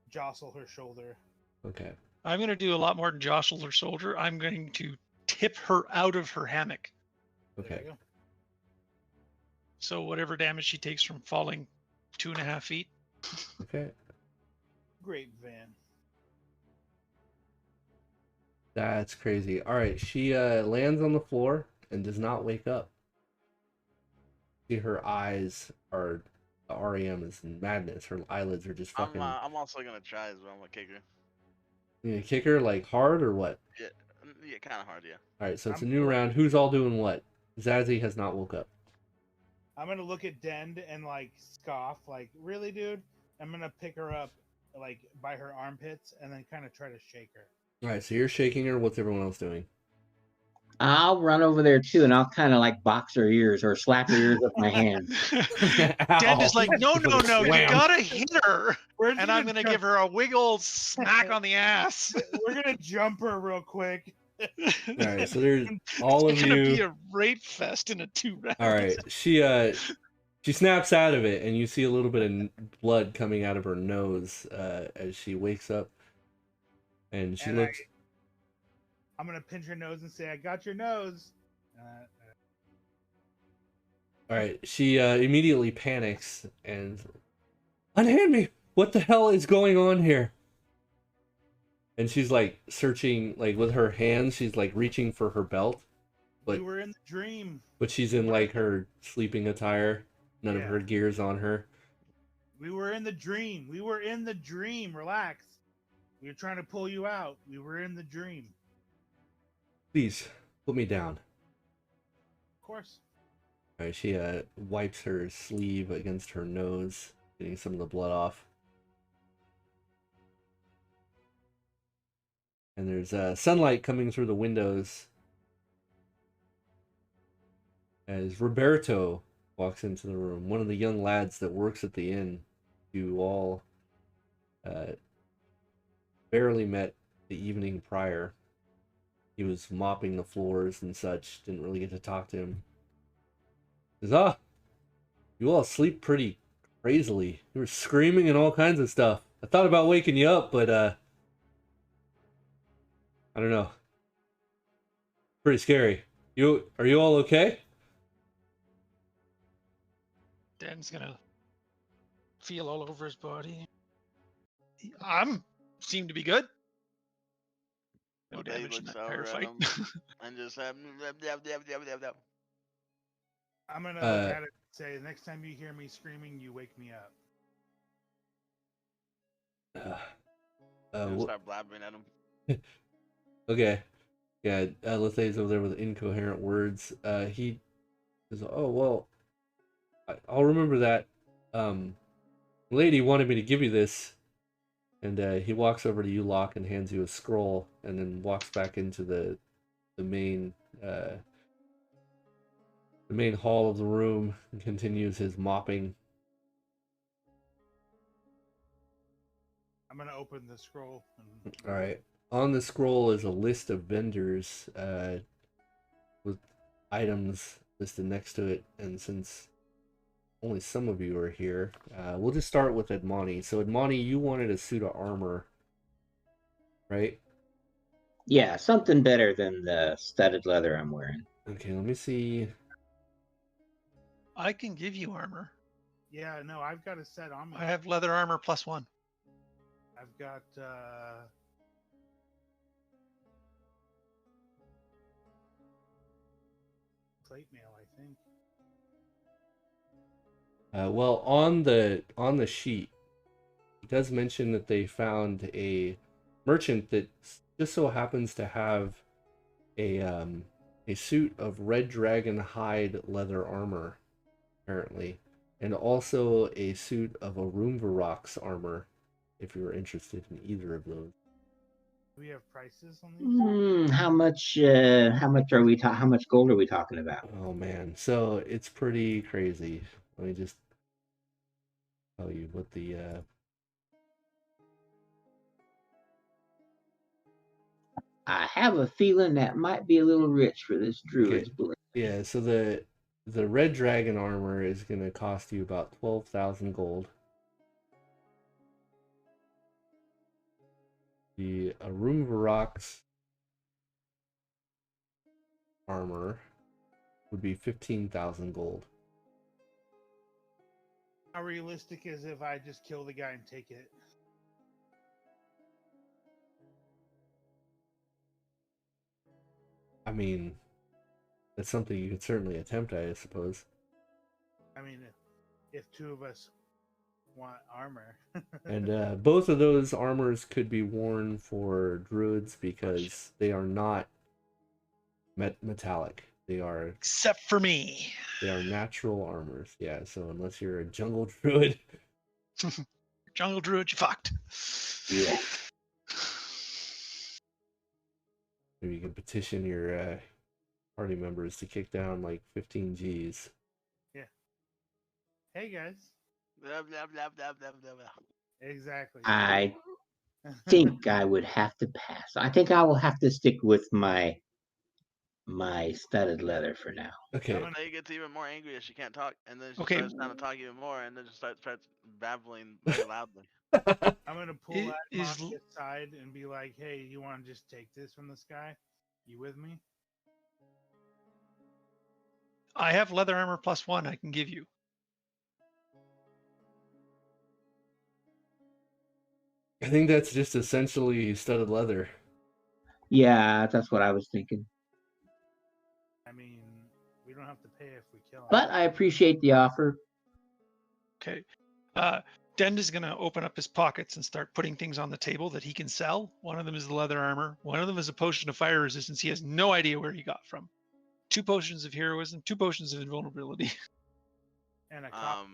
jostle her shoulder. Okay. I'm gonna do a lot more than jostle her shoulder. I'm going to tip her out of her hammock. There Okay. you go. So whatever damage she takes from falling 2.5 feet. Okay. Great Van. That's crazy. Alright, she lands on the floor and does not wake up. See, her eyes are... The REM is madness. Her eyelids are just fucking... I'm also gonna try as well. I'm gonna kick her. You gonna kick her, like, hard or what? Yeah, kind of hard, yeah. Alright, so it's a I'm new going- round. Who's all doing what? Zazie has not woke up. I'm gonna look at Den and scoff, really, dude? I'm gonna pick her up, by her armpits, and then kind of try to shake her. Alright, so you're shaking her. What's everyone else doing? I'll run over there too, and I'll kind of box her ears or slap her ears with my hand. Den is like, no, you Wham. gotta hit her. We're just And I'm gonna give her a wiggle smack on the ass. We're gonna jump her real quick. Alright, so there's all It's of gonna be you. a rape fest in a 2 round. Alright, she snaps out of it, and you see a little bit of blood coming out of her nose as she wakes up. And she And looks... I'm gonna pinch her nose and say, "I got your nose." Alright, she immediately panics and... Unhand me! What the hell is going on here? And she's searching, with her hands, she's reaching for her belt. We were in the dream. But she's in her sleeping attire. None of Yeah. her gear's on her. We were in the dream. We were in the dream. Relax. We were trying to pull you out. We were in the dream. Please, put me down. Of course. All right, she wipes her sleeve against her nose, getting some of the blood off. And there's sunlight coming through the windows as Roberto walks into the room, one of the young lads that works at the inn. You all barely met the evening prior. He was mopping the floors and such, didn't really get to talk to him. He says, you all sleep pretty crazily. You were screaming and all kinds of stuff. I thought about waking you up, but I don't know. Pretty scary. Are you all okay? Dan's gonna feel all over his body. I'm seem to be good. No damage in that firefight. And just I'm gonna look at it and say, the next time you hear me screaming, you wake me up. start blabbering at him. Okay. Yeah, Lethe's over there with incoherent words. He says, oh, well, I'll remember that. Lady wanted me to give you this. And he walks over to you, Locke, and hands you a scroll, and then walks back into the main hall of the room and continues his mopping. I'm gonna open the scroll. All right. On the scroll is a list of vendors with items listed next to it, and since only some of you are here, we'll just start with Edmani. So Edmani, you wanted a suit of armor, right? Yeah, something better than the studded leather I'm wearing. Okay, let me see. I can give you armor. Yeah, no, I've got a set on me. I have leather armor +1. I've got plate mail, I think. Well, on the sheet, it does mention that they found a merchant that just so happens to have a suit of red dragon hide leather armor, apparently, and also a suit of a Roomvarox armor, if you were interested in either of those. Do we have prices on these? How much are we how much gold are we talking about? Oh man, so it's pretty crazy. Let me just tell you what the I have a feeling that might be a little rich for this druid's blood. Yeah, so the red dragon armor is going to cost you about 12,000 gold. The Roomvarox armor would be 15,000 gold. How realistic is it if I just kill the guy and take it? I mean, that's something you could certainly attempt, I suppose. I mean, if two of us want armor. And both of those armors could be worn for druids because they are not metallic. They are, except for me. They are natural armors. Yeah, so unless you're a jungle druid. Jungle druid, you fucked. Yeah. Maybe you can petition your party members to kick down like 15 Gs. Yeah. Hey guys. Blah, blah, blah, blah, blah, blah, blah. Exactly. I think I would have to pass. I think I will have to stick with my studded leather for now. Okay. And then it gets even more angry as she can't talk, and then she starts trying to talk even more, and then just starts babbling very loudly. I'm gonna pull that Monty aside and be like, "Hey, you want to just take this from this guy? You with me?" I have leather armor +1 I can give you. I think that's just essentially studded leather. Yeah, that's what I was thinking. I mean, we don't have to pay if we kill him. But I appreciate the offer. Okay. Dend is going to open up his pockets and start putting things on the table that he can sell. One of them is the leather armor. One of them is a potion of fire resistance he has no idea where he got from. 2 potions of heroism, 2 potions of invulnerability. And a copper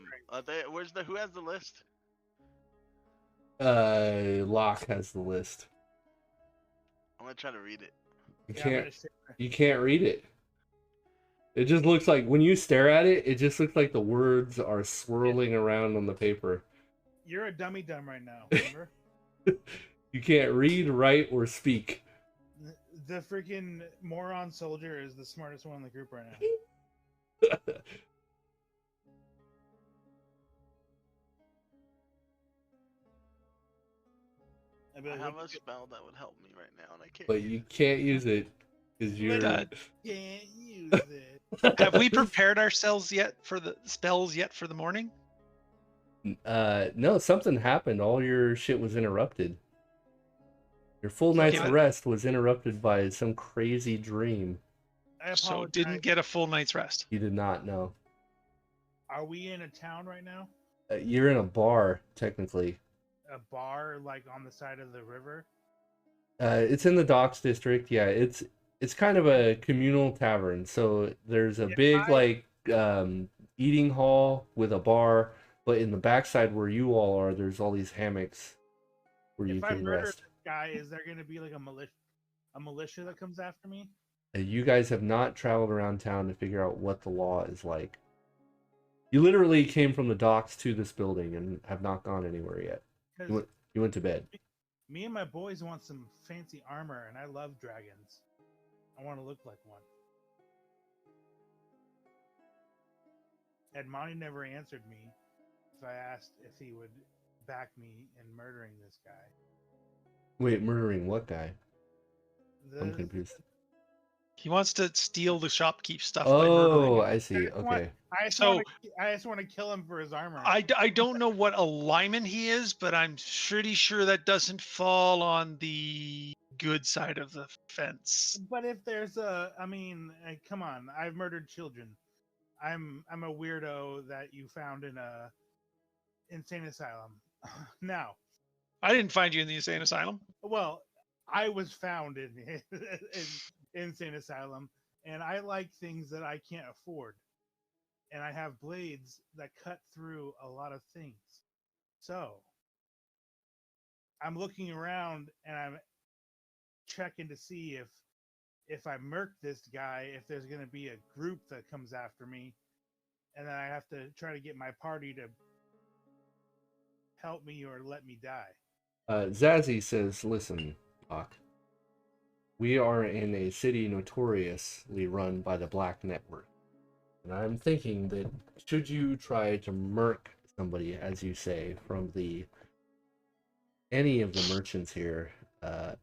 ring. Who has the list? Locke has the list. I'm gonna try to read it. You can't read it. It just looks like, when you stare at it, it just looks like the words are swirling around on the paper. You're a dummy dumb right now, remember? You can't read, write, or speak. The freaking moron soldier is the smartest one in the group right now. I have a spell that would help me right now, and I can't. But you can't use it because you're. Can't use it. Have we prepared ourselves yet for the spells yet for the morning? No, something happened. All your shit was interrupted. Your full night's rest was interrupted by some crazy dream. So didn't get a full night's rest. You did not know. Are we in a town right now? You're in a bar, technically. A bar, like on the side of the river? It's in the docks district. Yeah, it's kind of a communal tavern. So there's a big eating hall with a bar, but in the backside where you all are, there's all these hammocks where you can rest. This guy, is there going to be like a militia that comes after me? You guys have not traveled around town to figure out what the law is like. You literally came from the docks to this building and have not gone anywhere yet. You went to bed. Me and my boys want some fancy armor, and I love dragons. I want to look like one. And Monty never answered me if I asked if he would back me in murdering this guy. Wait, murdering what guy? I'm confused. He wants to steal the shopkeep stuff. Oh, I see. Okay. I just want to kill him for his armor. I don't know what alignment he is, but I'm pretty sure that doesn't fall on the good side of the fence. But if there's come on, I've murdered children. I'm a weirdo that you found in a insane asylum. Now, I didn't find you in the insane asylum. Well, I was found in insane asylum, and I like things that I can't afford, and I have blades that cut through a lot of things. So I'm looking around and I'm checking to see if I murk this guy, if there's going to be a group that comes after me, and then I have to try to get my party to help me or let me die. Zazzy says, listen, Doc, we are in a city notoriously run by the Black Network. And I'm thinking that should you try to murk somebody, as you say, from any of the merchants here, I'm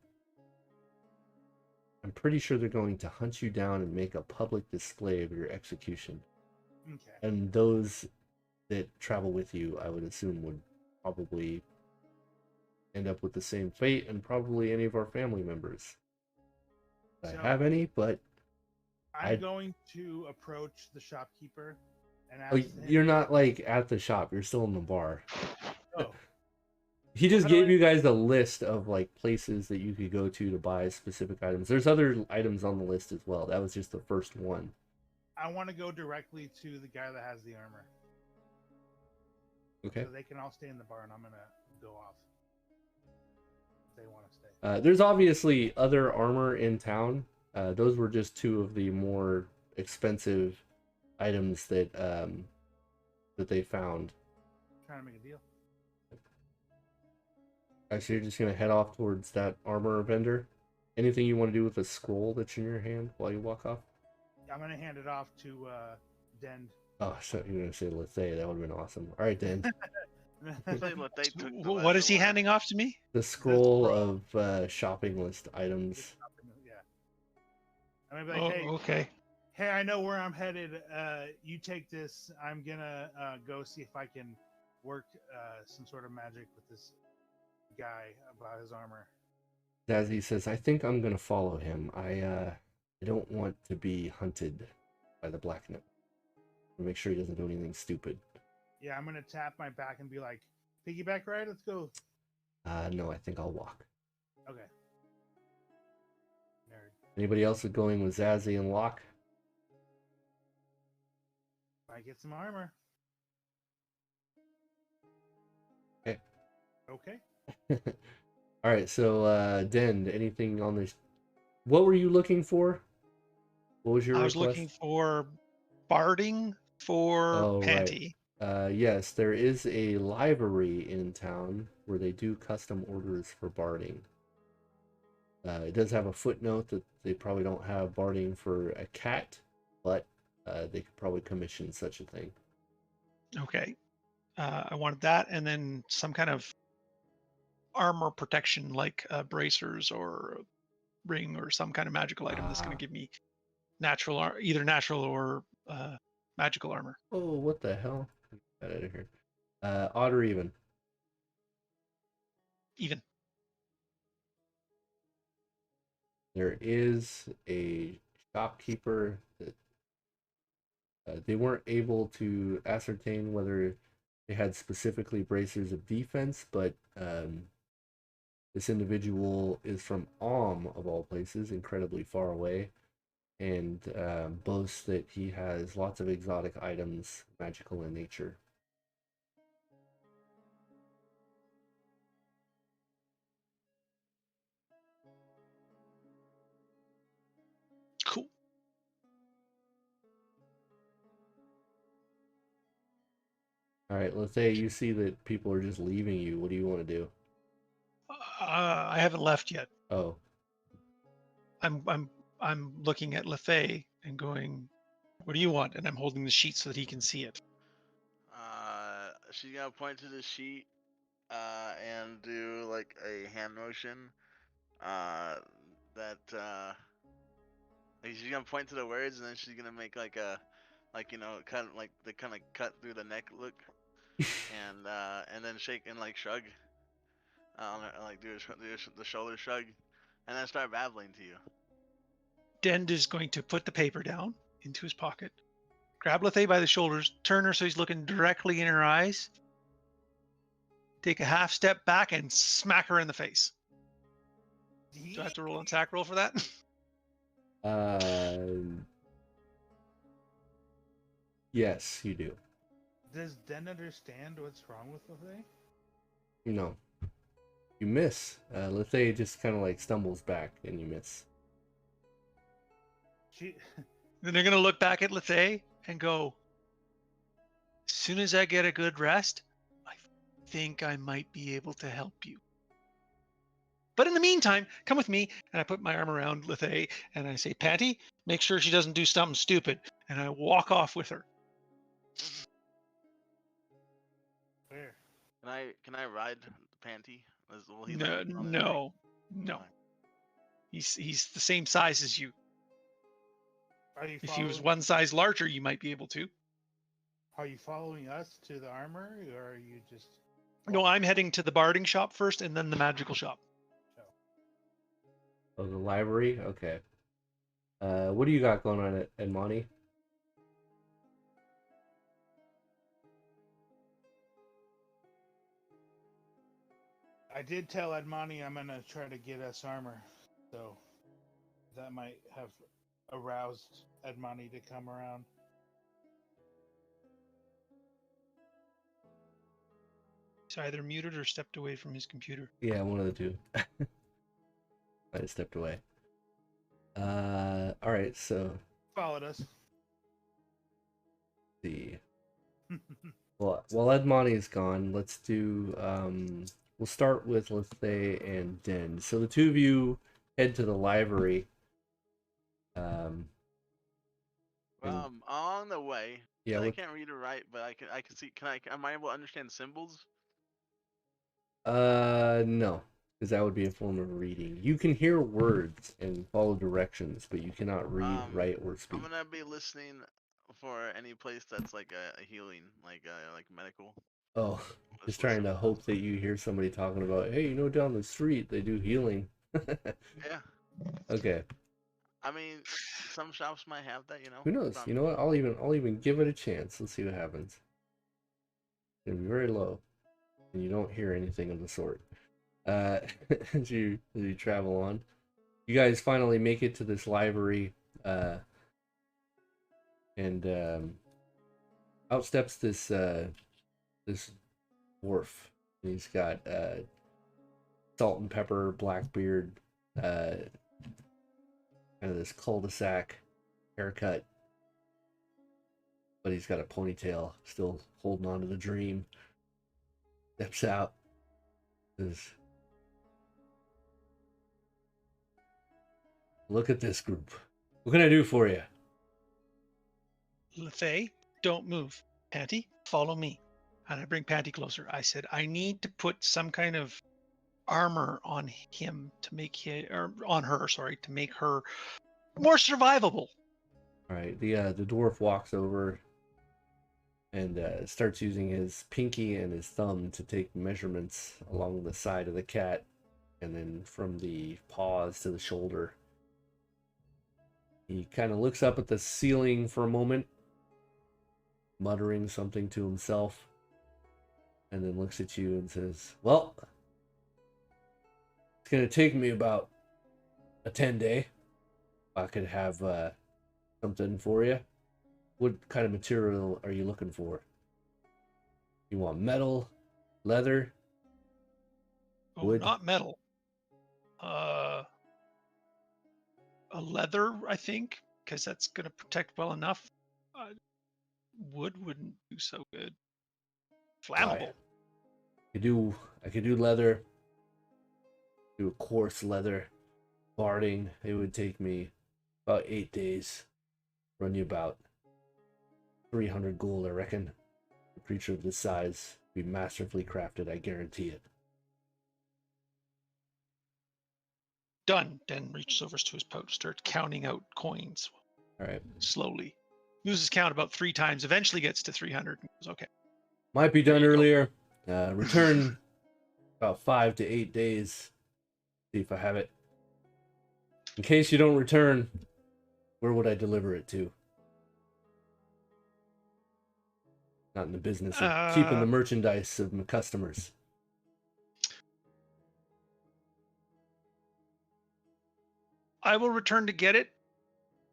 pretty sure they're going to hunt you down and make a public display of your execution. Okay. And those that travel with you, I would assume, would probably end up with the same fate, and probably any of our family members. I have any, but I'm going to approach the shopkeeper and ask him. You're not like at the shop, you're still in the bar. Oh. He just gave you guys a list of like places that you could go to buy specific items. There's other items on the list as well. That was just the first one. I want to go directly to the guy that has the armor. Okay. So they can all stay in the bar, and I'm gonna go off. They want to stay. There's obviously other armor in town. Those were just 2 of the more expensive items that they found. Trying to make a deal. Actually, you're just gonna head off towards that armor vendor. Anything you want to do with the scroll that's in your hand while you walk off? I'm gonna hand it off to Dend. Oh, so you're gonna say Lethea? That would have been awesome. All right, Dend. What is he handing off to me? The scroll of shopping list items. Yeah. I'm gonna be like, hey, okay. Hey, I know where I'm headed. You take this. I'm gonna go see if I can work some sort of magic with this guy about his armor. Zazzy says, I think I'm gonna follow him. I don't want to be hunted by the Black Network. Make sure he doesn't do anything stupid. Yeah, I'm gonna tap my back and be like, Piggyback ride? Let's go. No, I think I'll walk. Okay. Nerd. Anybody else going with Zazzy and Locke? I get some armor. Okay. Okay. All right, so Den, anything on this? What were you looking for? What was your I was request? looking for barding for Oh, right. Panty. Yes, there is a library in town where they do custom orders for barding. It does have a footnote that they probably don't have barding for a cat, but they could probably commission such a thing. Okay. I wanted that, and then some kind of armor protection, like bracers or a ring or some kind of magical item that's going Ah. to give me natural, either natural or magical armor. Oh, what the hell? Get that out of here. Odd or even? Even. There is a shopkeeper that they weren't able to ascertain whether they had specifically bracers of defense, but this individual is from of all places, incredibly far away, and boasts that he has lots of exotic items, magical in nature. Cool. All right, let's say you see that people are just leaving you. What do you want to do? I haven't left yet. Oh, I'm looking at Lefay and going, "What do you want?" And I'm holding the sheet so that he can see it. She's gonna point to the sheet, and do like a hand motion, that like she's gonna point to the words, and then she's gonna make like a, cut, like the kind of cut through the neck look, and then shake and like shrug, like do the shoulder shrug, and then start babbling to you. Dend is going to put the paper down into his pocket, grab Lefay by the shoulders, turn her so he's looking directly in her eyes, take a half step back, and smack her in the face. Do I have to roll an attack roll for that? Yes, you do. Does Den understand what's wrong with Lefay? No. You miss. Lethea just kind of like stumbles back and you miss. Then they're going to look back at Lefay and go, "As soon as I get a good rest, I think I might be able to help you. But in the meantime, come with me." And I put my arm around Lefay and I say, "Panty, make sure she doesn't do something stupid." And I walk off with her. Where? Can I ride Panty? Will he No, let me on his no, back? no. He's the same size as you. Are you If he was following- one size larger, you might be able to. Are you following us to the armor, or are you just? No, I'm heading to the barding shop first and then the magical shop. Oh, the library? Okay. What do you got going on at Monty? I did tell Edmani I'm gonna try to get us armor, so that might have aroused Edmani to come around. He's either muted or stepped away from his computer. Yeah, one of the two. I stepped away. All right, so Followed us. see. Well, while Edmani's gone, let's do. We'll start with Lethea and Den. So the two of you head to the library. On the way. Yeah, I can't read or write, but I can see. Am I able to understand symbols? No, because that would be a form of reading. You can hear words and follow directions, but you cannot read, write, or speak. I'm gonna be listening for any place that's like a healing, like medical. Oh, just trying to hope that you hear somebody talking about, hey, down the street they do healing. Yeah. Okay. I mean, some shops might have that, Who knows? You know what? I'll even give it a chance. Let's see what happens. It's gonna be very low. and you don't hear anything of the sort. As you travel on, you guys finally make it to this library, and out steps this dwarf. He's got salt and pepper, black beard, kind of this cul-de-sac haircut, but he's got a ponytail, still holding on to the dream. Steps out. Says, "Look at this group. What can I do for you?" Lefay, don't move. Panty, follow me. And I bring Panty closer. I said, I need to put some kind of armor on him to make him, or on her, sorry, to make her more survivable. All right. The dwarf walks over and starts using his pinky and his thumb to take measurements along the side of the cat, and then from the paws to the shoulder. He kind of looks up at the ceiling for a moment, muttering something to himself, and then looks at you and says, "Well, it's going to take me about a 10-day. I could have something for you. What kind of material are you looking for? You want metal, leather, wood?" Not metal. A leather, I think, because that's going to protect well enough. Wood wouldn't do so good. Flammable. I could do leather. Do a coarse leather barding. It would take me about 8 days. Run you about 300 gold, I reckon. A creature of this size be masterfully crafted, I guarantee it. Done. Den reaches over to his pouch, starts counting out coins. All right. Slowly. Loses count about 3 times, eventually gets to 300 and goes, okay. Might be done earlier. Return about 5 to 8 days. See if I have it. In case you don't return, where would I deliver it to? Not in the business of keeping the merchandise of my customers. I will return to get it.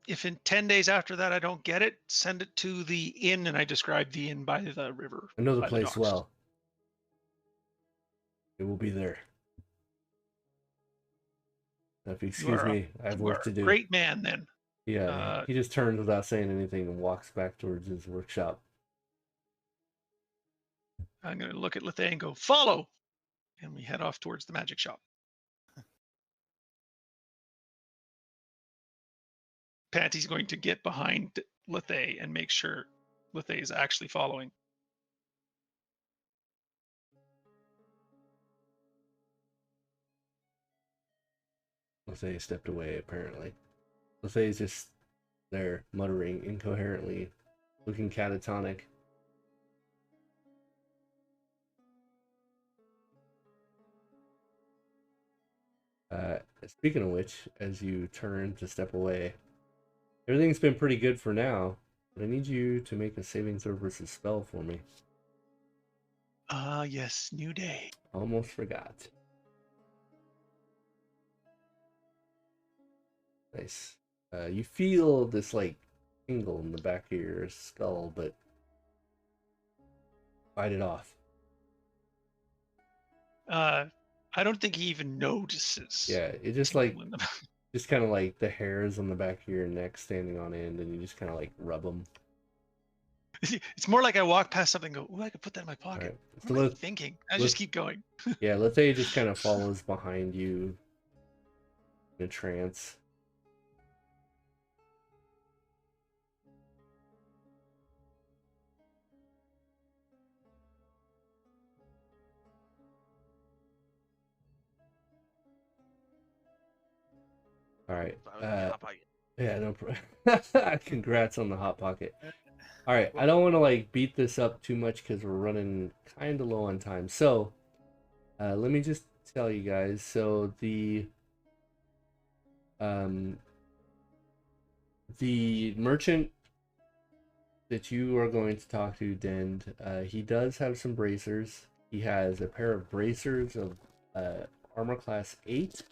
If in 10 days after that I don't get it, send it to the inn, and I described the inn by the river. I know the by place docks. well. It will be there. Now, if you excuse me, I have work to do. Great man, then. Yeah, he just turns without saying anything and walks back towards his workshop. I'm going to look at Lethea and go, follow! And we head off towards the magic shop. Patty's going to get behind Lethea and make sure Lethea is actually following. Lethea stepped away, apparently. Lethea's just there, muttering incoherently, looking catatonic. Speaking of which, as you turn to step away, everything's been pretty good for now, but I need you to make a saving throw versus spell for me. Yes, new day. Almost forgot. Nice. You feel this, like, tingle in the back of your skull, but fight it off. I don't think he even notices. Yeah, it just, like, just kind of like the hairs on the back of your neck standing on end, and you just kind of, like, rub them. It's more like I walk past something and go, ooh, I could put that in my pocket. Right. What am I thinking? I just keep going. Yeah, Lethea just kind of follows behind you in a trance. All right. Yeah, no problem. Congrats on the hot pocket. All right, I don't want to like beat this up too much because we're running kind of low on time. So, let me just tell you guys. So the merchant that you are going to talk to, Dend, he does have some bracers. he has a pair of bracers of armor class 8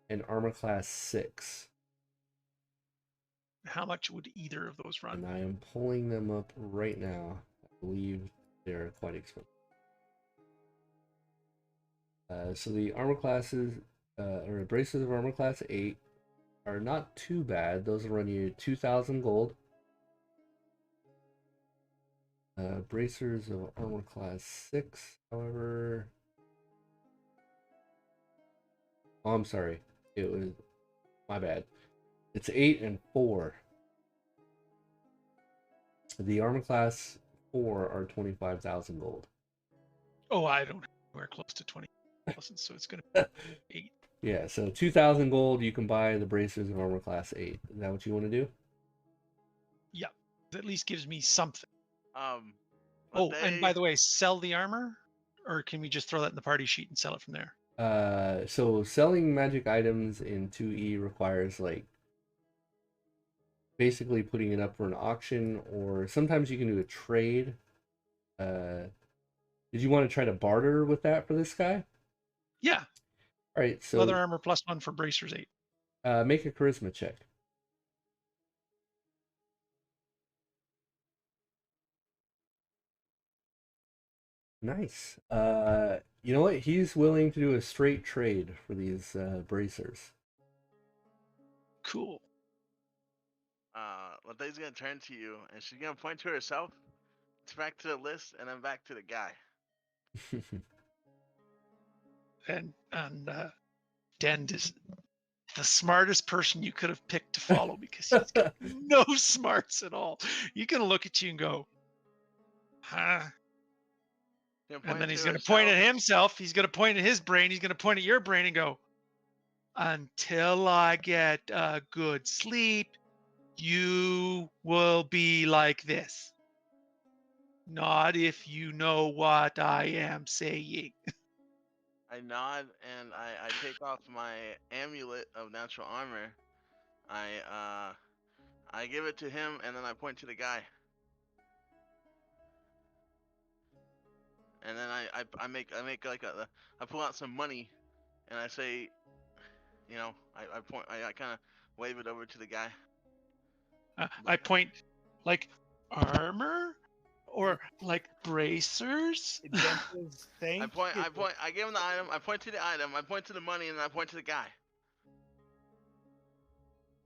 and armor class 6. How much would either of those run? And I am pulling them up right now. I believe they're quite expensive. So the armor classes, or bracers of armor class 8 are not too bad. Those will run you 2,000 gold. Bracers of armor class 6, however... Oh, I'm sorry. It was... My bad. It's 8 and 4. The armor class 4 are 25,000 gold. Oh, I don't anywhere close to 20,000, so it's going to be 8. Yeah, so 2,000 gold, you can buy the bracers of armor class 8. Is that what you want to do? Yeah, it at least gives me something. But and by the way, sell the armor, or can we just throw that in the party sheet and sell it from there? So selling magic items in 2E requires like basically putting it up for an auction, or sometimes you can do a trade. Did you want to try to barter with that for this guy? Yeah. All right, so leather armor +1 for bracers 8. make a charisma check. Nice. You know what? He's willing to do a straight trade for these bracers. Cool. Lethe's gonna turn to you, and she's gonna point to herself, back to the list, and then back to the guy. And Dend is the smartest person you could have picked to follow because he's got no smarts at all. He's gonna look at you and go, huh? And then he's going to point at himself. He's going to point at his brain. He's going to point at your brain and go, until I get a good sleep, you will be like this. Not if you know what I am saying. I nod and I take off my amulet of natural armor. I give it to him and then I point to the guy. And then I make like I pull out some money, and I say, you know, I kind of wave it over to the guy. I point like armor or like bracers. I give him the item. I point to the item. I point to the money, and then I point to the guy.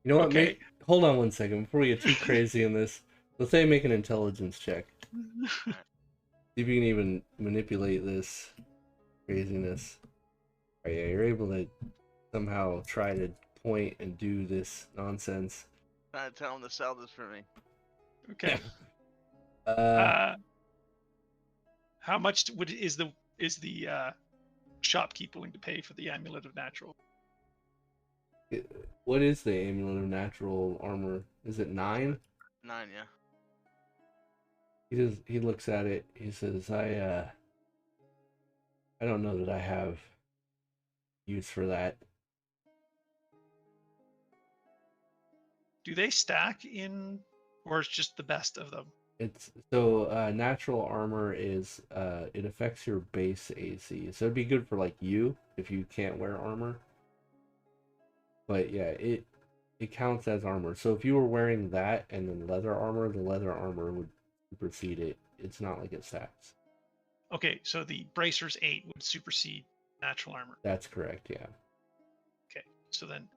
You know what? Okay. Hold on one second before we get too crazy in this. Let's say make an intelligence check. Right. See if you can even manipulate this craziness. Oh, yeah, you're able to somehow try to point and do this nonsense. Trying to tell him to sell this for me. Okay. How much is the shopkeep willing to pay for the amulet of natural? What is the amulet of natural armor? Is it 9? 9, yeah. He looks at it. He says, I don't know that I have use for that. Do they stack in, or it's just the best of them? It's so natural armor is it affects your base AC, so it'd be good for like you if you can't wear armor. But yeah, it counts as armor. So if you were wearing that and then leather armor, the leather armor would supersede it. It's not like it stacks. Okay, so the bracers 8 would supersede natural armor. That's correct, yeah. Okay, so then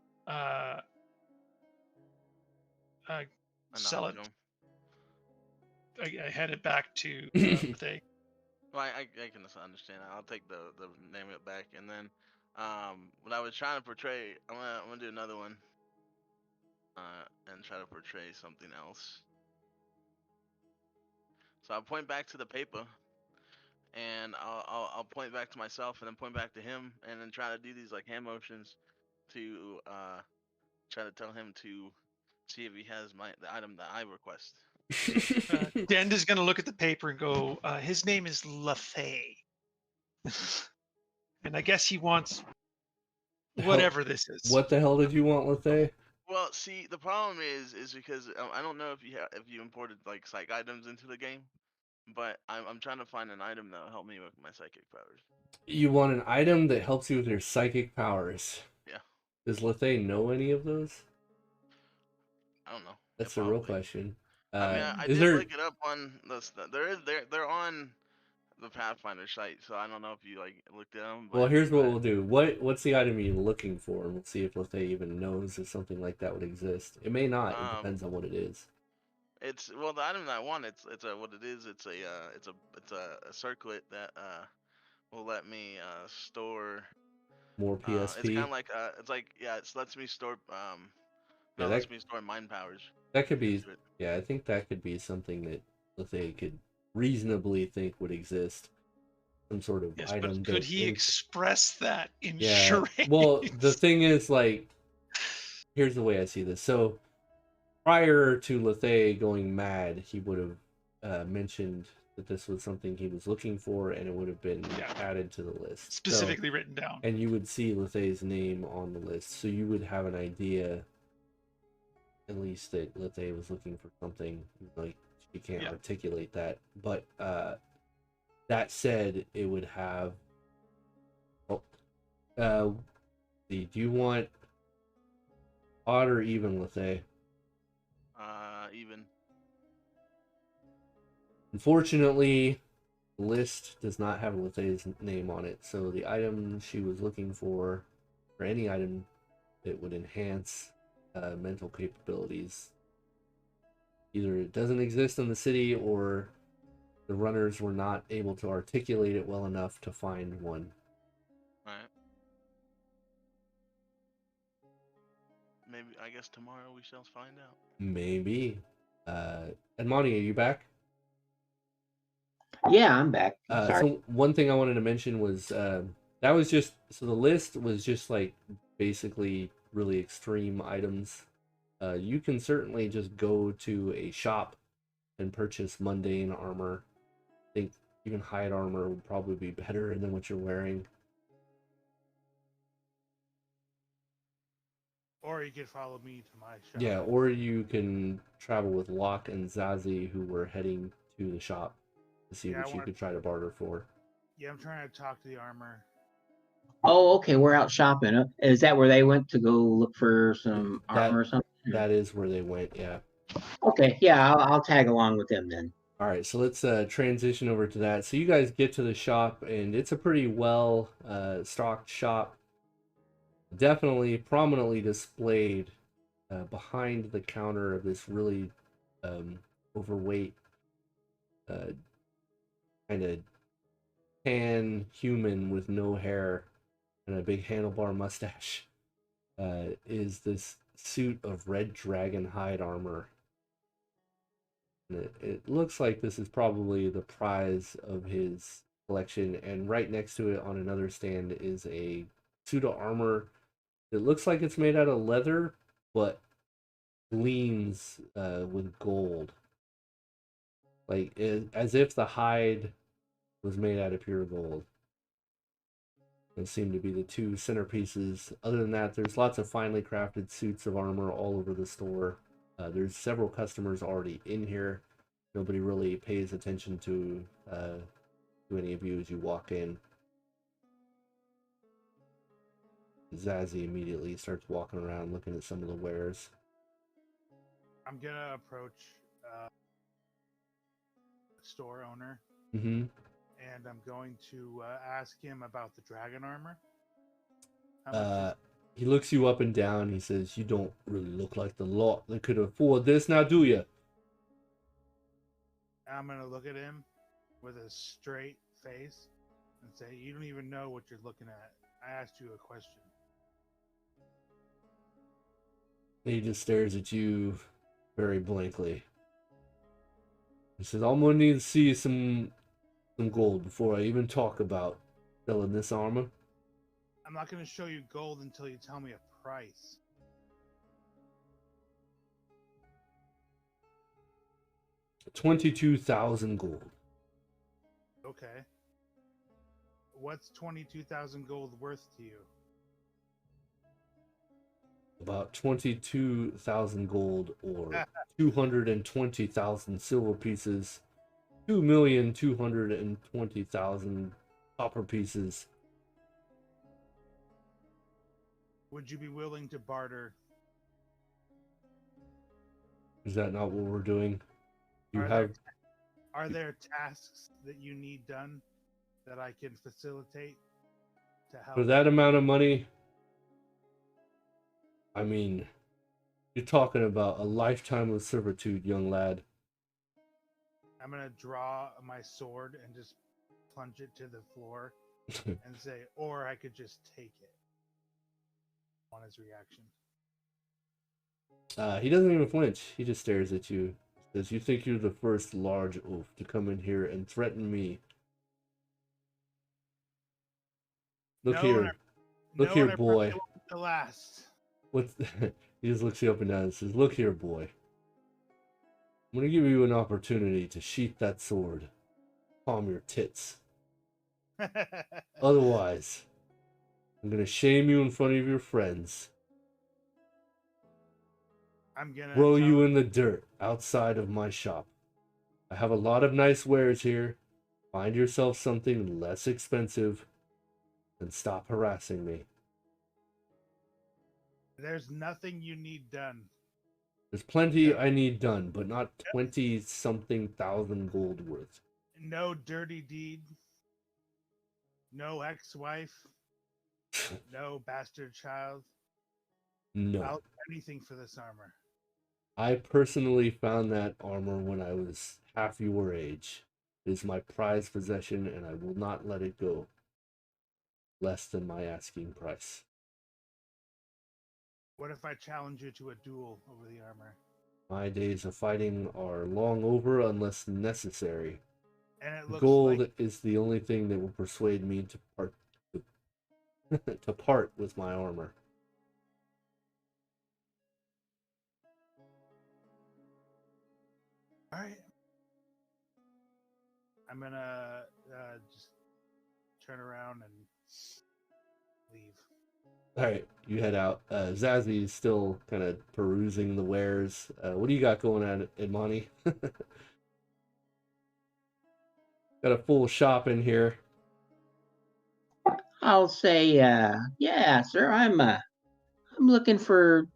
sell it. I head it back to Mathay. Well, I can understand. I'll take the name of it back, and then what I was trying to portray, I'm gonna do another one, and try to portray something else. So I'll point back to the paper, and I'll point back to myself, and then point back to him, and then try to do these like hand motions to try to tell him to see if he has the item that I request. Dend is going to look at the paper and go, his name is Lethay. And I guess he wants whatever this is. What the hell did you want, Lethay? Well, see, the problem is because I don't know if you imported like psych items into the game. but I'm trying to find an item that'll help me with my psychic powers. You want an item that helps you with your psychic powers. Yeah. Does Lethe know any of those? I don't know. That's Yeah, the real probably. question. I mean, I Is did there? look it up on they're on the Pathfinder site, so I don't know if you like looked at them. Well, here's what we'll do. What's the item you're looking for? And we'll see if Lethe even knows if something like that would exist. It may not. It depends on what it is. It's the item that I want. It's a what it is. It's a circlet that will let me store More It's kind PSP. of like it lets me store Yeah, it lets me store mind powers. that could be. Yeah, I think that could be something that Lethe could reasonably think would exist. Some sort of Yes, item. but could he express that in Yeah. charades? Well, the thing is, like, here's the way I see this. So, prior to Lethe going mad, he would have mentioned that this was something he was looking for, and it would have been added to the list. Specifically written down. And you would see Lethe's name on the list, so you would have an idea, at least, that Lethe was looking for something. Like, she can't articulate that. But that said, it would have. Do you want odd or even, Lethe? Even. Unfortunately, the list does not have Lethe's name on it, so the item she was looking for, or any item that would enhance mental capabilities, either it doesn't exist in the city or the runners were not able to articulate it well enough to find one. All right. Maybe, I guess tomorrow we shall find out. Maybe. Edmani, are you back? Yeah, I'm back. Sorry. So one thing I wanted to mention was that was just, so the list was just like basically really extreme items. You can certainly just go to a shop and purchase mundane armor. I think even hide armor would probably be better than what you're wearing. Or you could follow me to my shop. Yeah, or you can travel with Locke and Zazie, who were heading to the shop to see what you could try to barter for. Yeah, I'm trying to talk to the armor. Oh, okay. We're out shopping. Is that where they went to go look for some armor or something? That is where they went, yeah. Okay, yeah, I'll tag along with them then. All right, so let's transition over to that. So you guys get to the shop, and it's a pretty well stocked shop. Definitely prominently displayed behind the counter of this really overweight kind of tan human with no hair and a big handlebar mustache is this suit of red dragon hide armor. And it looks like this is probably the prize of his collection, and right next to it on another stand is a suit of armor. It looks like it's made out of leather, but gleams with gold. Like, as if the hide was made out of pure gold. Those seem to be the two centerpieces. Other than that, there's lots of finely crafted suits of armor all over the store. There's several customers already in here. Nobody really pays attention to any of you as you walk in. Zazie immediately starts walking around looking at some of the wares. I'm gonna approach the store owner, Mm-hmm. and I'm going to ask him about the dragon armor. He looks you up and down. He says, "You don't really look like the lot that could afford this, now do you?" I'm gonna look at him with a straight face and say, "You don't even know what you're looking at. I asked you a question." He just stares at you very blankly. He says, "I'm gonna need to see some gold before I even talk about selling this armor." I'm not gonna show you gold until you tell me a price. $22,000 gold. Okay. What's 22,000 gold worth to you? About 22,000 gold or 220,000 silver pieces 2,220,000 copper pieces. Would you be willing to barter? Is that not what we're doing? You Are have Are there tasks that you need done that I can facilitate to help? for that amount of money. I mean, you're talking about a lifetime of servitude, young lad. I'm gonna draw my sword and just plunge it to the floor and say, or I could just take it. On his reaction. He doesn't even flinch. He just stares at you. Says, "You think you're the first large oaf to come in here and threaten me? Look here, boy." The last. What's he just looks you up and down and says, "Look here, boy. I'm gonna give you an opportunity to sheath that sword, calm your tits. Otherwise, I'm gonna shame you in front of your friends. I'm gonna throw you in the dirt outside of my shop. I have a lot of nice wares here. Find yourself something less expensive and stop harassing me." There's nothing you need done. There's plenty I need done, but not 20-something thousand gold worth. No dirty deed. No ex-wife. No bastard child. No. I'll do anything for this armor. I personally found that armor when I was half your age. It is my prized possession, and I will not let it go less than my asking price. What if I challenge you to a duel over the armor? My days of fighting are long over unless necessary. And it looks Gold like... is the only thing that will persuade me to part to part with my armor. All right. I'm gonna just turn around and leave. All right, you head out. Zazie is still kind of perusing the wares. What do you got going on, Edmani? Got a full shop in here. I'll say, yeah, sir. I'm looking to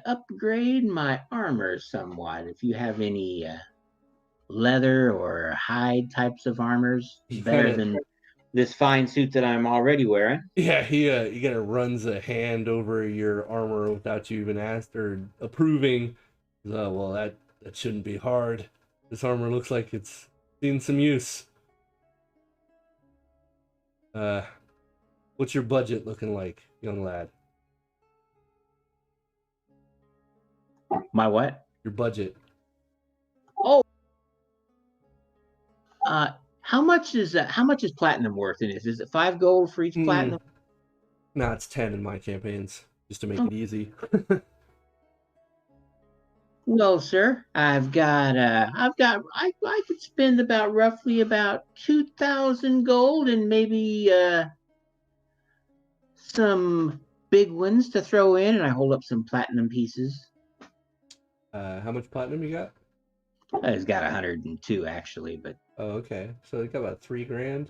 upgrade my armor somewhat. If you have any leather or hide types of armors, better than this fine suit that I'm already wearing. Yeah, he kind of runs a hand over your armor without you even asked or approving. Well, that shouldn't be hard. This armor looks like it's seen some use. What's your budget looking like, young lad? My what? Your budget. Oh. How much is platinum worth in this? Is it 5 gold for each platinum? No, it's 10 in my campaigns, just to make it easy. Well, sir, I could spend roughly about 2,000 gold and maybe some big ones to throw in, and I hold up some platinum pieces. How much platinum you got? It's got 102 actually, but oh, okay. So you got about $3,000.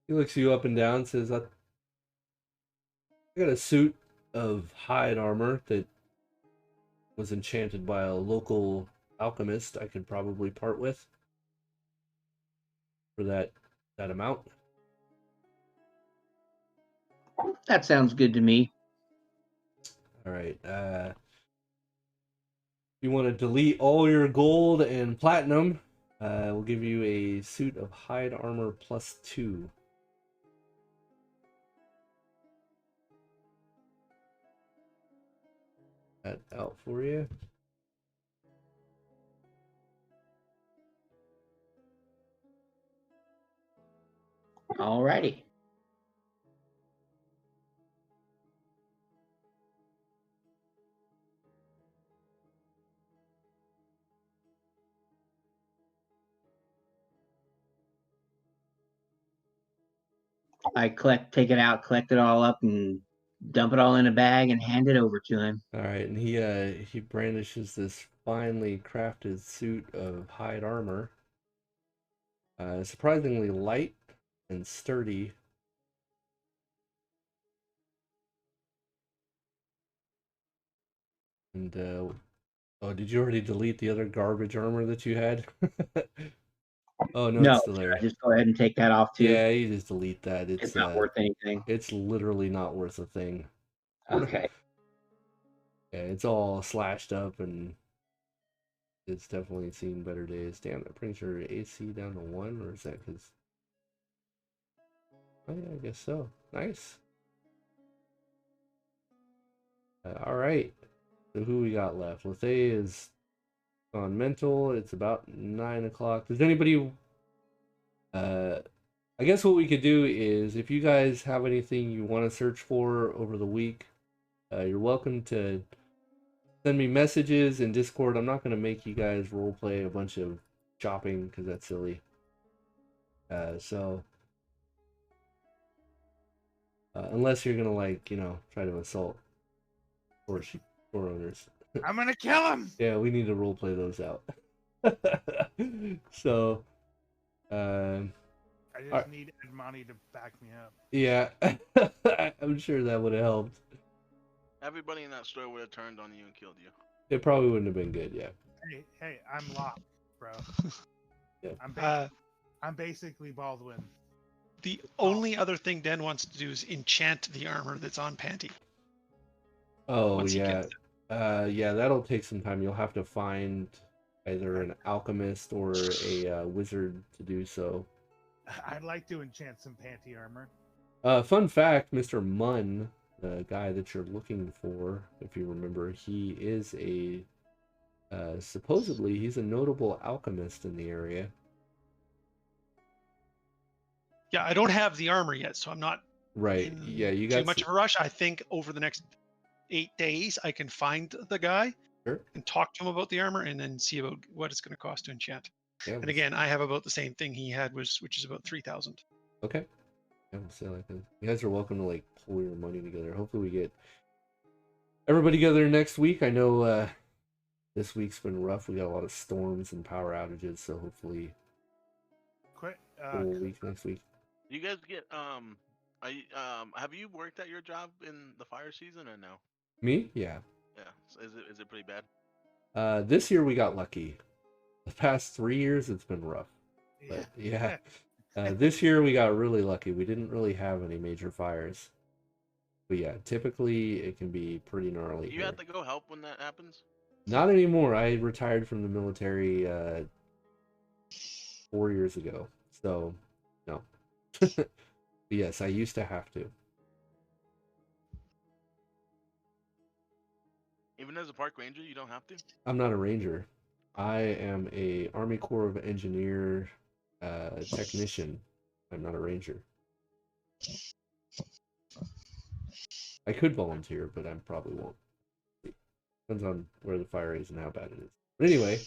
He looks you up and down, says, "I got a suit of hide armor that was enchanted by a local alchemist. I could probably part with for that amount." That sounds good to me. All right. You want to delete all your gold and platinum, we'll give you a suit of hide armor +2. That out for you. Alrighty. I take it out, collect it all up, and dump it all in a bag and hand it over to him. All right, and he brandishes this finely crafted suit of hide armor. Surprisingly light and sturdy. And oh, did you already delete the other garbage armor that you had? Oh no, No, it's still there. just go ahead and take that off too. Yeah, you just delete that. It's not worth anything. It's literally not worth a thing. Okay. Yeah, it's all slashed up and it's definitely seen better days. Damn, I'm pretty sure AC down to 1, or is that because... Oh yeah, I guess so. Nice. All right. So who we got left? Lethea is on mental. It's about 9 o'clock. Does anybody... I guess what we could do is, if you guys have anything you want to search for over the week, you're welcome to send me messages in Discord. I'm not going to make you guys roleplay a bunch of shopping because that's silly. Unless you're going to, like, you know, try to assault store owners. I'm gonna kill him. Yeah, we need to roleplay those out. So, I just need Edmani to back me up. yeah, I'm sure that would have helped. Everybody in that store would have turned on you and killed you. It probably wouldn't have been good, yeah. Hey, I'm locked, bro. Yeah. I'm basically Baldwin. The only other thing Den wants to do is enchant the armor that's on Panty. Oh, Once he yeah. gets Yeah, that'll take some time. You'll have to find either an alchemist or a wizard to do so. I'd like to enchant some panty armor. Fun fact, Mr. Munn, the guy that you're looking for, if you remember, he is supposedly he's a notable alchemist in the area. Yeah, I don't have the armor yet, so I'm not Right. Yeah, you got too much of a rush. I think over the next 8 days, I can find the guy and talk to him about the armor, and then see about what it's going to cost to enchant. Yeah, and again, I have about the same thing he had, which is about 3,000. Okay. Yeah, we'll say like that. You guys are welcome to like pull your money together. Hopefully we get everybody together next week. I know this week's been rough. We got a lot of storms and power outages, so hopefully full week next week. You guys get have you worked at your job in the fire season or no? Me? Yeah. Yeah. So is it pretty bad? This year we got lucky. The past 3 years it's been rough. But yeah. This year we got really lucky. We didn't really have any major fires. But yeah, typically it can be pretty gnarly. You have to go help when that happens? Not anymore. I retired from the military 4 years ago. So, no. But yes, I used to have to. Even as a park ranger, you don't have to? I'm not a ranger. I am a Army Corps of Engineer technician. I'm not a ranger. I could volunteer, but I probably won't. Depends on where the fire is and how bad it is. But anyway,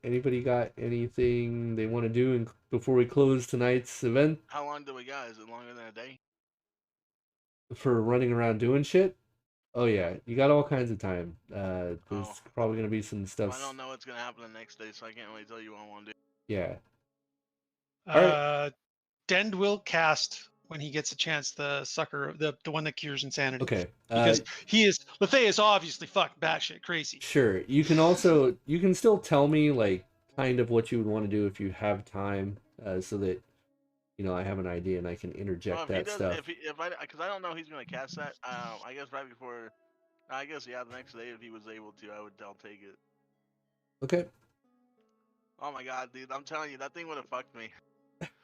anybody got anything they want to do before we close tonight's event? How long do we got? Is it longer than a day? For running around doing shit? Oh yeah, you got all kinds of time. There's probably gonna be some stuff. Well, I don't know what's gonna happen the next day, so I can't really tell you what I want to do. Yeah. Dend will cast when he gets a chance the sucker, the one that cures insanity. Okay. Because Lethea is obviously fucking batshit crazy. Sure. You can still tell me like kind of what you would want to do if you have time, so that I have an idea and I can interject that stuff. Because I don't know he's gonna cast that. I guess right before. I guess the next day if he was able to, I'll take it. Okay. Oh my god, dude! I'm telling you, that thing would have fucked me.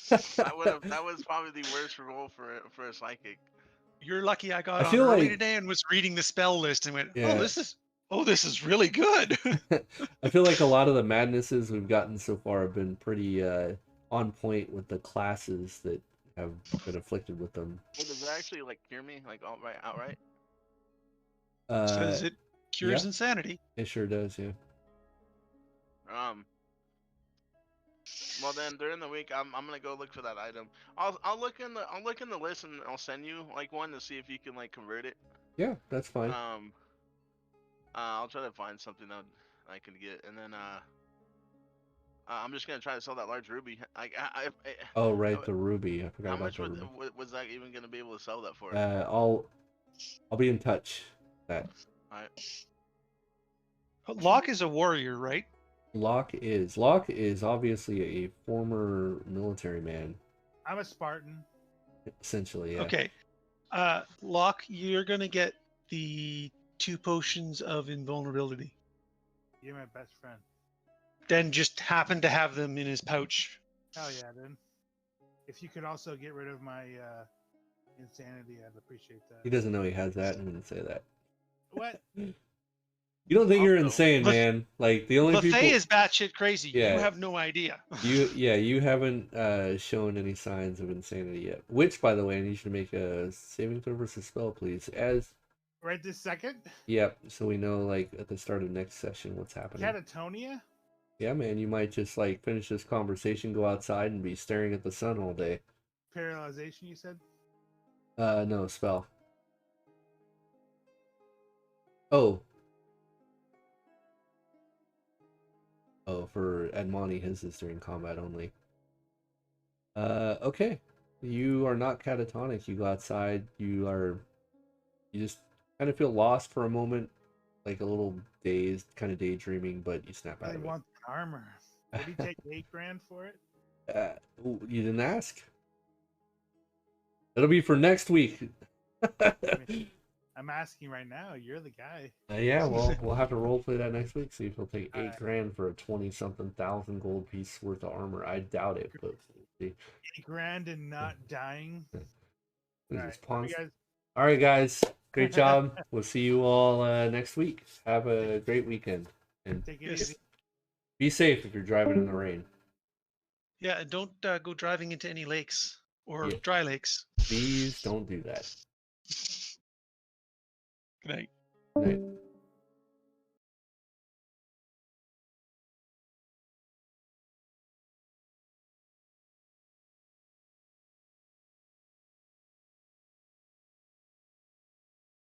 That was probably the worst role for a psychic. You're lucky I got on early today and was reading the spell list and went, yeah. This is really good. I feel like a lot of the madnesses we've gotten so far have been pretty on point with the classes that have been afflicted with them. Well, does it actually like cure me like outright? Says it cures insanity. It sure does, yeah. Well then, during the week, I'm gonna go look for that item. I'll look in the list and I'll send you like one to see if you can like convert it. Yeah, that's fine. I'll try to find something that I can get, and then I'm just gonna try to sell that large ruby. Oh, right, the ruby. I forgot How about much the ruby. was that even gonna be able to sell that for? I'll be in touch. That Alright. Locke is a warrior, right? Locke is obviously a former military man, I'm a Spartan. essentially. Yeah. Okay. Locke, you're gonna get the 2 potions of invulnerability. You're my best friend. Then just happen to have them in his pouch. Hell yeah, dude. If you could also get rid of my insanity, I'd appreciate that. He doesn't know he has that. I'm gonna say that. What? You don't think you're Also, insane, man? Like the only people. Lefay is batshit crazy. Yeah. You have no idea. You haven't shown any signs of insanity yet. Which, by the way, I need you to make a saving throw versus spell, please. Right this second? Yep. So we know, like, at the start of next session, what's happening. Catatonia? Yeah, man. You might just like finish this conversation, go outside, and be staring at the sun all day. Paralyzation, you said? No spell. Oh, for Edmani, his is during combat only. Okay. You are not catatonic. You go outside. You just kind of feel lost for a moment, like a little dazed, kind of daydreaming, but you snap out I of it. want the armor. Would you take $8,000 for it? Ooh, you didn't ask? That'll be for next week. I'm asking right now. You're the guy. Yeah, well, we'll have to roleplay that next week. See if he'll take Alright. $8,000 for a 20-something thousand gold piece worth of armor. I doubt it, but we'll see. $8,000 and not dying. What is Alright, this, love Pawns? you guys. All right, guys. Great job. We'll see you all next week. Have a great weekend. And Take it Yes. easy. be safe if you're driving in the rain. Yeah, and don't go driving into any lakes or Yeah. dry lakes. Please don't do that. Good night. Good night.